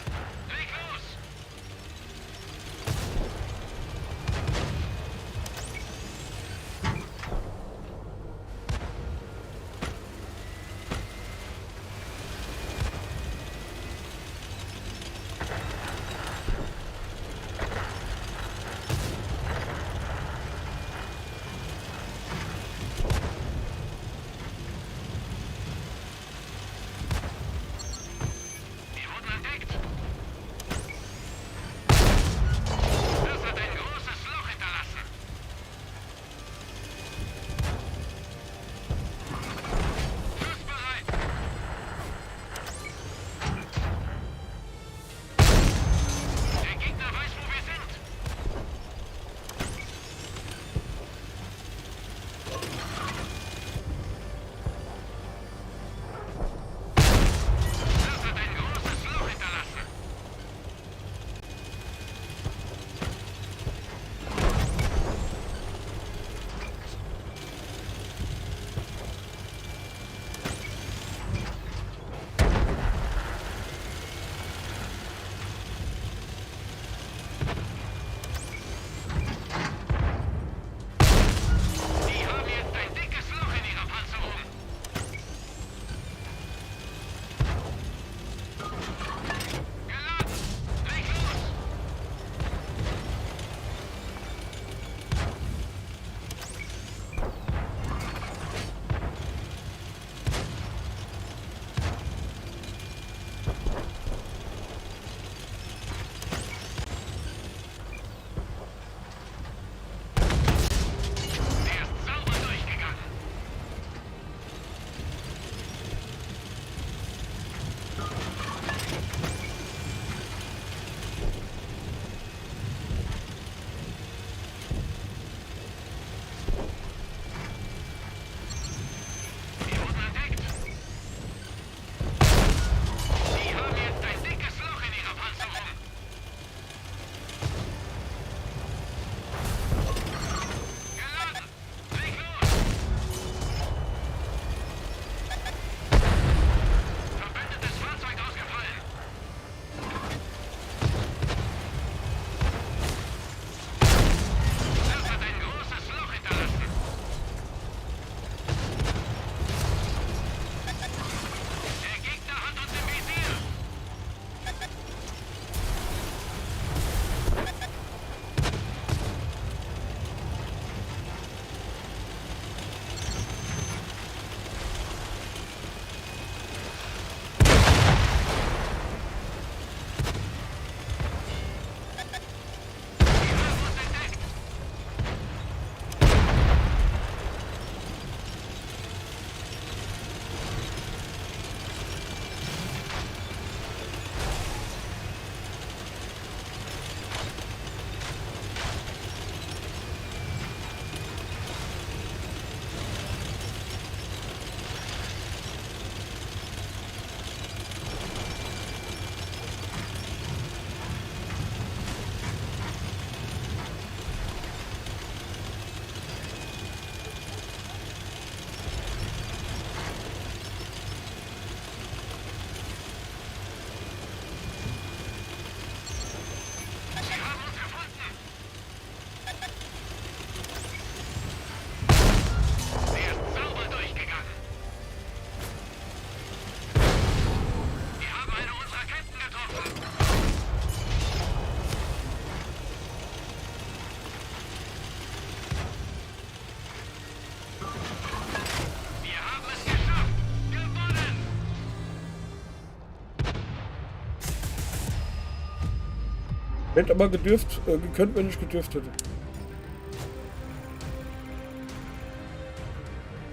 Hätte aber gedürft, gekonnt, wenn ich gedürft hätte.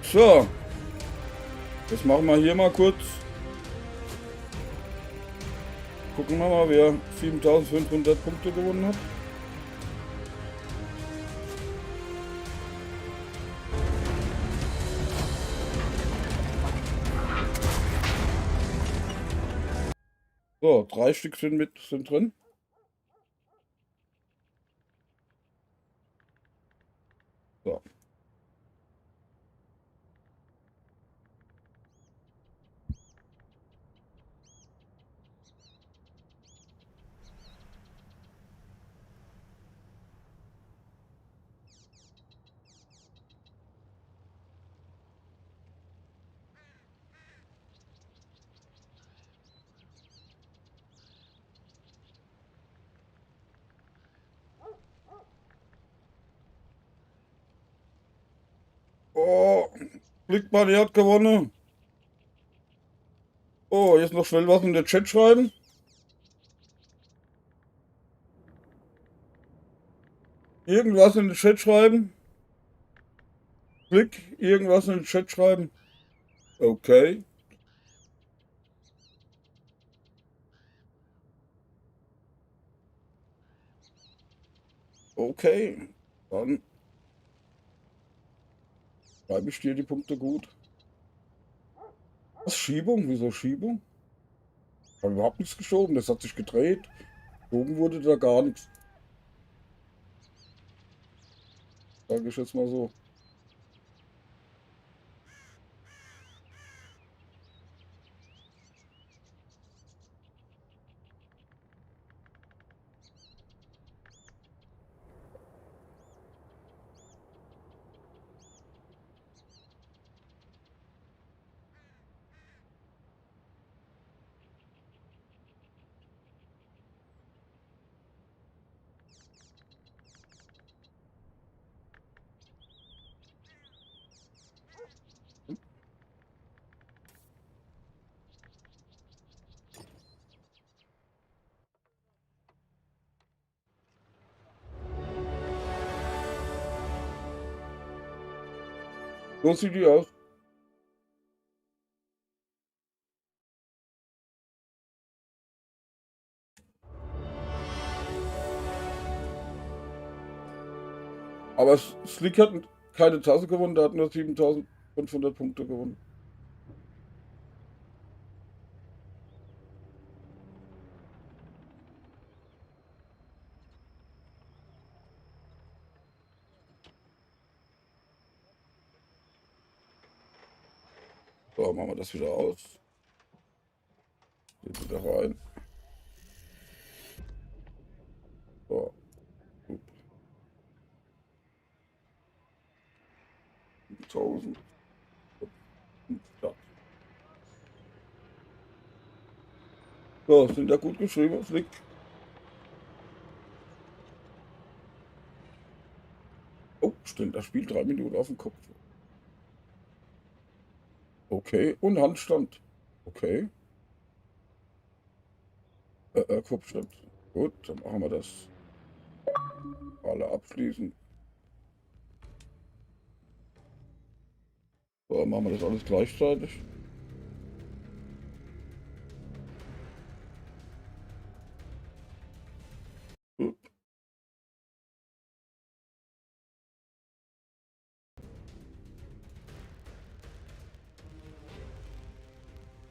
So. Jetzt machen wir hier mal kurz. Gucken wir mal, wer 7500 Punkte gewonnen hat. So, So, 3 Stück sind drin. So. Oh, Blick mal, der hat gewonnen. Oh, jetzt noch schnell was in den Chat schreiben. Irgendwas in den Chat schreiben. Blick, irgendwas in den Chat schreiben. Okay. Okay. Dann schreibe ich dir die Punkte gut. Was? Schiebung? Wieso Schiebung? Ich habe überhaupt nichts geschoben. Das hat sich gedreht. Geschoben wurde da gar nichts. Sage ich jetzt mal so. So sieht die aus. Aber Slick hat keine Tasse gewonnen, der hat nur 7500 Punkte gewonnen. So, machen wir das wieder aus. Geht wieder rein. So, gut. 1000. Ja. So, sind da gut geschrieben, Slick? Oh, stimmt, das Spiel 3 Minuten auf dem Kopf. Okay, und Handstand. Okay. Kopfstand. Gut, dann machen wir das. Alle abschließen. So, dann machen wir das alles gleichzeitig. Gut.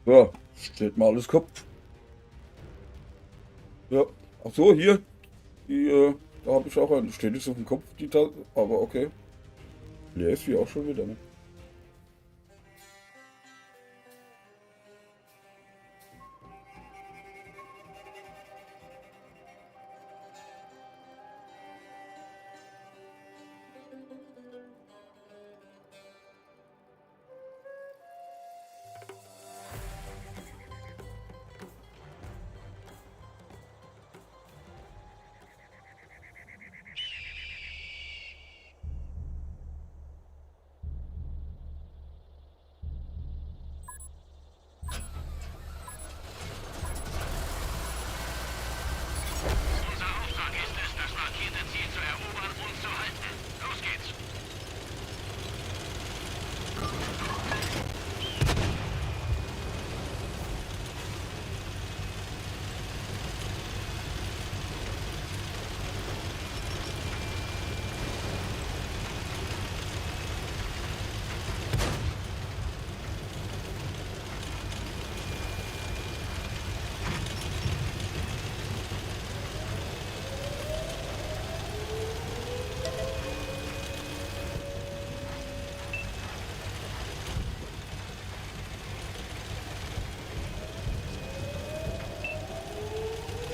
So, steht mal alles Kopf. Ja, ach so, hier. Da habe ich auch einen. Steht jetzt auf dem Kopf, die Tasse. Aber okay. Leer ist wie auch schon wieder, ne?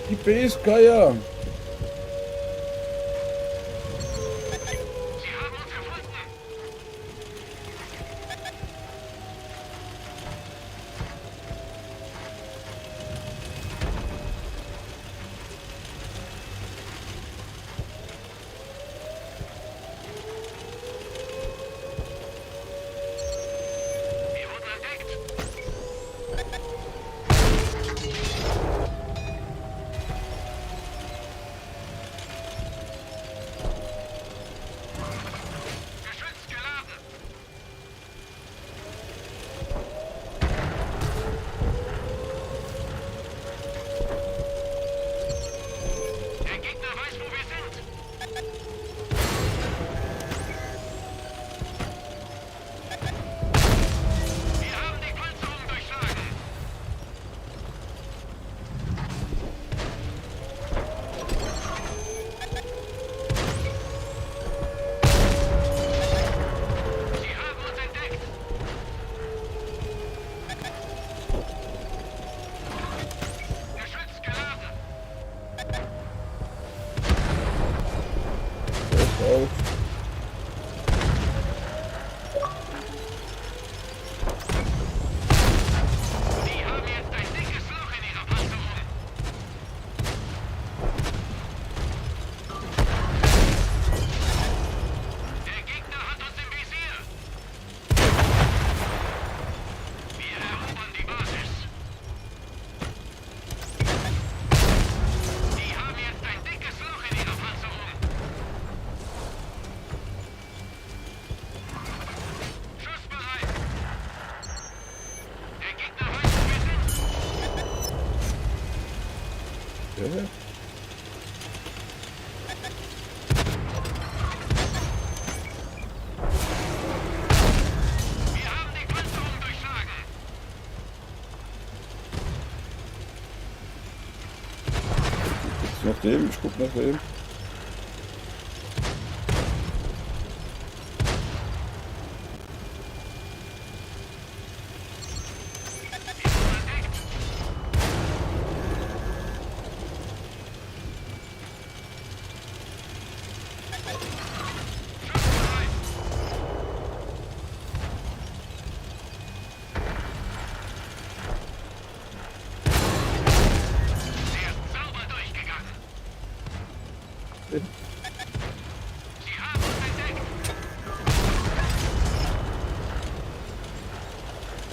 Die Basegeier. Sie haben uns gefunden. Wir wurden entdeckt. Geschütz geladen. Der Gegner weiß, wo wir sind. Wir haben die Panzerung durchschlagen. Sie haben uns entdeckt. Geschütz geladen. Das auch. Die haben jetzt ein dickes Loch in ihrer Panzerung. Der Gegner hat uns im Visier. Wir erobern die Basis. Die haben jetzt ein dickes Loch in ihrer Panzerung. Schussbereit. Der Gegner weiß, wo wir sind. Ja. Wir haben die Panzerung durchschlagen. Jetzt nach dem, ich guck nach dem. Sehr sauber durchgegangen. Sie haben uns entdeckt.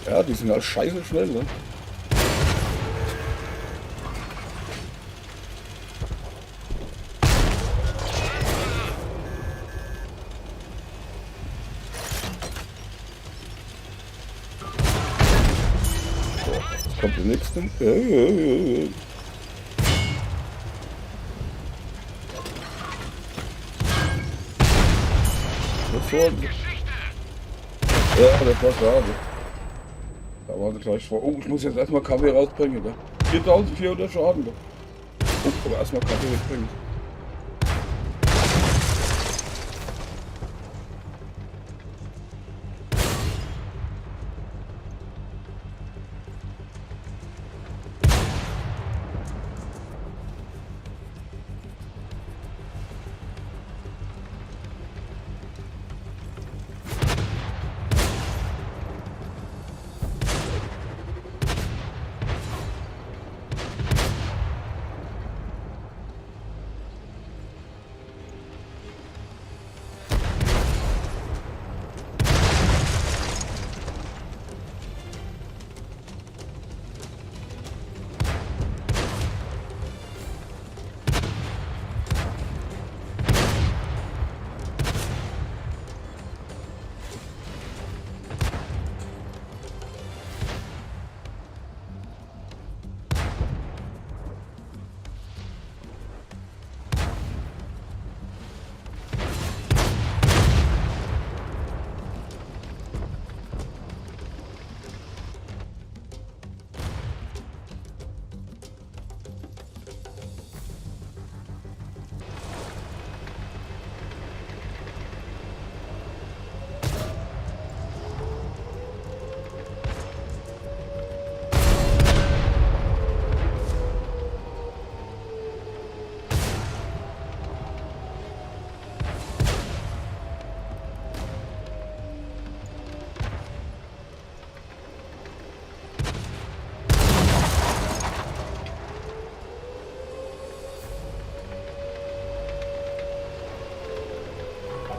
Ja, die sind halt scheiße schnell, ne? So, kommt der nächste. Das war, Geschichte. ja, das war gerade. Da war sie gleich vor. Oh, ich muss jetzt erstmal Kaffee rausbringen, gell? 4400 Schaden, gell? Oh, aber erstmal Kaffee wegbringen.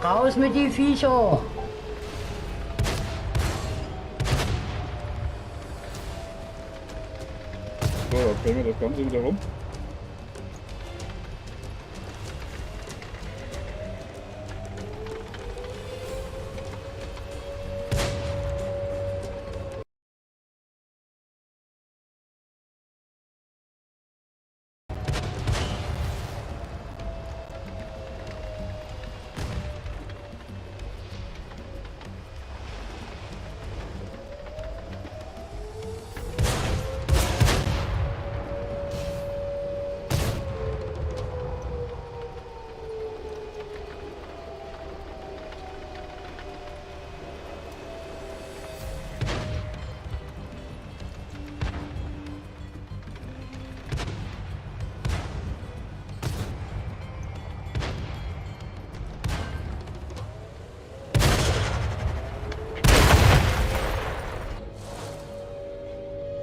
Raus mit die Viecher. So, dann drehen wir das Ganze wieder rum.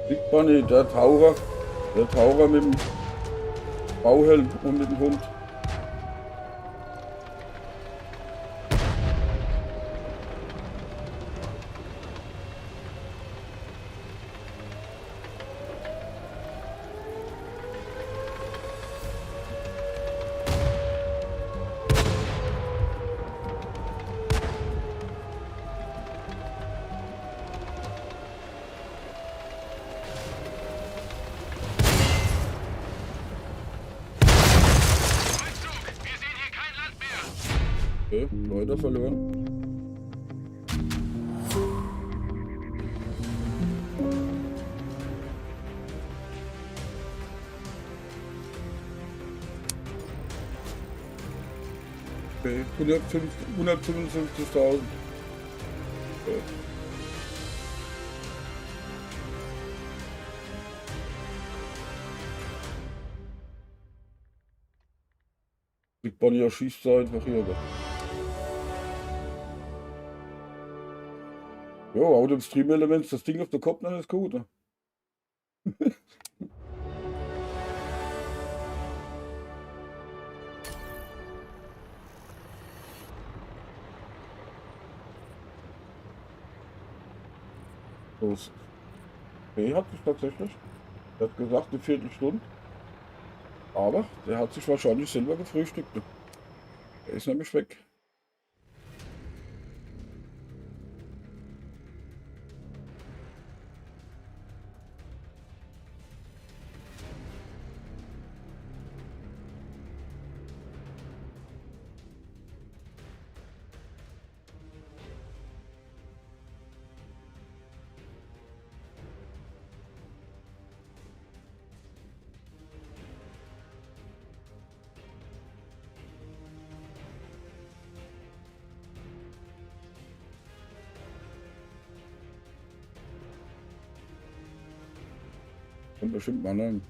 Big Bunny, der Taucher mit dem Bauhelm und mit dem Hund. Rückzug! Wir sehen hier kein Land mehr! Okay, Leute verloren. Okay, 155.000. Okay. Big Bunny erschießt sie einfach hier. Jo, auch dem Stream-Element das Ding auf der Kopf, dann ist gut. Ne? Los. Okay, hat sich tatsächlich. Er hat gesagt, eine Viertelstunde. Aber der hat sich wahrscheinlich selber gefrühstückt. Ne? Der ist nämlich weg. Kommt bestimmt mal ne?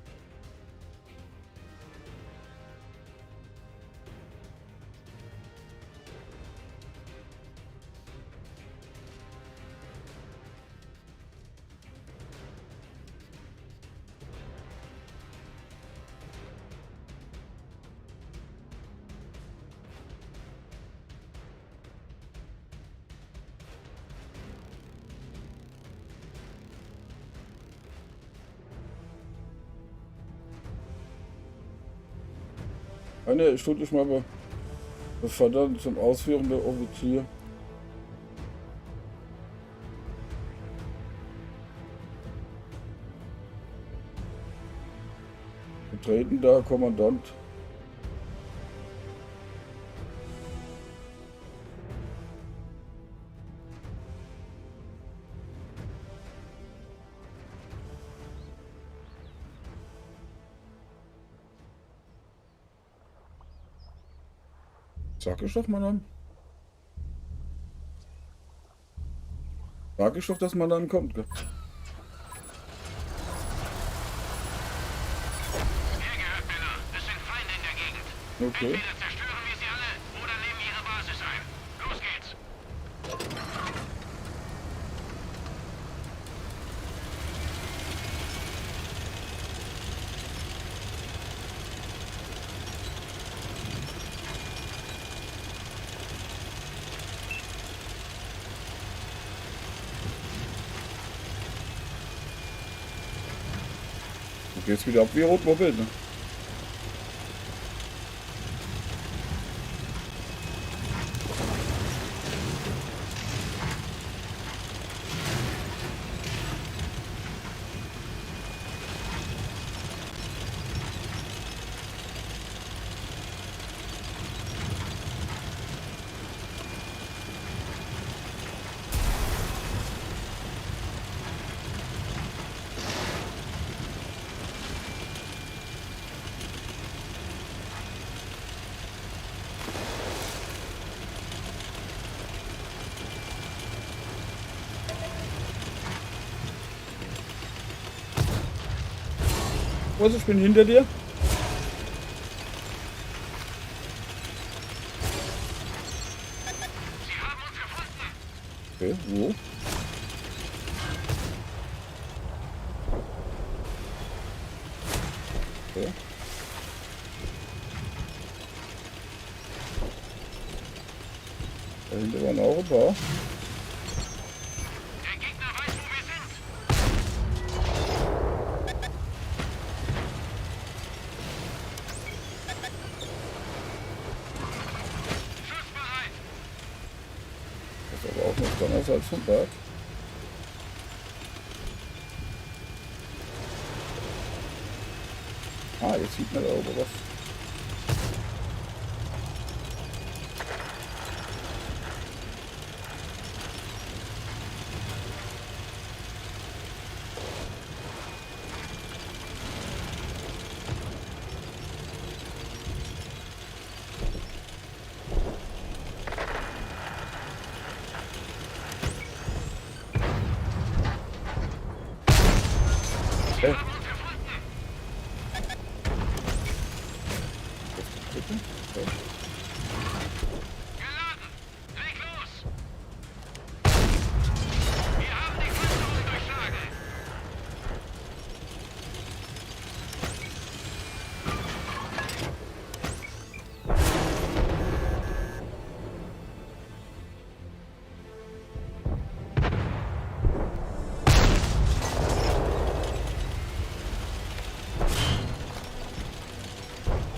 Eine Stunde ich mal befördert zum ausführenden Offizier. Betretender Kommandant. Sag ich doch, mein Name. Sag ich doch, dass man dann kommt. Gell? Hier gehört Männer. Es sind Feinde in der Gegend. Okay. Entweder zerstören wir sie alle oder nehmen ihre Basis ein. Los geht's! Du gehst wieder ab wie Rotmobil, ne? Was, ich bin hinter dir. Sie haben uns gefunden. Okay, wo? Okay. Da hinten waren auch ein paar. Der Gegner weiß, wo wir sind. Schussbereit. Das ist aber auch noch Donnerstag vom Berg. Ah, jetzt sieht man da oben was. Okay. Okay. Geladen. Leg los. Wir haben die Panzerung durchschlagen.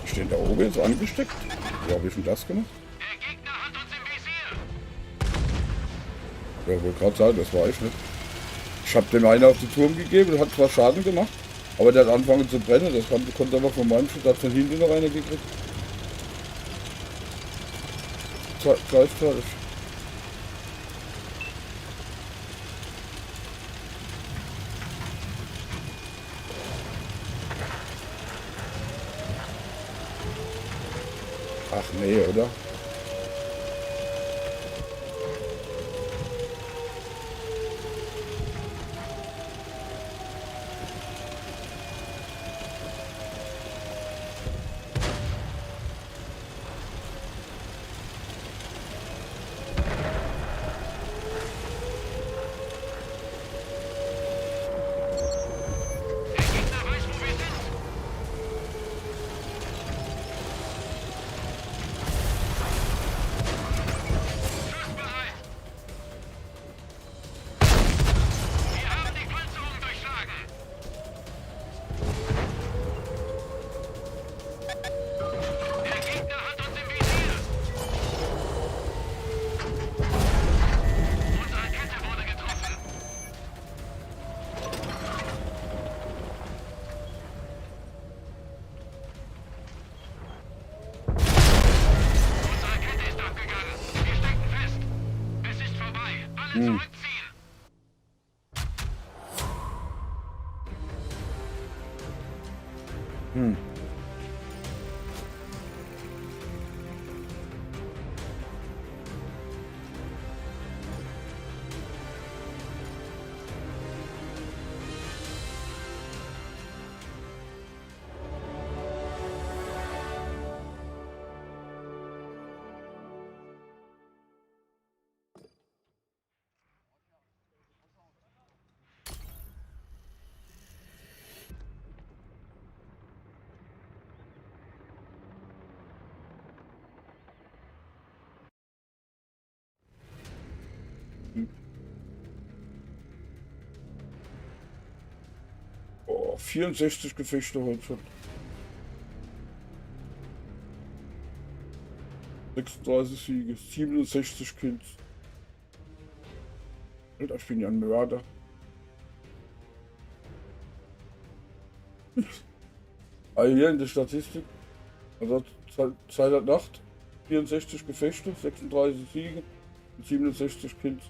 Die stehen da oben jetzt angesteckt. Wie habe ich denn das gemacht? Der Gegner hat uns im Visier. Ja, wollte gerade sagen, das war ich nicht. Ich habe dem einen auf den Turm gegeben und hat zwar Schaden gemacht, aber der hat angefangen zu brennen. Das konnte aber von meinem Schuss, hat von hinten noch einer gekriegt. Gleich fertig. Ach nee, oder? Der Gegner weiß, wo wir sind. Schussbereit. Wir haben die Panzerung durchschlagen. Der Gegner hat uns im Visier. Unsere Kette wurde getroffen. Unsere Kette ist abgegangen. Wir stecken fest. Es ist vorbei. Alle zurückziehen. 64 Gefechte heute schon. 36 Siege, 67 Kills. Alter, ich bin ja ein Mörder. Also hier in der Statistik, also Zeit der Nacht, 64 Gefechte, 36 Siege und 67 Kills.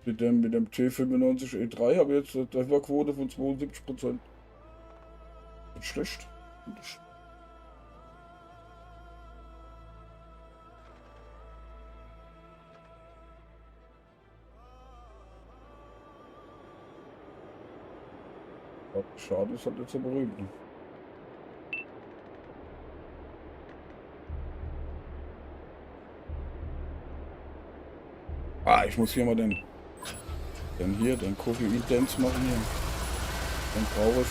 Mit dem T95 E3 habe ich jetzt eine Trefferquote von 72%. Nicht schlecht. Nicht. Schade, ist halt nicht so berühmt. Ne? Ah, ich muss hier mal den Koffein-Dance machen hier. Den brauche ich.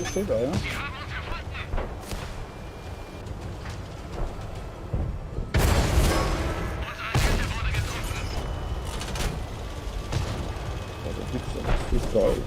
Steht da, ja? Da gibt's das geil.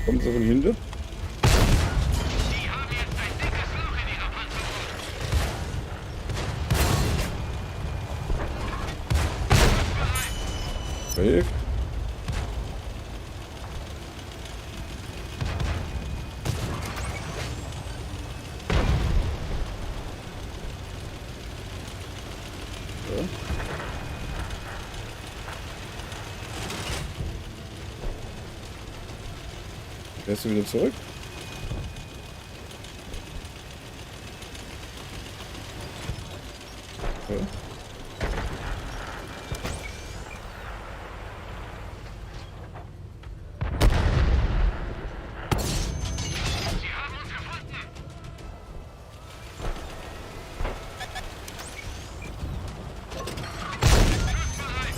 Kommen sie von hinten? Die haben jetzt ein dickes Loch in ihrer Panzerung. Weg. So. Fährst du wieder zurück? Okay. Sie haben uns gefunden. Schussbereit.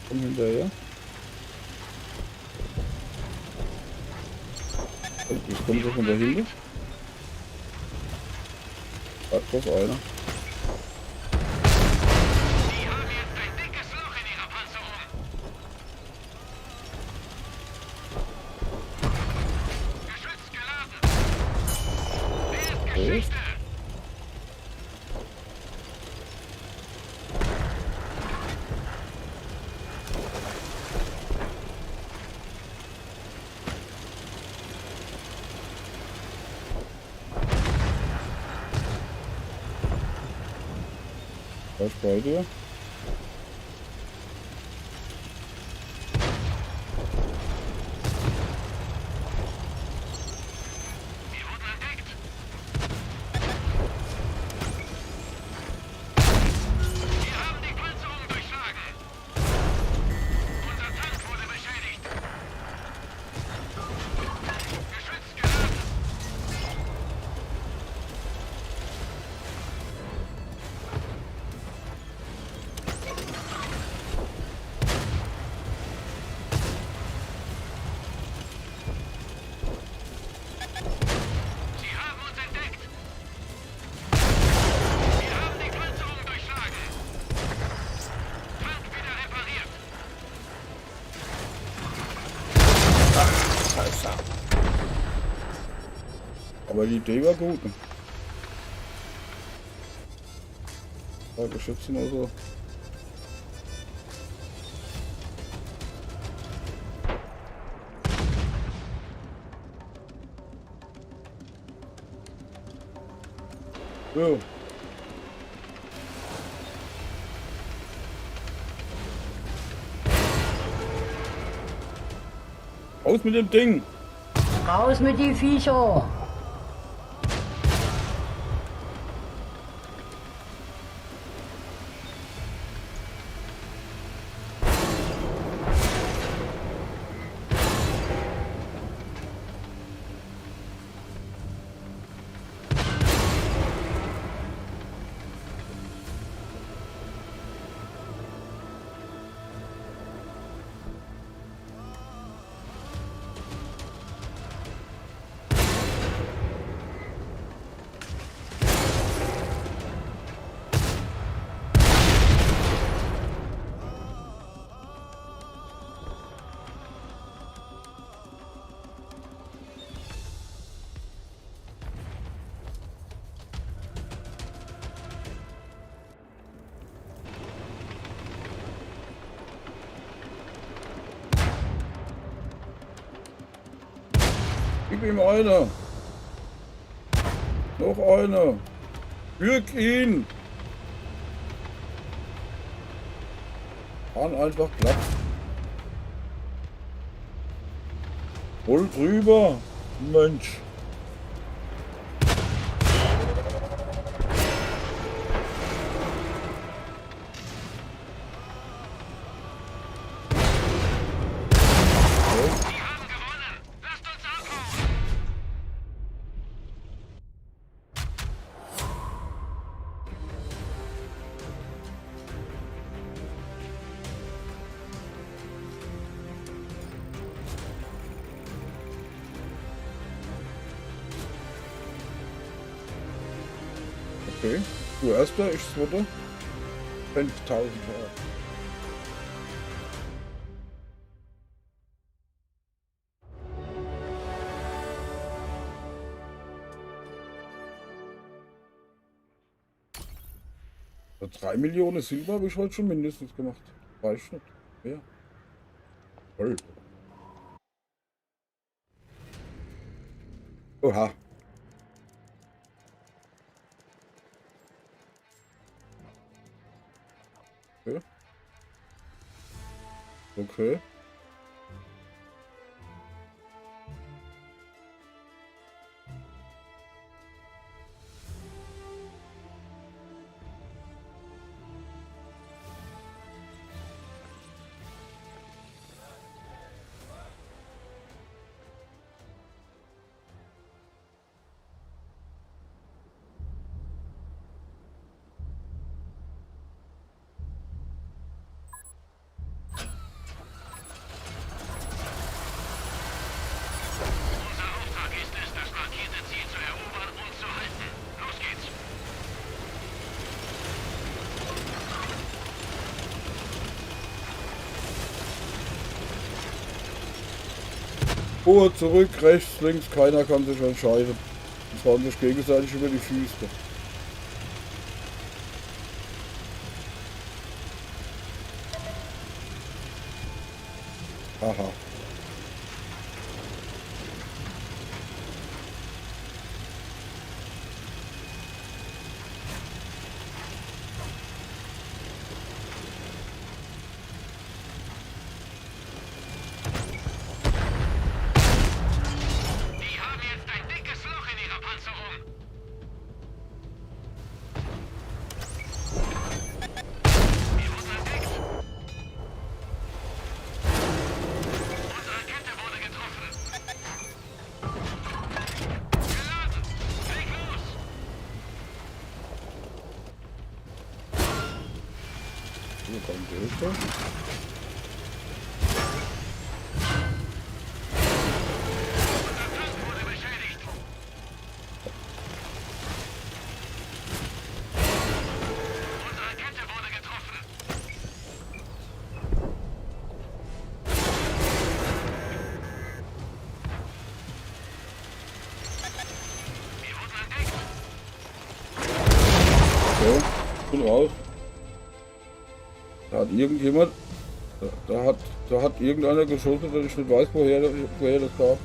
Komm hinterher. Und jetzt kommt sie von dahinter. Hat bloß einer. Die haben jetzt ein dickes Loch in ihrer Panzerung. Geschütz geladen. Wer ist Geschichte? Was bei dir? Sie wurden entdeckt. Wir haben die Panzerung durchschlagen. Scheiße. Aber die Idee war gut. Ne? Ja, beschützen oder so. So. Raus mit dem Ding! Raus mit die Viecher! Gib ihm eine. Noch eine. Würg ihn. Fahren einfach platt. Voll drüber. Mensch. Okay, du erster, ich zweiter. 5000 Euro. So 3 Millionen Silber habe ich heute schon mindestens gemacht. Weiß nicht. Ja. Toll. Oha. Okay. Okay. Unser Auftrag ist es, das markierte Ziel zu erobern und zu halten. Los geht's! Vor, zurück, rechts, links, keiner kann sich entscheiden. Die fahren sich gegenseitig über die Füße. Aha. Die haben jetzt ein dickes Loch in ihrer Panzerung. Wir wurden entdeckt. bin raus. Da hat irgendjemand, da hat irgendeiner geschossen, dass ich nicht weiß, woher das kam.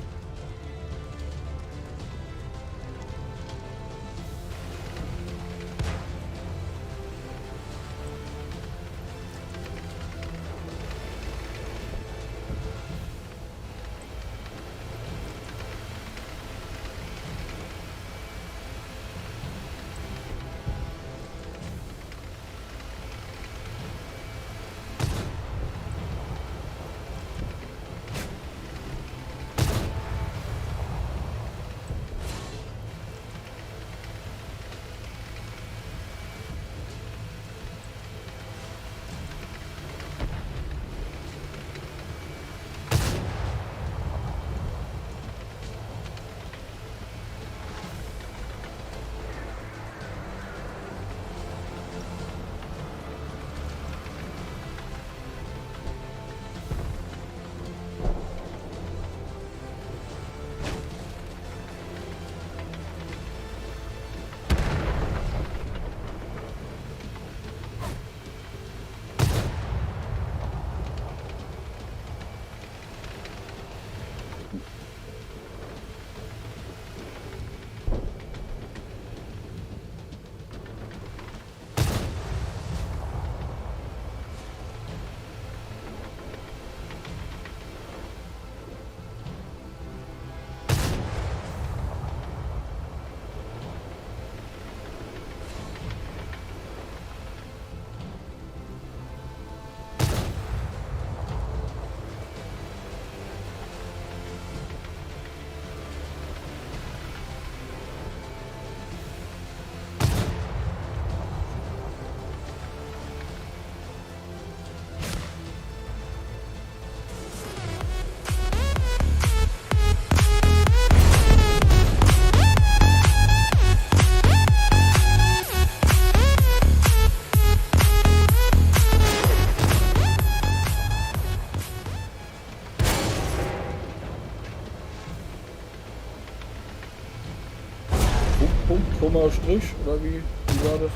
Punkt, Komma, Strich, oder wie war das?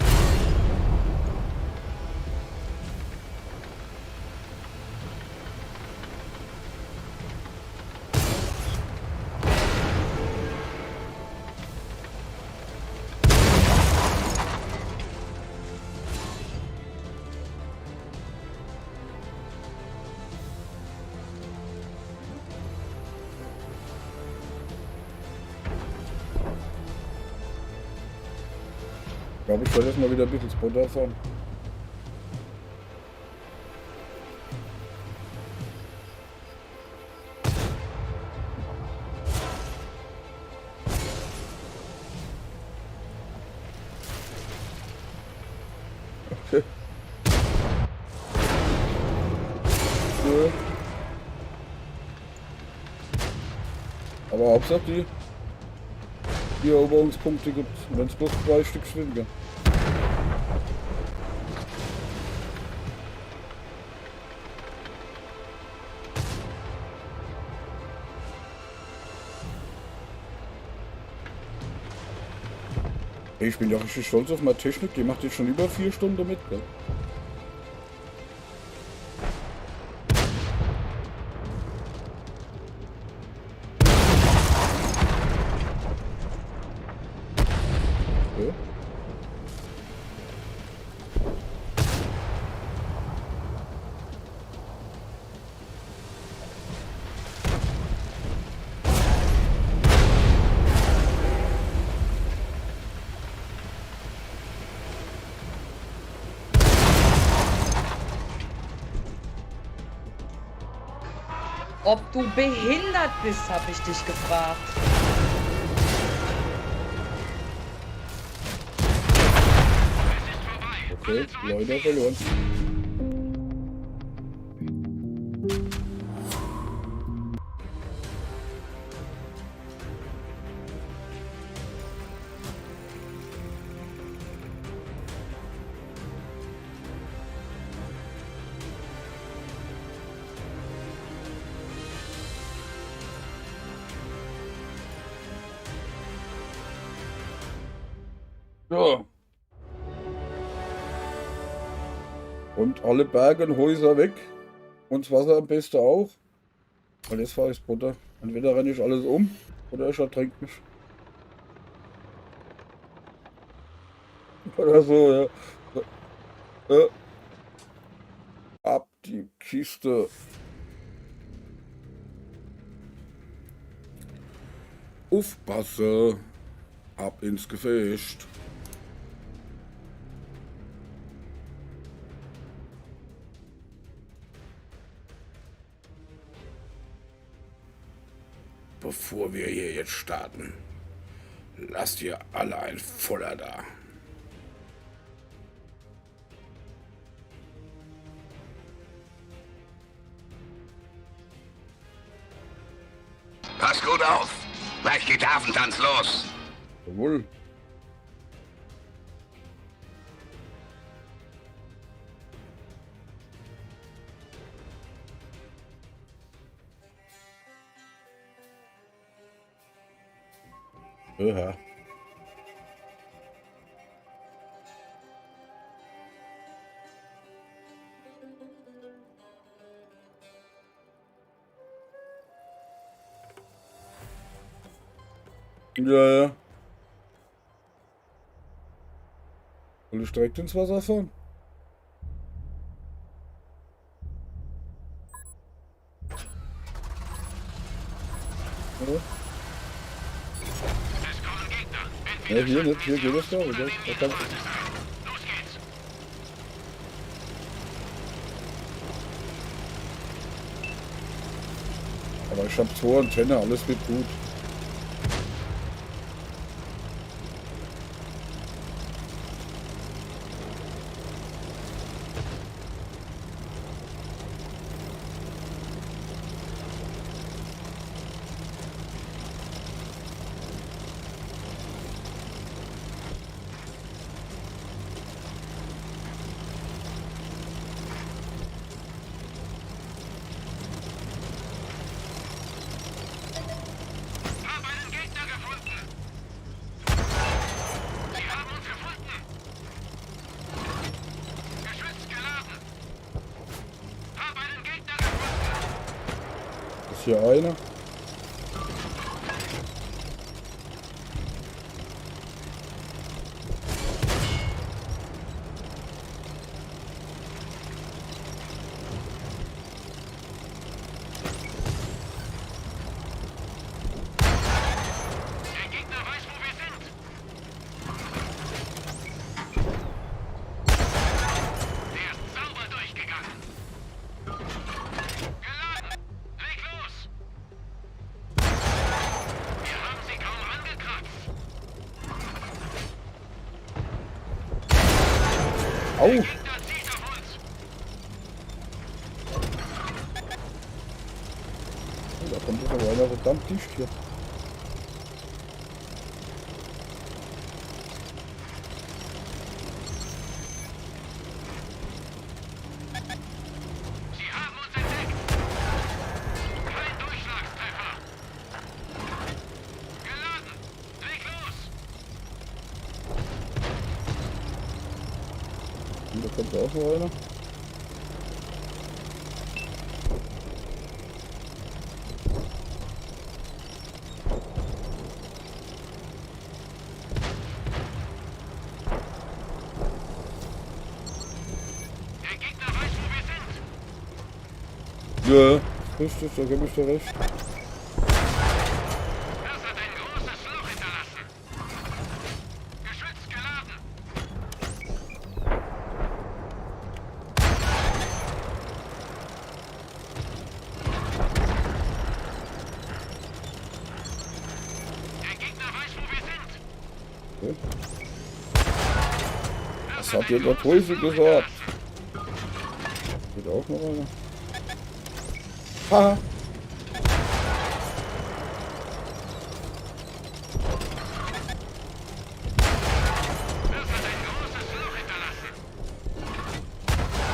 Ich glaube, ich soll jetzt mal wieder ein bisschen Spotter fahren. Okay. So. Aber Hauptsache die Eroberungspunkte gibt es, wenn es bloß 2 Stück sind. Gell? Ich bin ja richtig stolz auf meine Technik, die macht jetzt schon über 4 Stunden mit. Gell? Okay. Ob du behindert bist, habe ich dich gefragt. Okay, leider verloren. So. Und alle Berge und Häuser weg. Und das Wasser am besten auch. Weil das war das Butter. Entweder renne ich alles um oder ich ertränke mich. Oder so, ja. Ab die Kiste. Aufpasse. Ab ins Gefecht. Bevor wir hier jetzt starten, lasst ihr alle ein Fuller da. Pass gut auf. Gleich geht der Affentanz los. Jawohl. Ja. Ja. Soll ich direkt ins Wasser fahren? Ja. Es kommen Gegner. Ja, hier nicht, hier geht es da, oder? Da kann... Los geht's. Aber ich habe 2 Antennen, alles wird gut. Habe einen Gegner gefunden. Sie haben uns gefunden. Geschütz geladen. Habe einen Gegner gefunden. Ist hier einer? Der Gegner weiß, wo wir sind. Der ist sauber durchgegangen. Geladen. Leg los. Wir haben sie kaum angekratzt. Au! Gegner zieht auf uns. Oh, da kommt jetzt aber einer verdammt dicht hier. Sie haben uns entdeckt. Kein Durchschlagstreffer. Geladen. Leg los. Und da kommt auch noch einer. Der Gegner weiß, wo wir sind. Ja, richtig, da gebe ich dir recht. Das hat ein großes Loch hinterlassen. Geschütz geladen. Der Gegner weiß, wo wir sind. Okay. Was hat dir der Teufel gesagt? Geht auch noch einer. Haha. Das hat ein großes Loch hinterlassen.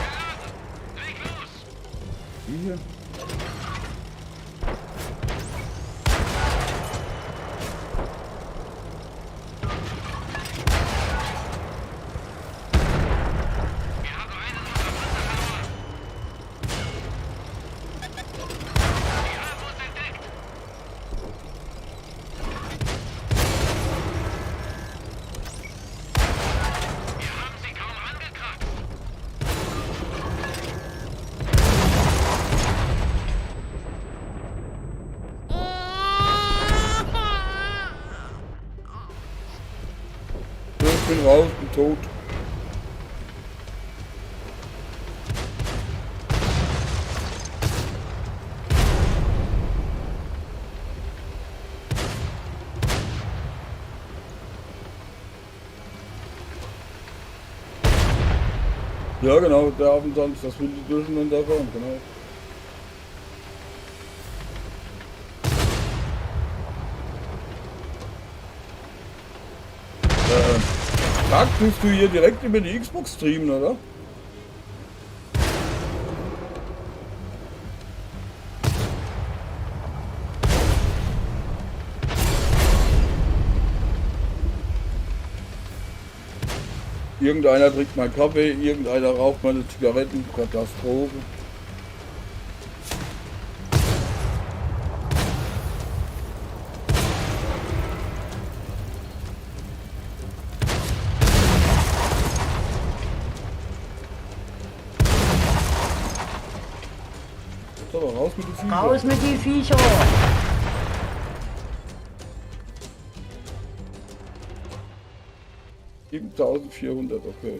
Geladen. Leg los. Hier. Wir haben einen unserer raus, bin tot. Ja genau, der Abendtanz, das will die Durcheinander fahren, genau. Tag tust du hier direkt über die Xbox streamen, oder? Irgendeiner trinkt mal Kaffee, irgendeiner raucht meine Zigaretten, Katastrophe. So, raus mit den Viechern. Raus mit die Viecher! 7400, okay.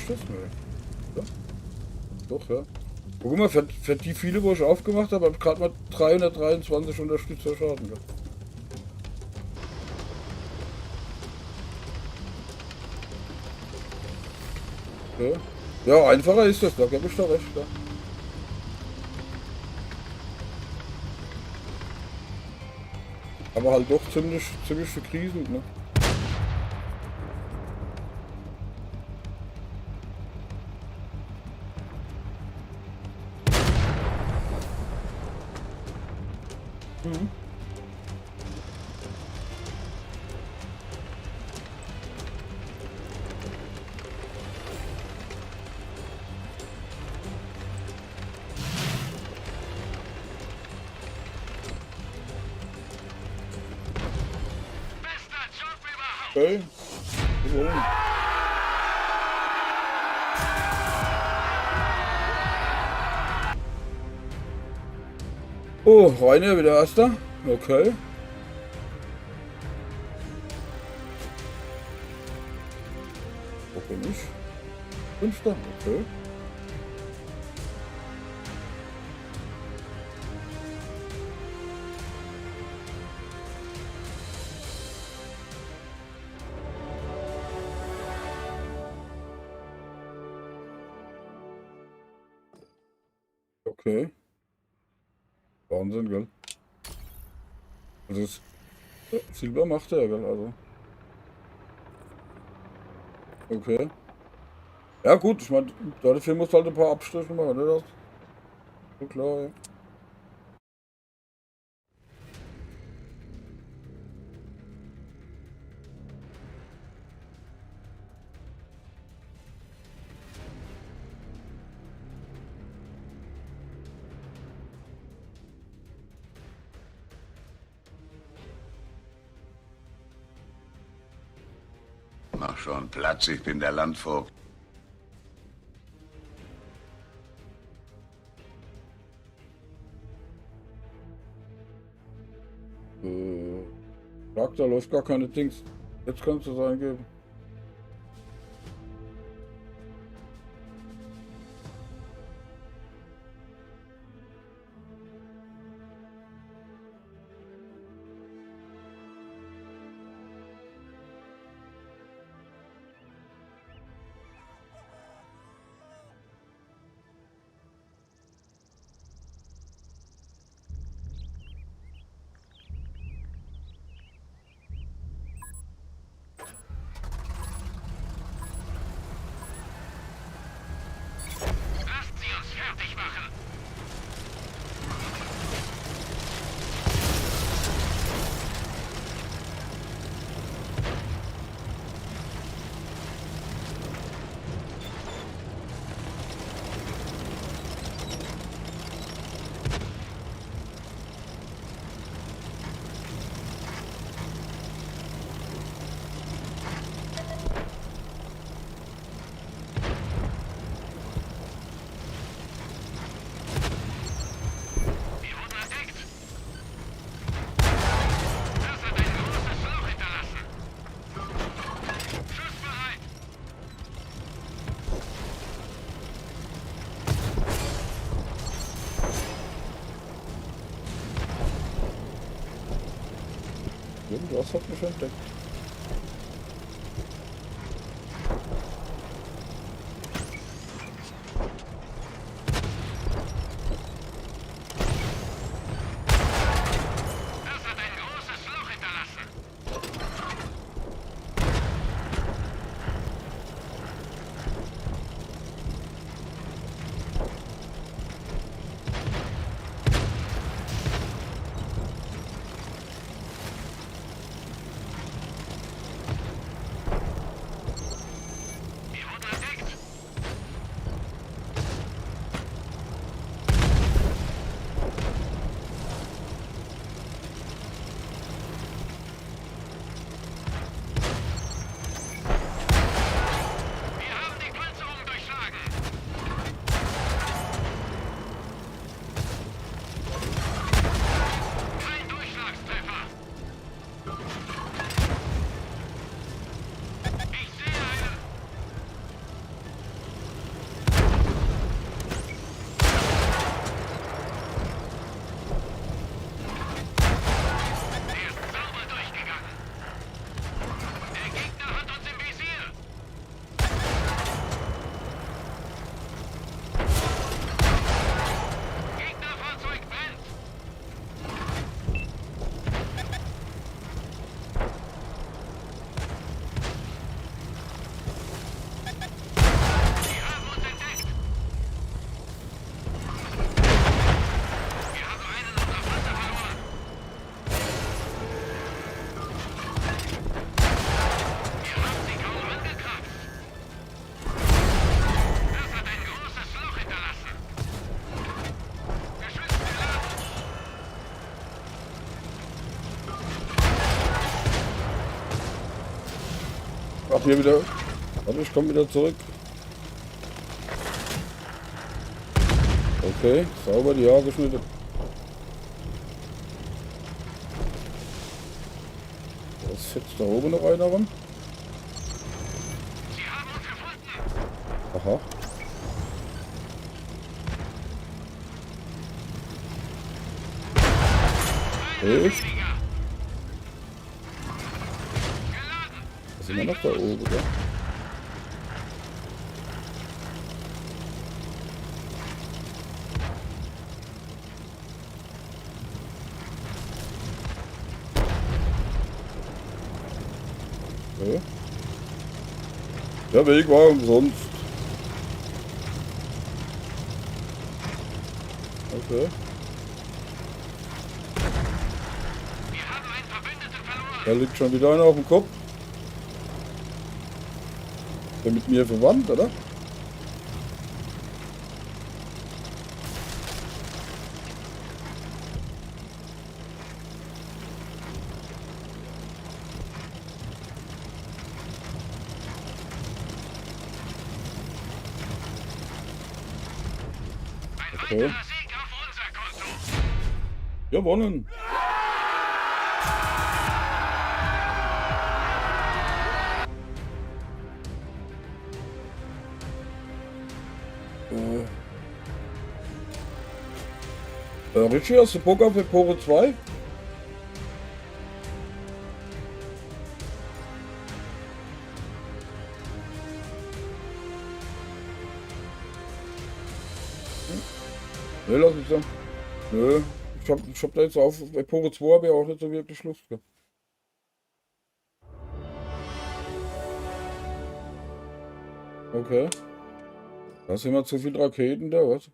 Das ne? Ja. Doch, ja. Guck mal, für die viele, wo ich aufgemacht habe, habe ich gerade mal 323 Unterstützer Schaden gehabt. Ja. Ja, einfacher ist das, da gebe ich da recht. Ja. Aber halt doch ziemlich verkriselt, ne? Mhm. Bester Job überhaupt. Okay. Gewonnen. Oh, Rainer wieder erster. Okay. Wo bin ich? Fünfter, okay. Okay. Wahnsinn, gell? Also das Silber macht er, gell? Also. Okay. Ja gut, ich meine, dafür musst du halt ein paar Abstriche machen, ne? Das so klar, ja. Mach schon Platz, ich bin der Landvogt. Sag, da läuft gar keine Dings. Jetzt kannst du es eingeben. Irgendwas hat mich entdeckt. Das hat ein großes Loch hinterlassen. Wir wurden entdeckt. Wir haben die Panzerung durchschlagen. Kein Durchschlagstreffer. Ich sehe einen. Der ist sauber durchgegangen. Der Gegner hat uns im Visier. Gegnerfahrzeug brennt. Sie haben uns entdeckt. Wir haben einen unserer Panzer verloren. Wir haben sie kaum angekratzt. Das hat ein großes Loch hinterlassen. Geschützt geladen. Ach, hier wieder. Warte, ich komme wieder zurück. Okay, sauber die Haare geschnitten. Was sitzt da oben noch einer ran? Sie haben uns gefunden. Aha. Einer Echt? weniger. Geladen. Was sind wir noch da oben, oder? Okay. Der Weg war umsonst. Okay. Wir haben einen Verbündeten verloren. Da liegt schon wieder einer auf dem Kopf. Der mit mir verwandt, oder? Ein Okay. weiterer Sieg auf unser Konto. Gewonnen. Richie, hast du Bock auf Epore 2? Ne, lass mich sagen. Nö, ich hab da jetzt auf Epore 2 habe ich auch nicht so wirklich Lust gehabt. Okay. Da sind wir zu viele Raketen da, was?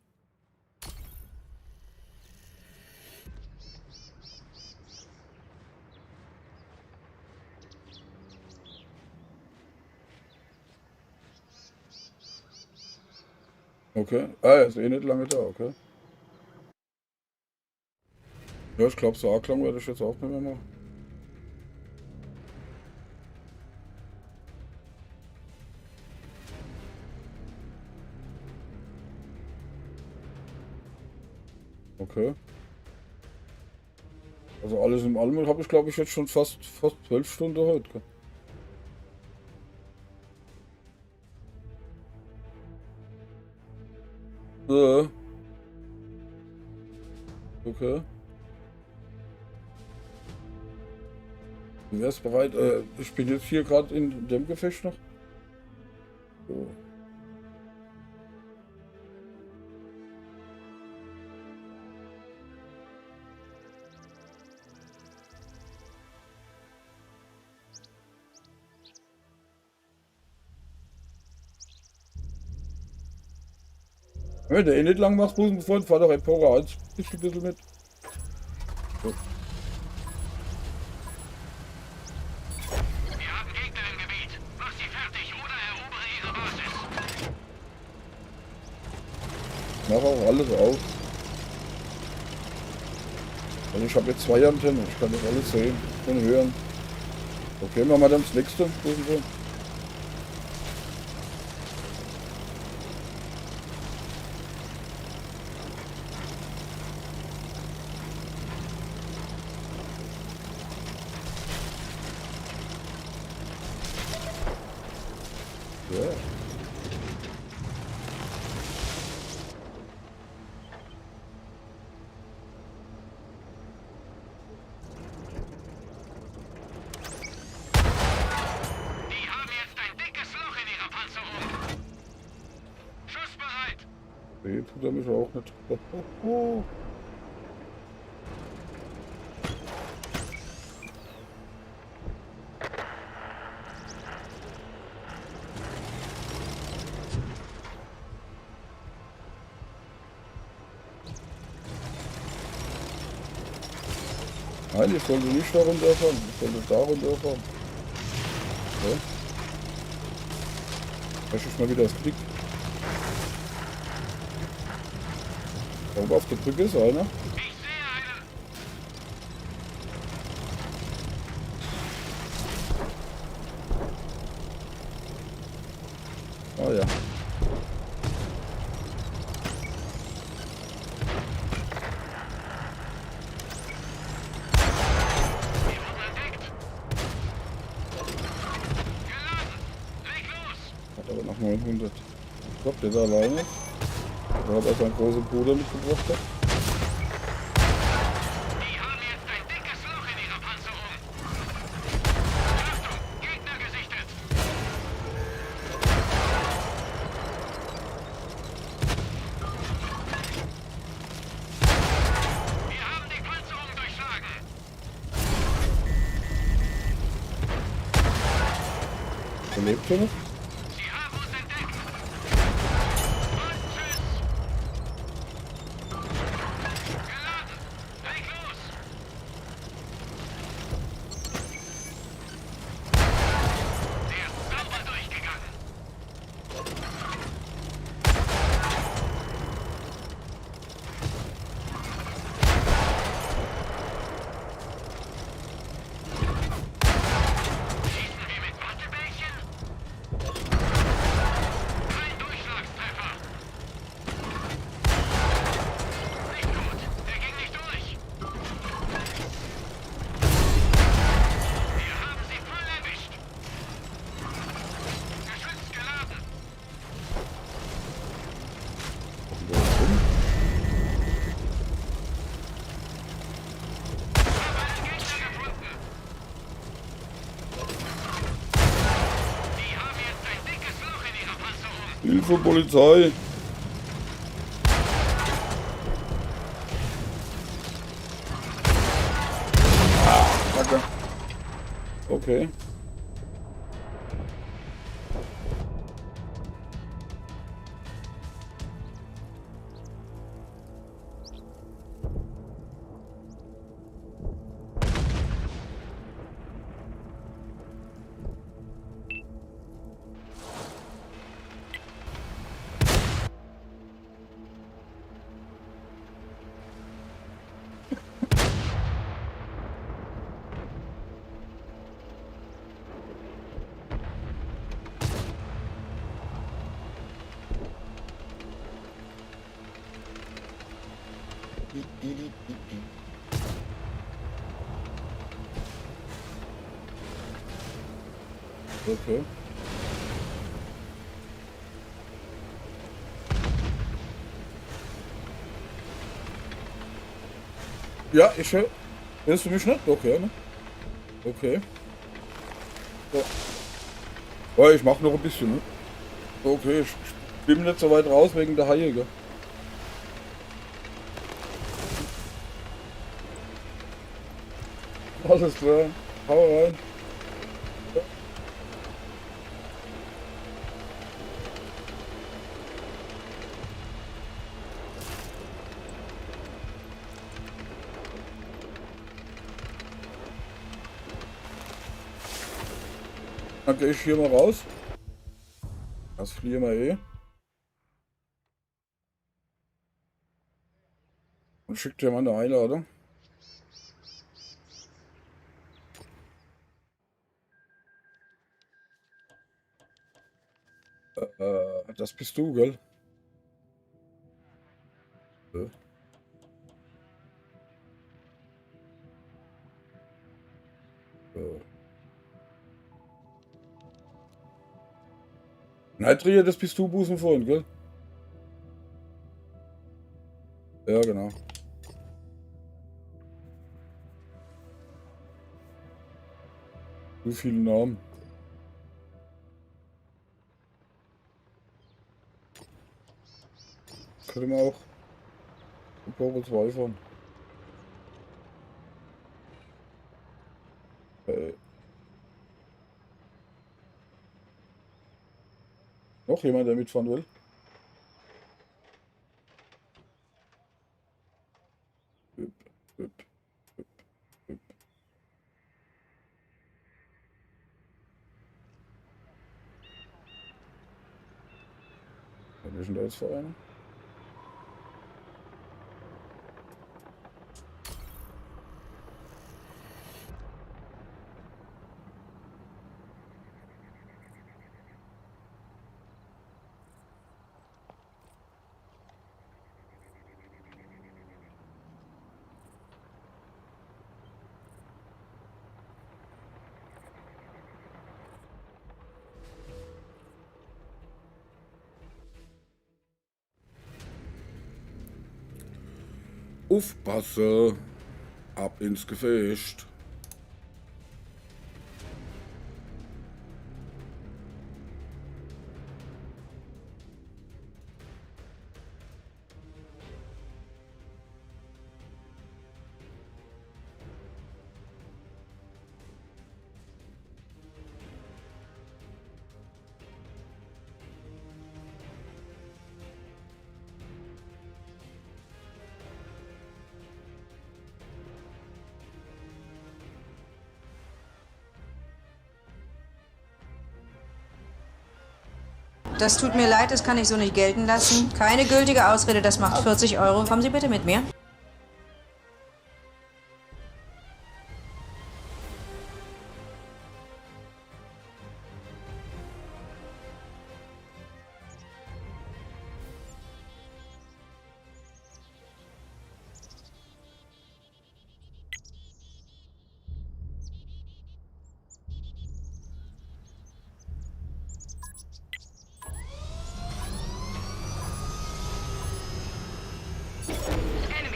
Okay. Ah, er ist eh nicht lange da, okay. Ja, ich glaube, so arg lang werde ich jetzt auch nicht mehr machen. Okay. Also alles im allem habe ich, glaube ich, jetzt schon fast 12 Stunden heute. Gell? Okay. Du wärst bereit. Ich bin jetzt hier gerade in dem Gefecht noch. So. Wenn du eh nicht lang machst, Busenfreund, fahr doch Empora 1 ein bisschen mit. So. Wir haben Gegner im Gebiet. Mach sie fertig oder erobere ihre Basis. Mach auch alles auf. Also ich habe jetzt 2 Antennen, ich kann das alles sehen und hören. Okay, machen wir dann das nächste. Busenfreund. Ja. Die haben jetzt ein dickes Loch in ihrer Panzerung. Schussbereit. Nee, tut er mich auch nicht. Nein, ich sollte nicht da runterfahren. Ich sollte da runterfahren. Okay. Lass ich mal wieder das Klick. Oben auf der Brücke ist einer. Ich sehe einen. Ah ja. Wir wurden entdeckt. Geladen. Leg los. Hat aber noch 900. Ich glaube, der ist alleine. Oder hat er seinen großen Bruder mitgebracht? Hat. Die haben jetzt ein dickes Loch in ihrer Panzerung. Achtung, Gegner gesichtet. Wir haben die Panzerung durchschlagen. Der lebt schon noch. Sie haben uns entdeckt. Und tschüss. Geladen. Leg los. Der ist sauber durchgegangen. Schießen wir mit Wattebällchen? Kein Durchschlagstreffer. Nicht gut. Der ging nicht durch. Wir haben sie voll erwischt. Geschütz geladen. Hab einen Gegner gefunden. Die haben jetzt ein dickes Loch in ihrer Panzerung. Hilfe, Polizei! Danke. Okay. Okay. Ja, ich höre. Hörst du mich nicht? Okay, ne? Okay. So. Oh, ich mach noch ein bisschen, ne? Okay, ich bin nicht so weit raus wegen der Haie, gell? Alles klar. Hau rein. Dann gehe ich hier mal raus. Das fliehen wir eh. Und schickt dir mal eine Einladung. Das bist du, gell? Neidrier, das bist du, Busen vorhin, gell? Ja, genau. So viele Namen. Können wir auch Probe 2 fahren. Noch jemand, der mitfahren will? Was ist denn da jetzt für einer? Aufpasse, ab ins Gefecht. Das tut mir leid, das kann ich so nicht gelten lassen. Keine gültige Ausrede, das macht 40 Euro. Kommen Sie bitte mit mir. Scanne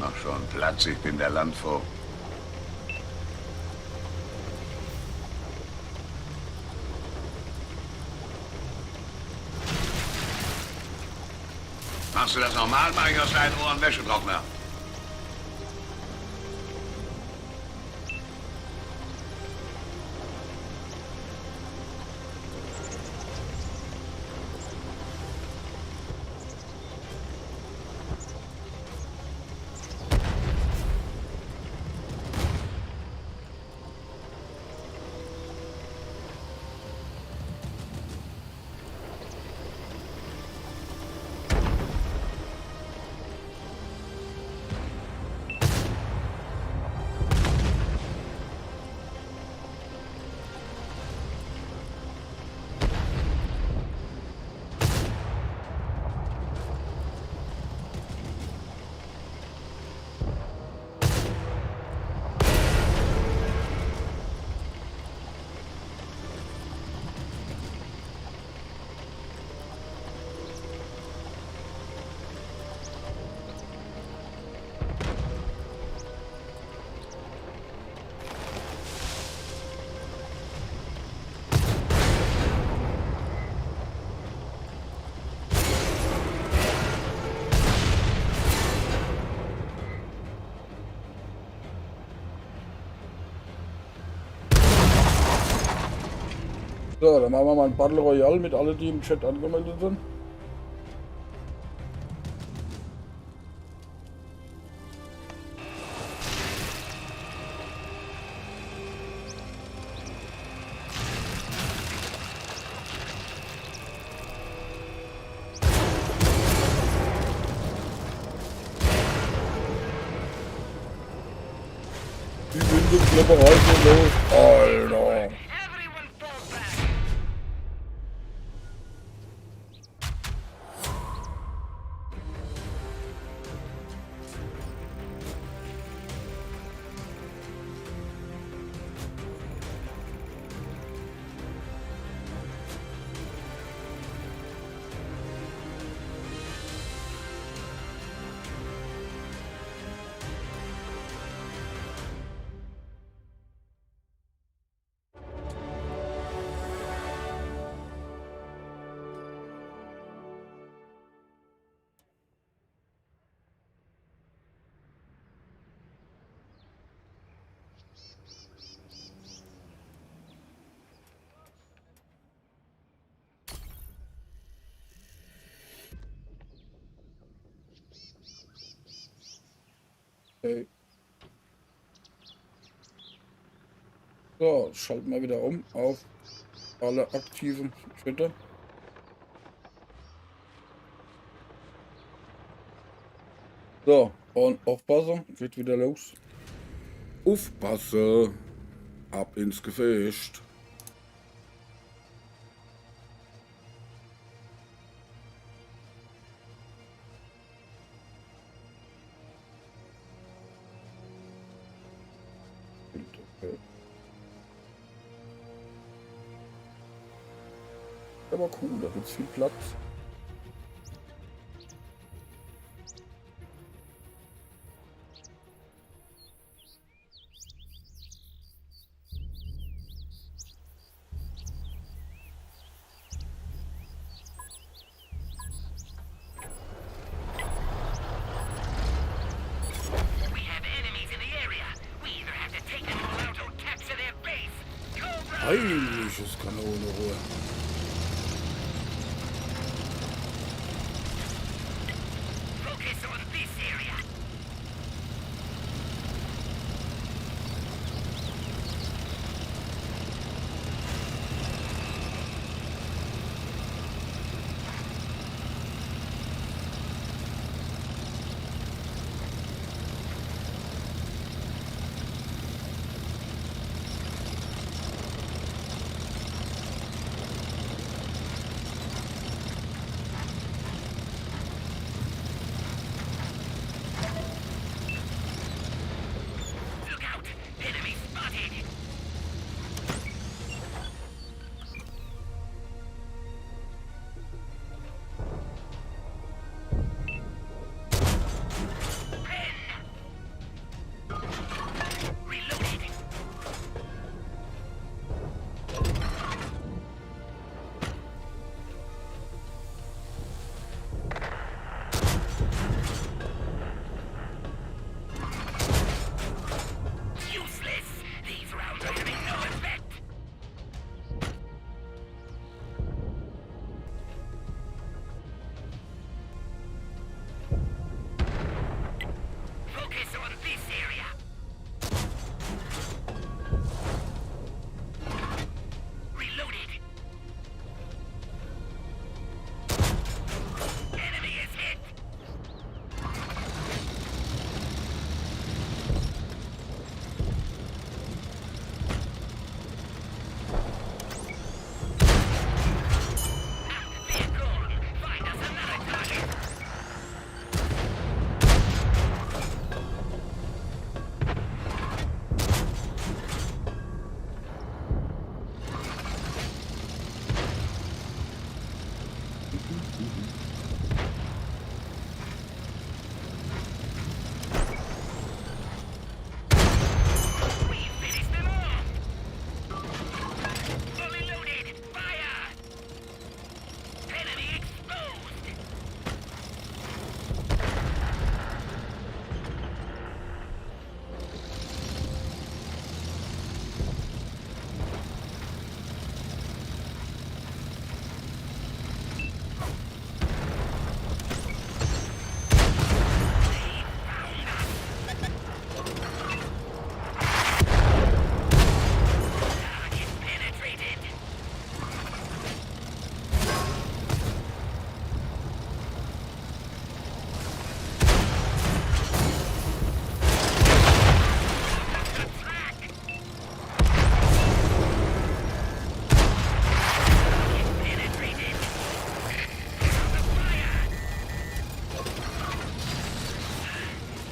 Mach schon Platz, ich bin der Landvogt. Machst du das normal, mach ich aus deinen Ohren Wäschetrockner. So, dann machen wir mal ein Battle Royale mit allen, die im Chat angemeldet sind. Die Windelklopperei geht los. Alter. Okay. So, schalten wir wieder um auf alle aktiven Schritte. So, und aufpassen, geht wieder los. Aufpassen, ab ins Gefecht. Aber cool, da gibt's viel Platz. Heiliges Kanonenrohr.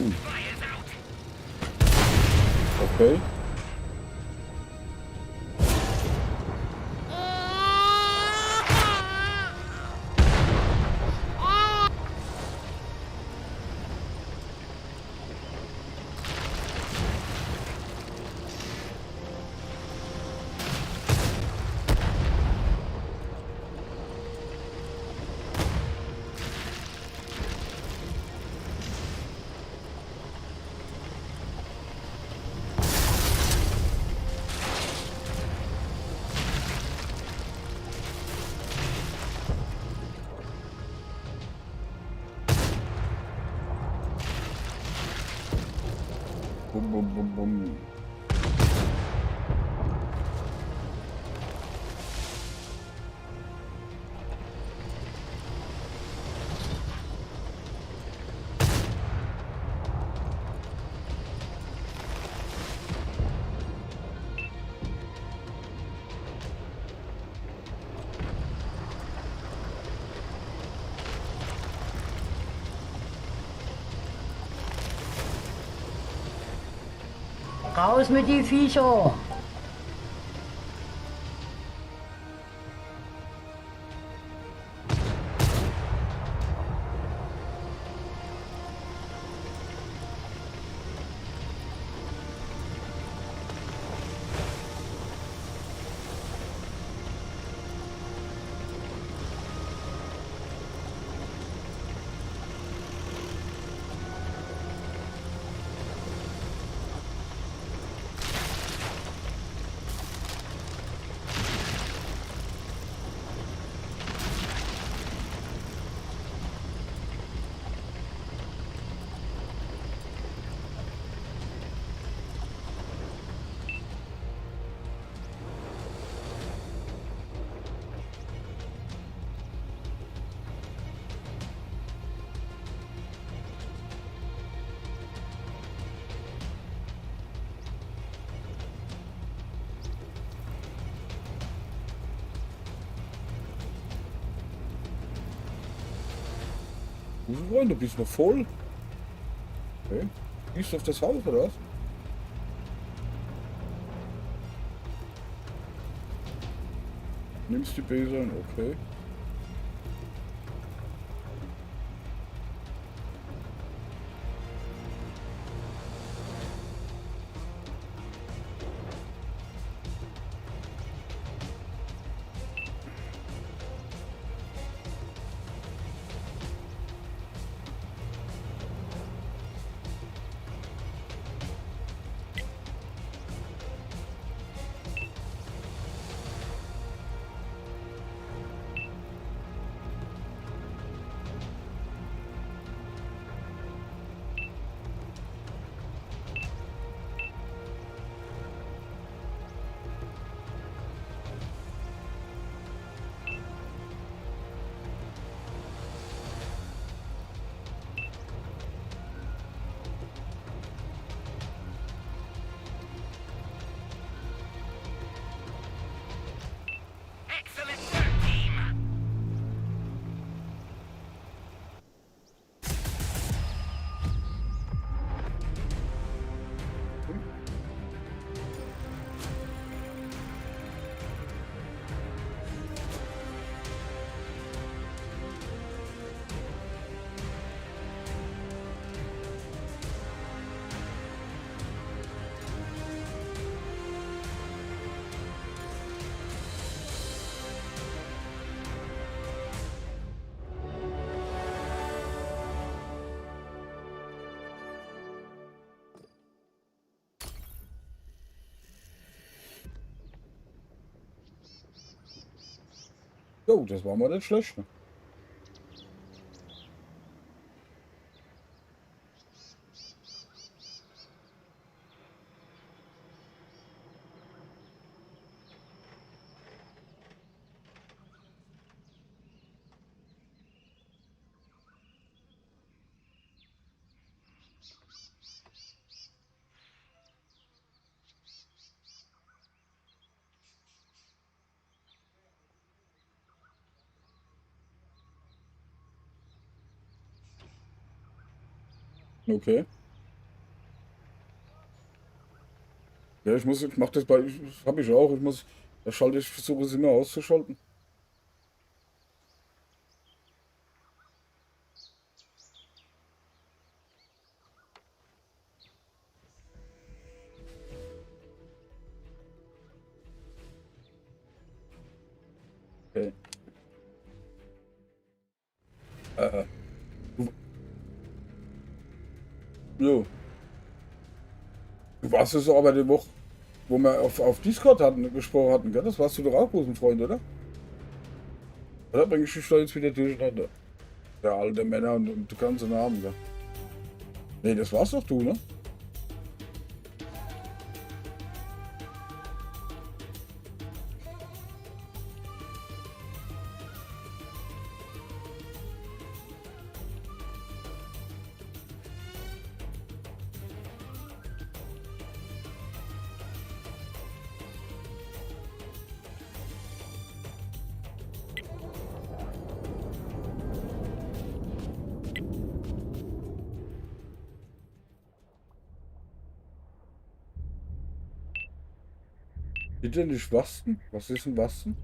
Okay. Bum, bum, bum, bum. Raus mit die Viecher! Freunde, bist du noch voll? Okay. Gehst du auf das Haus oder was? Nimmst die Besen, okay. Jo, das war mal nicht schlecht. Ne? Okay. Ja, ich mach das bei, habe ich auch. Ich versuche es immer auszuschalten. Okay. Jo. Du warst es aber die Woche, wo wir auf Discord gesprochen hatten, gell? Das warst du doch auch, Busenfreund, oder? Oder bringe ich dich da jetzt wieder durcheinander? Der alte Männer und die ganzen Namen, gell? Nee, das warst doch du, ne? Bitte nicht Wasten? Was ist ein Wasten?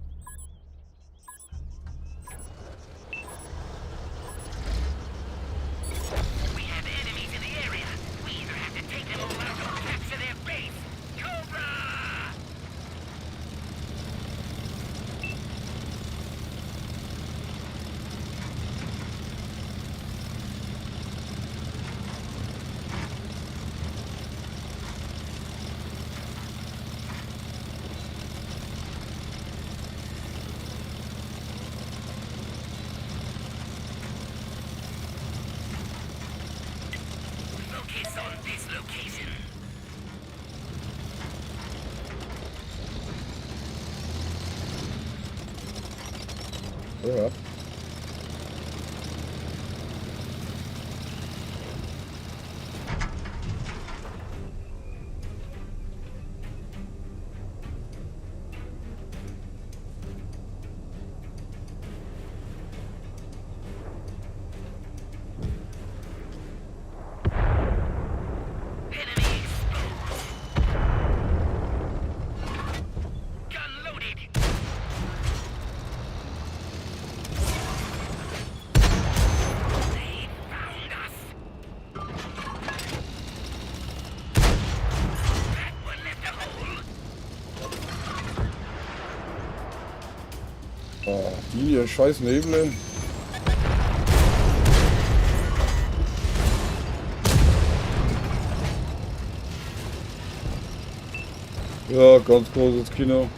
Ja. Die scheiß Nebel. Ja, ganz großes Kino.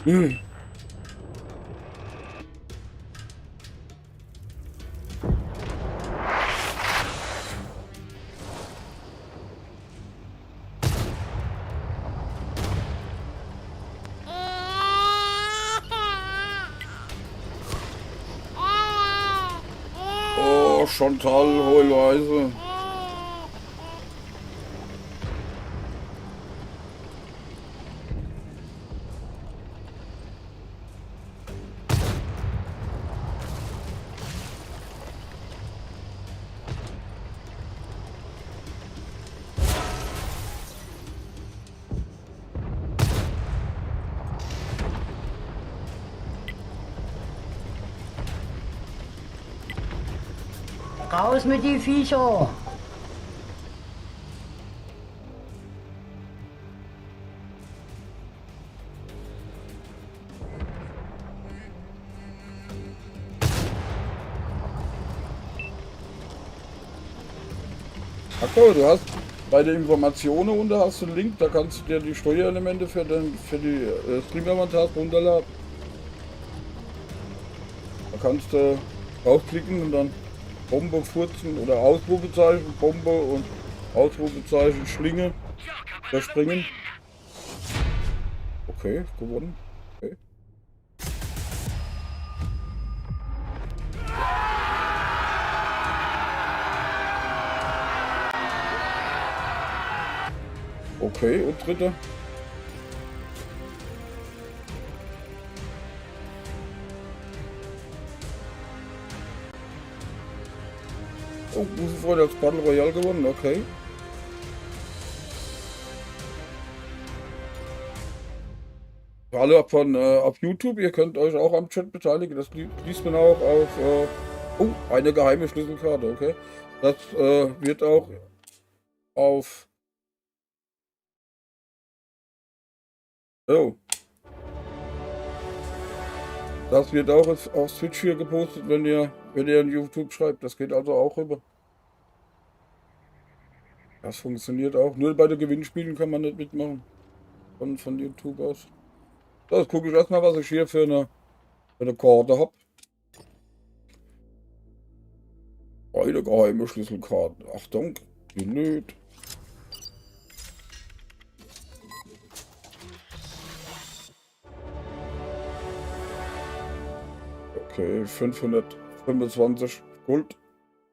Oh, Chantal, Heulweise. Raus mit die Viecher! Akko, du hast bei den Informationen unten hast du einen Link, da kannst du dir die Steuerelemente für die Stream-Avatars runterladen. Da kannst du draufklicken und dann Bombe furzen oder Ausrufezeichen, Bombe und Ausrufezeichen, Schlinge, verspringen. Okay, gewonnen. Okay. Okay, und dritte. Oh, Busefreunde hat Battle Royale gewonnen, okay. Alle von auf YouTube, ihr könnt euch auch am Chat beteiligen. Das liest man auch auf. Oh, eine geheime Schlüsselkarte, okay. Das wird auch auf. Oh. Das wird auch auf Twitch hier gepostet, wenn ihr in YouTube schreibt. Das geht also auch rüber. Das funktioniert auch. Nur bei den Gewinnspielen kann man nicht mitmachen. Von YouTube aus. So, jetzt gucke ich erstmal, was ich hier für eine Karte habe. Eine geheime Schlüsselkarte. Achtung, blöd. Okay, 525 Gold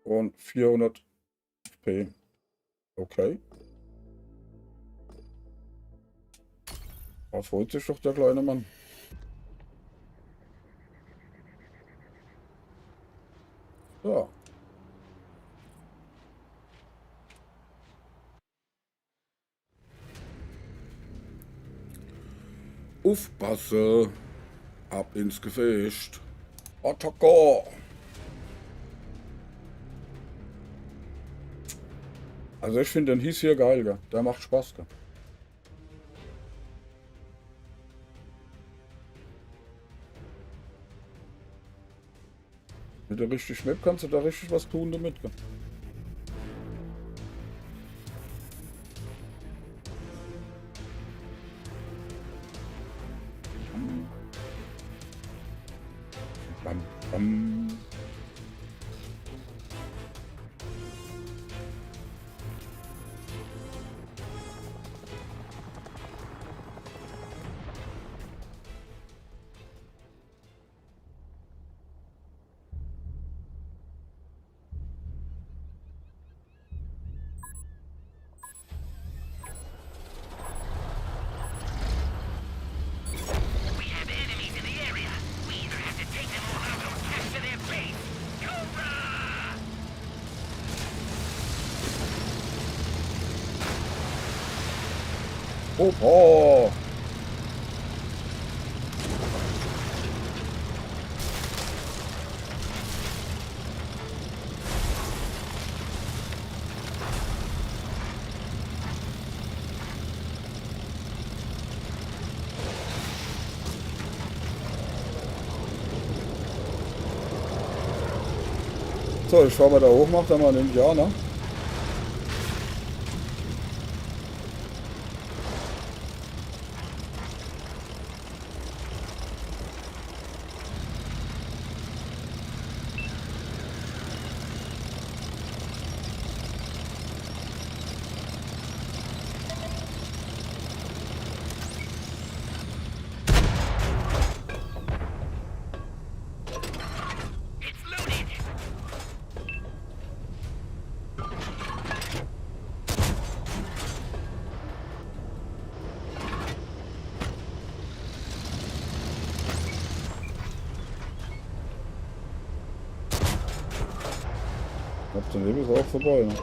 und 400 P. Okay. Da freut sich doch der kleine Mann. Ja. Aufpasse. Ab ins Gefecht. Attacke! Also ich finde den hieß hier geil, gell? Der macht Spaß, gell? Wenn der richtig schmeckt, kannst du da richtig was tun damit, gell? Bam, bam. Oh, oh. So, ich schau mal da hoch, macht er mal einen Indianer. Ab daneben ist auch vorbei. Ne?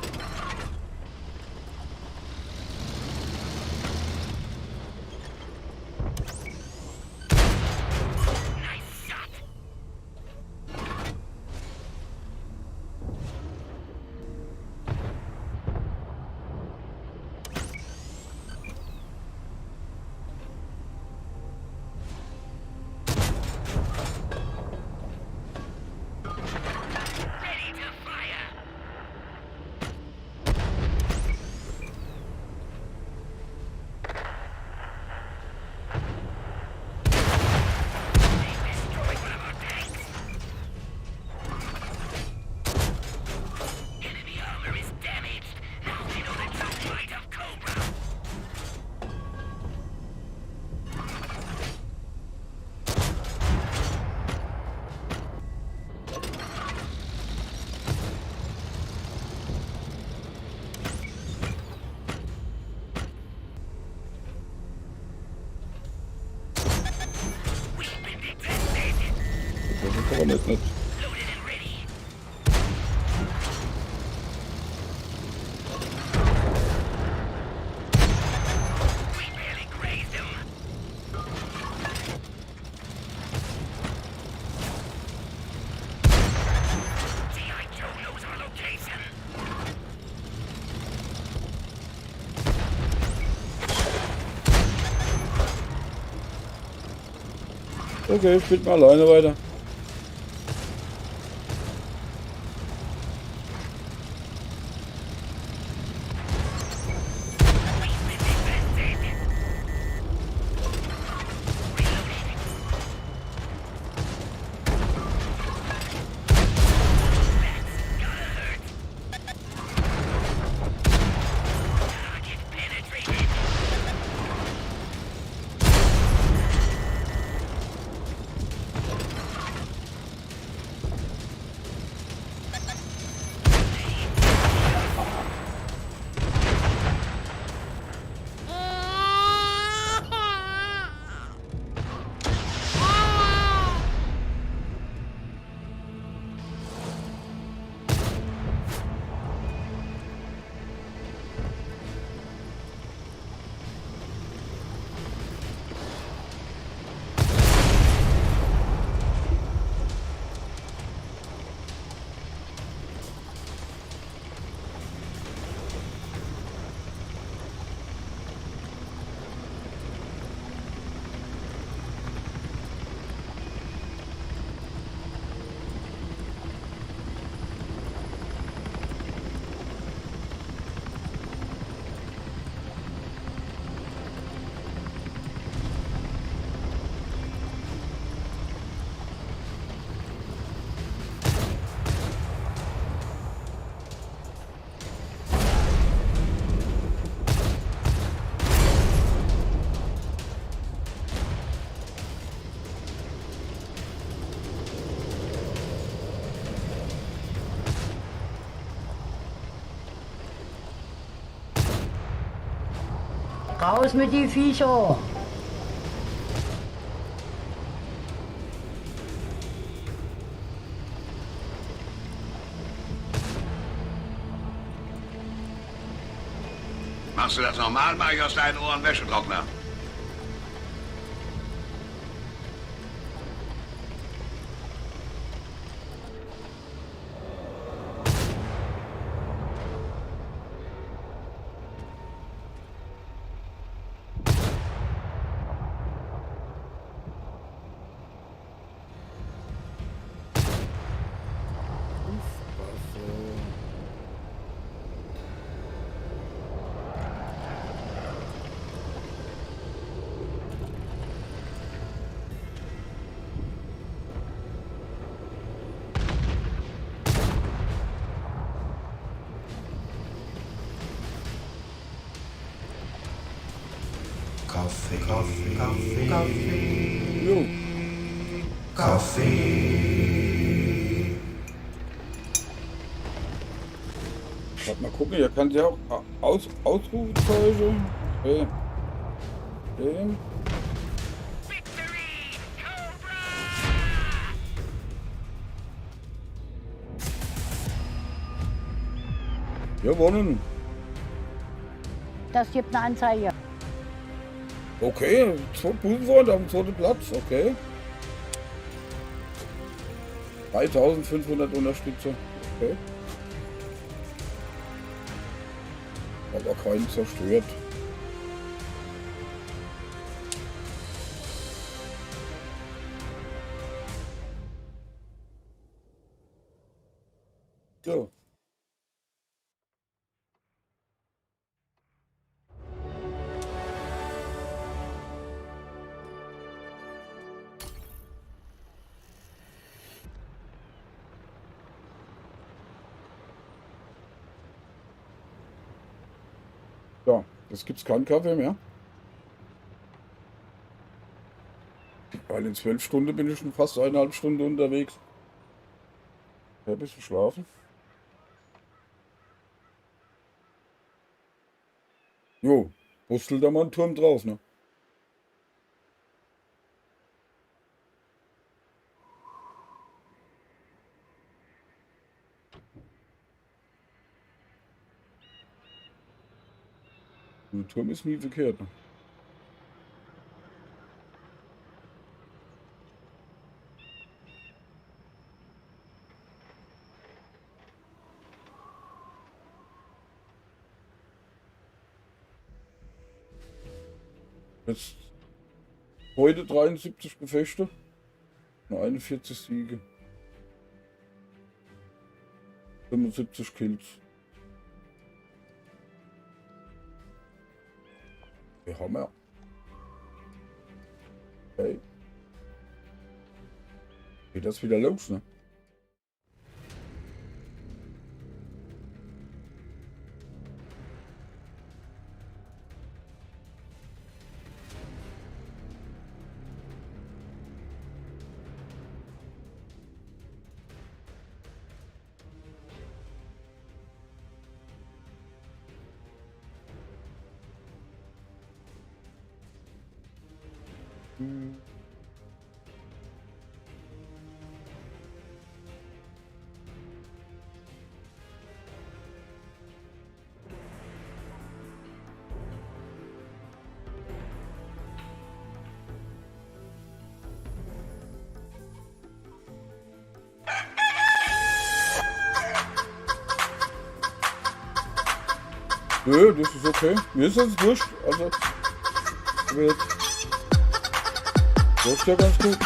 Das ist aber nicht. Okay, spielt mal alleine weiter. Raus mit die Viecher! Machst du das normal, mach ich aus deinen Ohren Wäschetrockner. Kaffee, Kaffee, Kaffee, Kaffee. Jo. Kaffee. Warte mal gucken, ihr könnt ja auch Ausrufezeichen. Okay. Okay. Gewonnen. Das gibt eine Anzeige. Okay, zwei Busenfreunde auf dem zweiten Platz, okay. 3500 Unterstützer, okay. Aber keinen zerstört. So. Ja, jetzt gibt's keinen Kaffee mehr. Weil in 12 Stunden bin ich schon fast 1,5 Stunden unterwegs. Ein bisschen schlafen. Jo, bustelt da mal einen Turm drauf, ne? Der Turm ist nie verkehrt, ne? Jetzt heute 73 Gefechte, nur 41 Siege, 75 Kills. Wir haben ja. Okay. Geht das wieder los, ne? Nö, das ist okay. Mir ist das wurscht. Also, läuft ja ganz gut.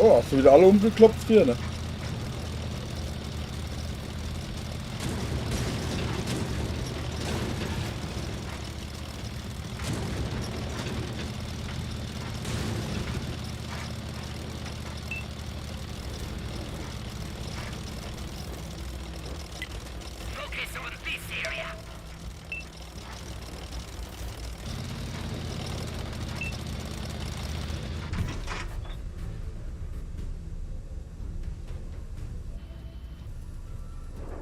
Oh, hast du wieder alle umgeklopft hier, ne?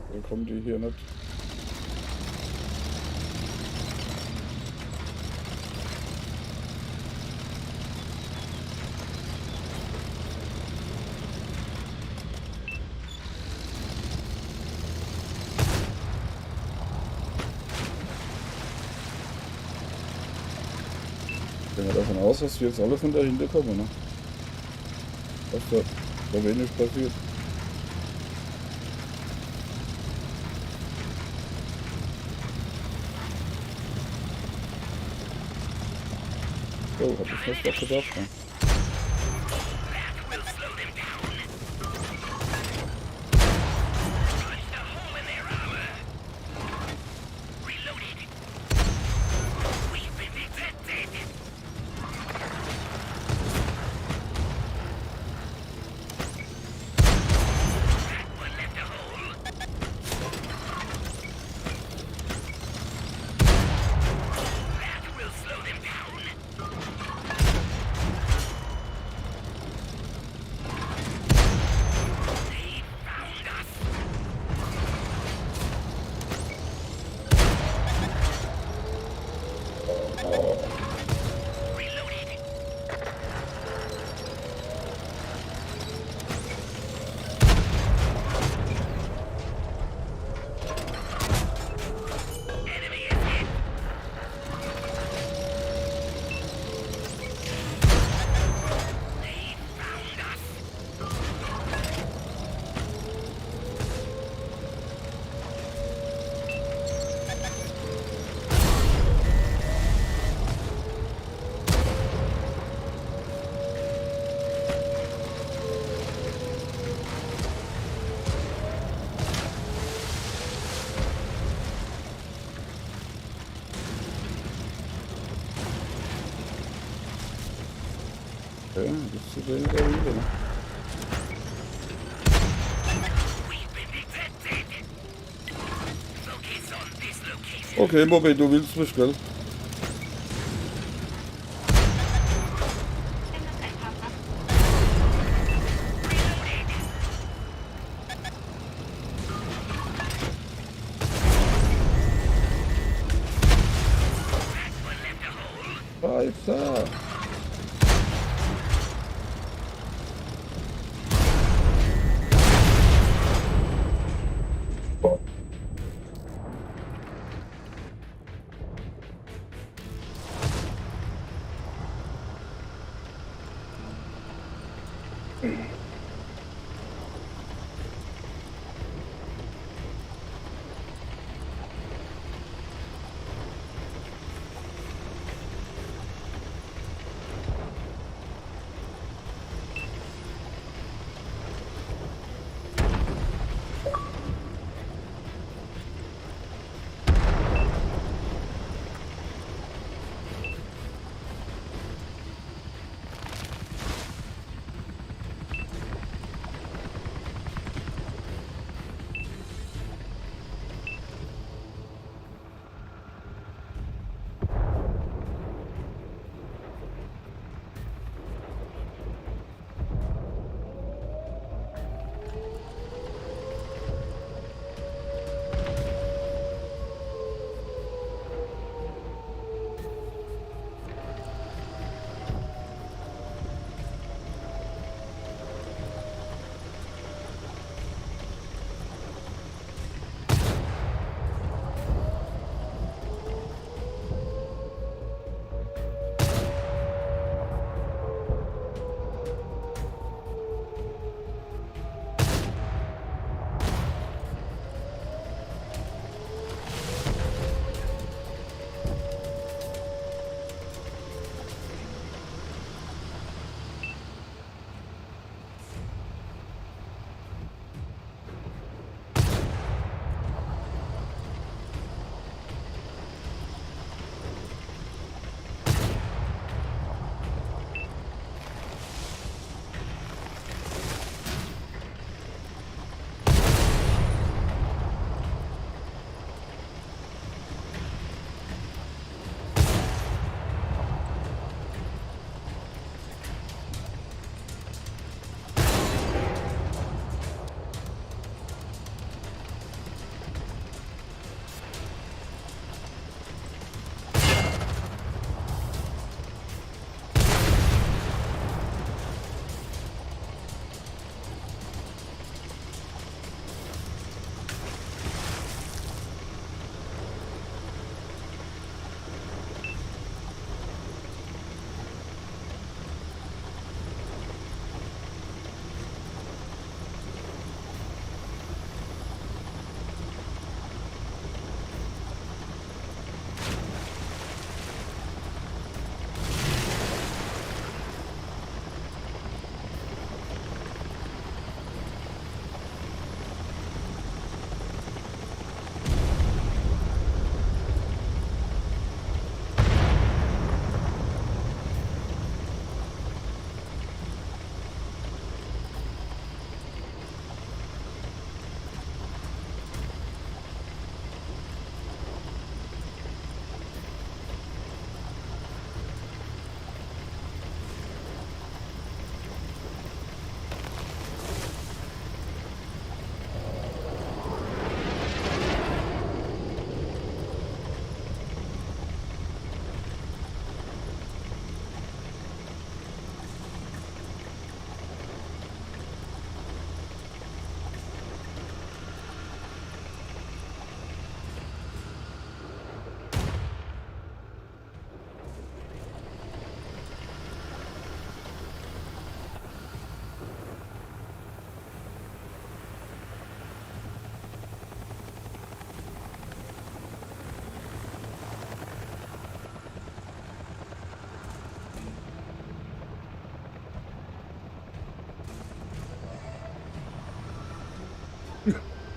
Dann kommen die hier nicht. Ich gehe mal davon aus, dass die jetzt alle von dahinter kommen, ne? Dass da wenig passiert. Oh, hab ich nicht doch gedacht, ne? Okay, bist du denn da wieder? Okay, Bobby, du willst mich, gell? Alter!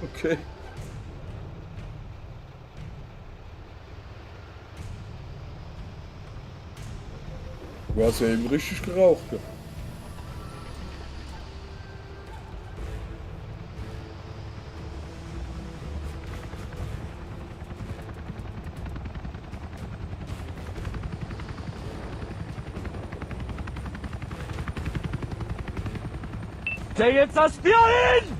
Okay. Du hast ja eben richtig geraucht. Ja. Stell jetzt das Bier hin!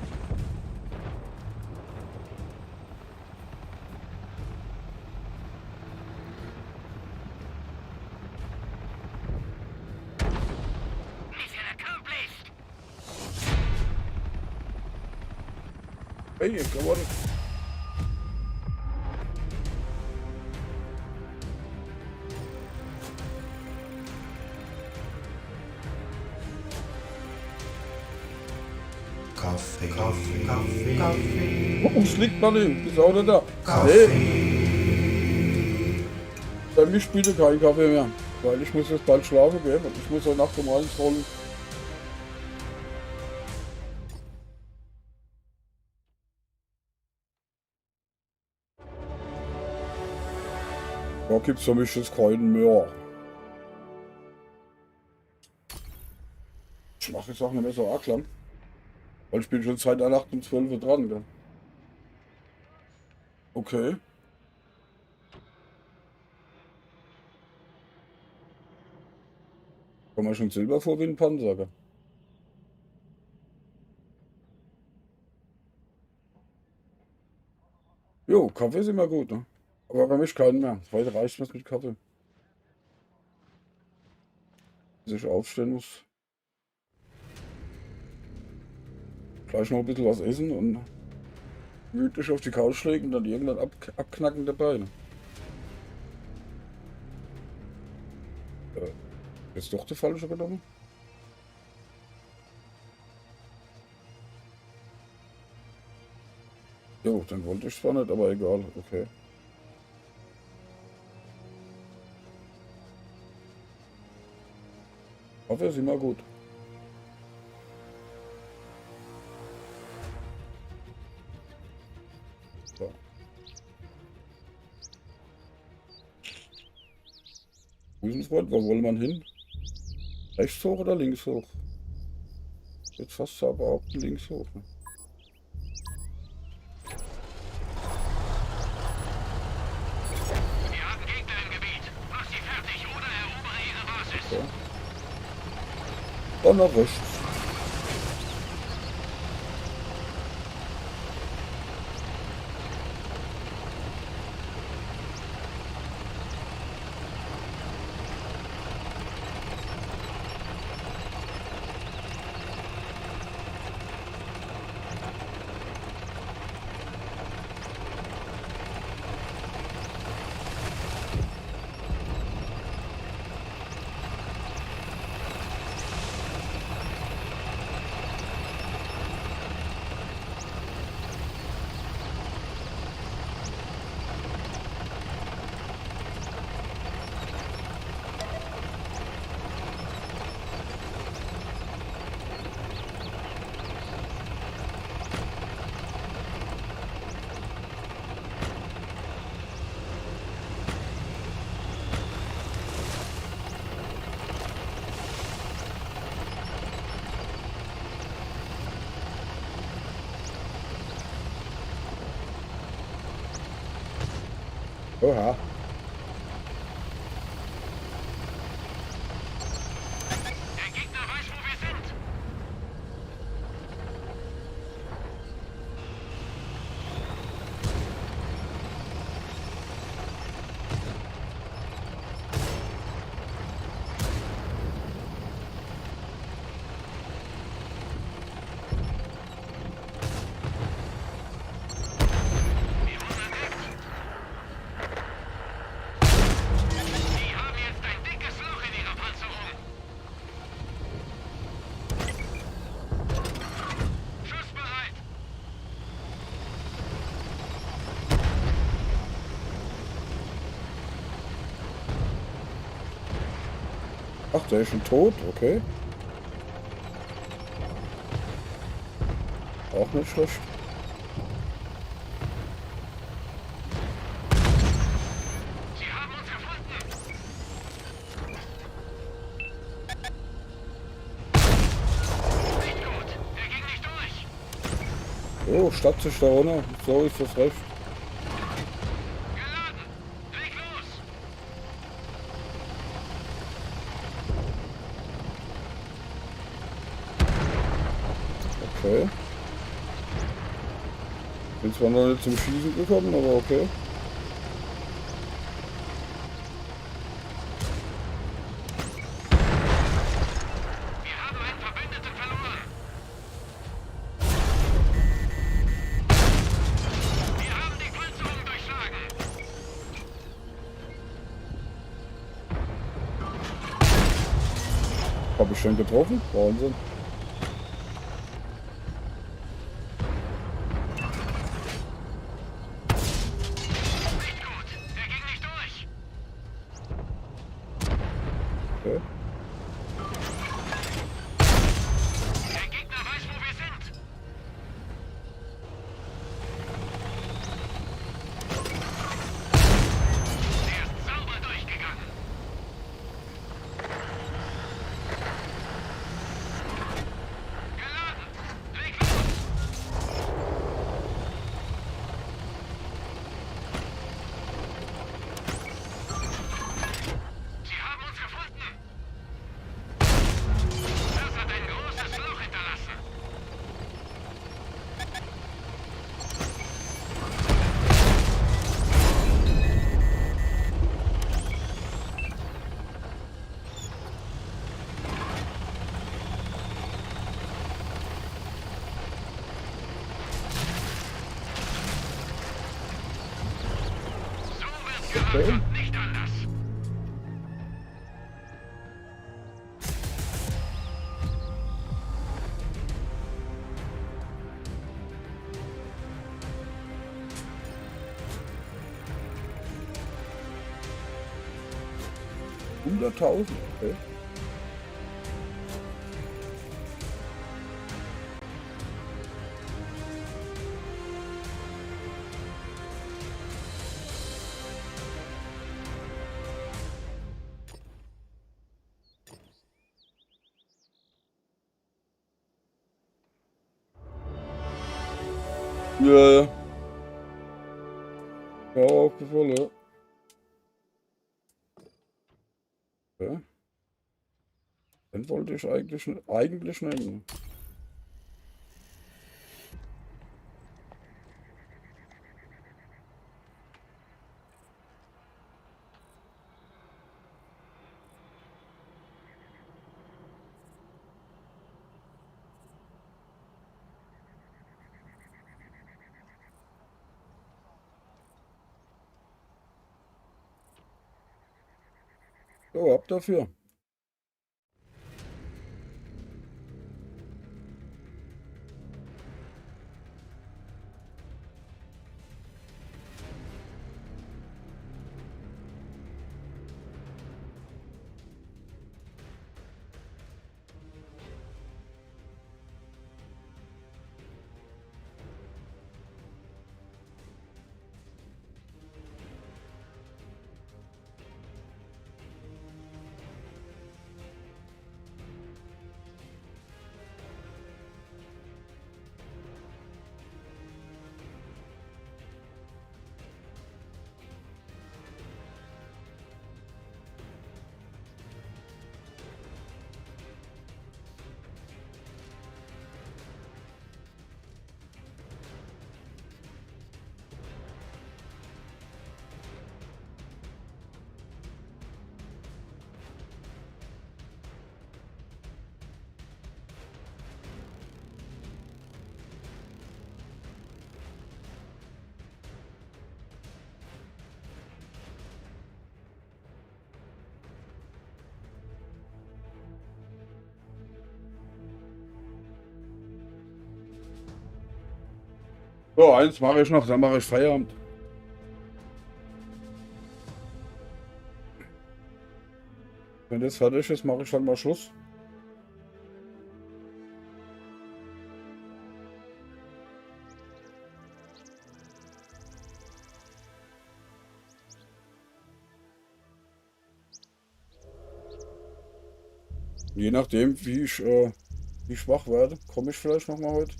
Hey, gewonnen. Oh, es liegt Martin. Ist auch nicht da. Nee. Bei mir spielt er keinen Kaffee mehr. Weil ich muss jetzt bald schlafen gehen und ich muss heute Nacht um 1 rollen. Da gibt es für mich jetzt keinen mehr. Ich mache jetzt auch nicht mehr so arg lang. Weil ich bin schon seit der Nacht um 12 Uhr dran. Gell? Okay. Komm mal schon Silber vor wie ein Panzer. Gell? Jo, Kaffee ist immer gut, ne? Aber bei mich keinen mehr. Heute reicht mir's mit Kaffee. Bis ich aufstehen muss. Gleich noch ein bisschen was essen und gemütlich auf die Couch legen und dann irgendwann abknacken dabei. Ne? Ist doch die falsche genommen? Jo, den wollte ich zwar nicht, aber egal, okay. Kaffee ist immer gut. So. Fußenfreund, wo wollen wir hin? Rechts hoch oder links hoch? Jetzt fast zu behaupten, links hoch. Ne? Wir haben Gegner im Gebiet. Mach sie fertig oder erobere ihre Basis. So. Dann nach rechts. Oha. Der Gegner weiß, wo wir sind. Die haben jetzt ein dickes Loch in ihrer Panzerung. Schussbereit. Ach, der ist schon tot, okay. Auch nicht schlecht. Oh, statt sich da runter. So ist das recht. Geladen. Leg los. Okay. Bin zwar noch nicht zum Schießen gekommen, aber okay. Wir haben einen Verbündeten verloren. Wir haben die Panzerung durchschlagen. Hab ich schon getroffen? Wahnsinn. Nicht gut. Der ging nicht durch. Okay. Der Gegner weiß, wo wir sind. Der ist sauber durchgegangen. Geladen. Leg los. Sie haben uns gefunden. Das hat ein großes Loch hinterlassen. So wird gehandhabt, nicht anders. Hunderttausend. Okay. Ja, ja. Ja, aufgefallen, ja. Okay. Den wollte ich eigentlich nehmen. So, ab dafür. So, eins mache ich noch, dann mache ich Feierabend. Wenn das fertig ist, mache ich halt mal Schluss. Je nachdem, wie schwach werde, komme ich vielleicht noch mal heute.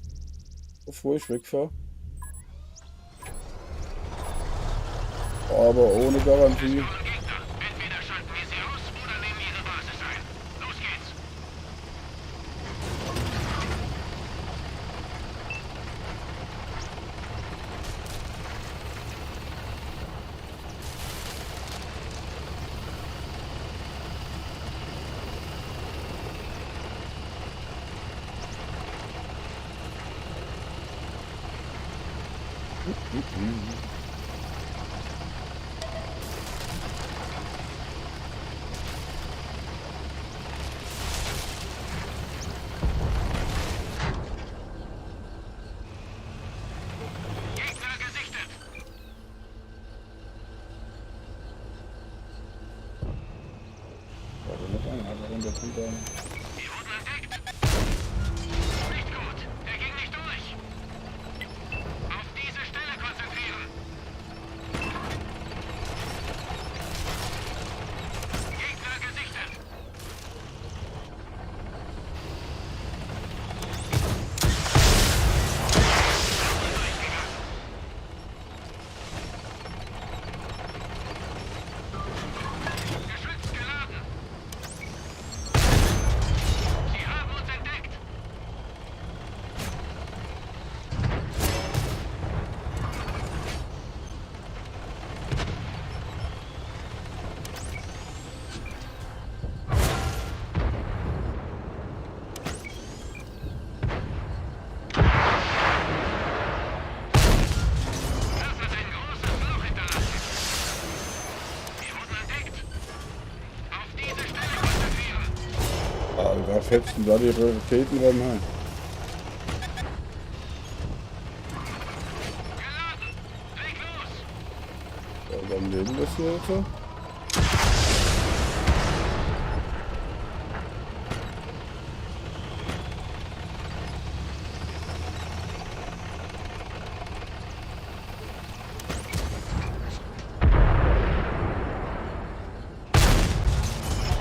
bevor ich wegfahre. Aber ohne Garantie. Entweder schalten wir sie aus oder nehmen ihre Basis ein. Los geht's. Gegner gesichtet. Warte noch ein, aber runter kommt da. Wir wurden entdeckt. Nicht gut. Der ging nicht durch. Auf diese Stelle konzentrieren. Gegner gesichtet. Geschütz geladen. Sie haben uns entdeckt. Das hat ein großes Loch hinterlassen. Wir wurden entdeckt. Auf diese Stelle konzentrieren. Da fetzen da die Raketen rein. Geladen. Leg los. Ja, dann leben wir hier jetzt. So.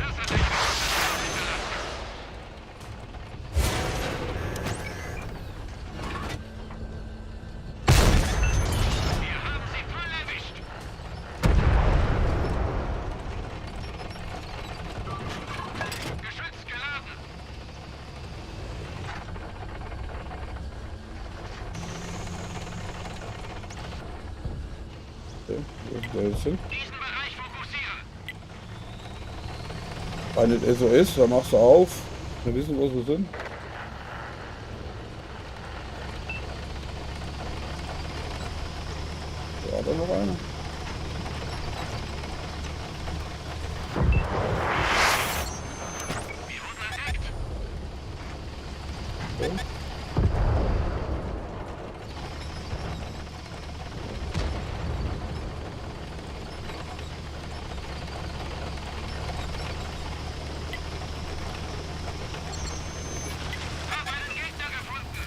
Das hat ein großes Loch hinterlassen. Wir haben sie voll erwischt. Geschütz geladen. Okay, wo ist der jetzt hin? Diesen Bereich fokussieren. Eine SOS, da machst du auf. Wir wissen, wo sie sind. Ja, da noch einer. Wir wurden entdeckt. Okay. Hab einen Gegner gefunden.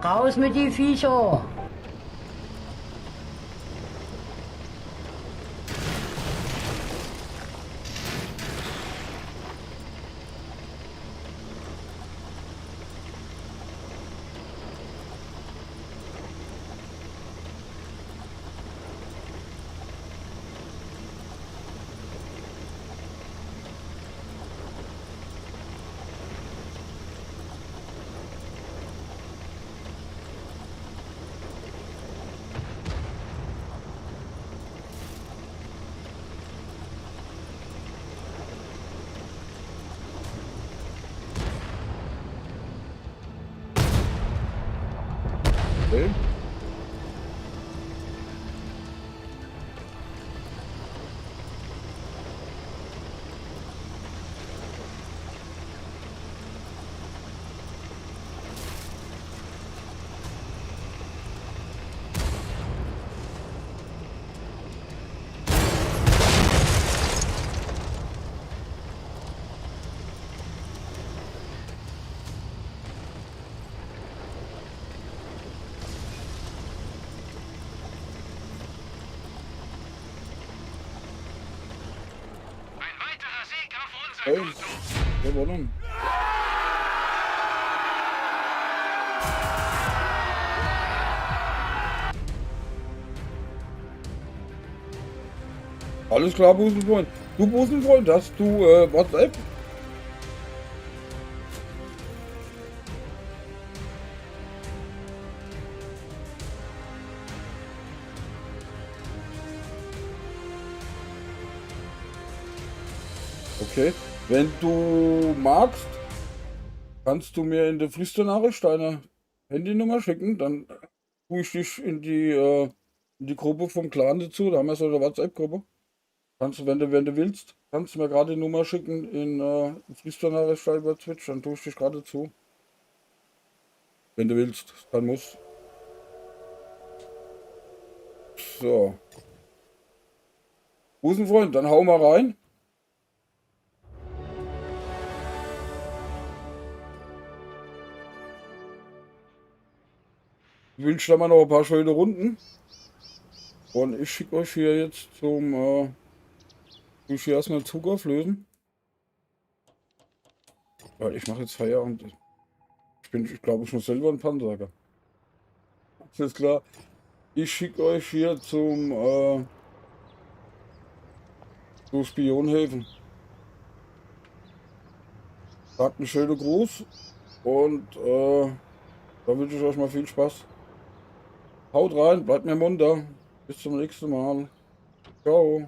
Raus mit die Viecher! Okay. Ein weiterer Sieg auf unser Hey, Konto. gewonnen. Alles klar, Busenfreund. Du Busenfreund, hast du WhatsApp? Okay. Wenn du magst, kannst du mir in der Flüsternachricht deine Handynummer schicken, dann tue ich dich in die Gruppe vom Clan dazu. Da haben wir so eine WhatsApp-Gruppe. Kannst du, wenn du willst, kannst du mir gerade die Nummer schicken in Flüsternachricht da über Twitch, dann tue ich dich gerade zu. Wenn du willst, dann muss. So. Busenfreund, dann hau mal rein. Ich wünsche da mal noch ein paar schöne Runden. Und ich schicke euch hier jetzt zum, ich hier erstmal Zug auflösen. Weil ich mache jetzt Feierabend. Ich glaube, ich muss selber einen Panzerker. Ist klar. Ich schicke euch hier zu Spionhäfen. Sagt einen schönen Gruß und da wünsche ich euch mal viel Spaß. Haut rein, bleibt mir munter. Bis zum nächsten Mal. Ciao.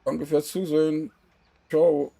Danke fürs Zusehen. Ciao.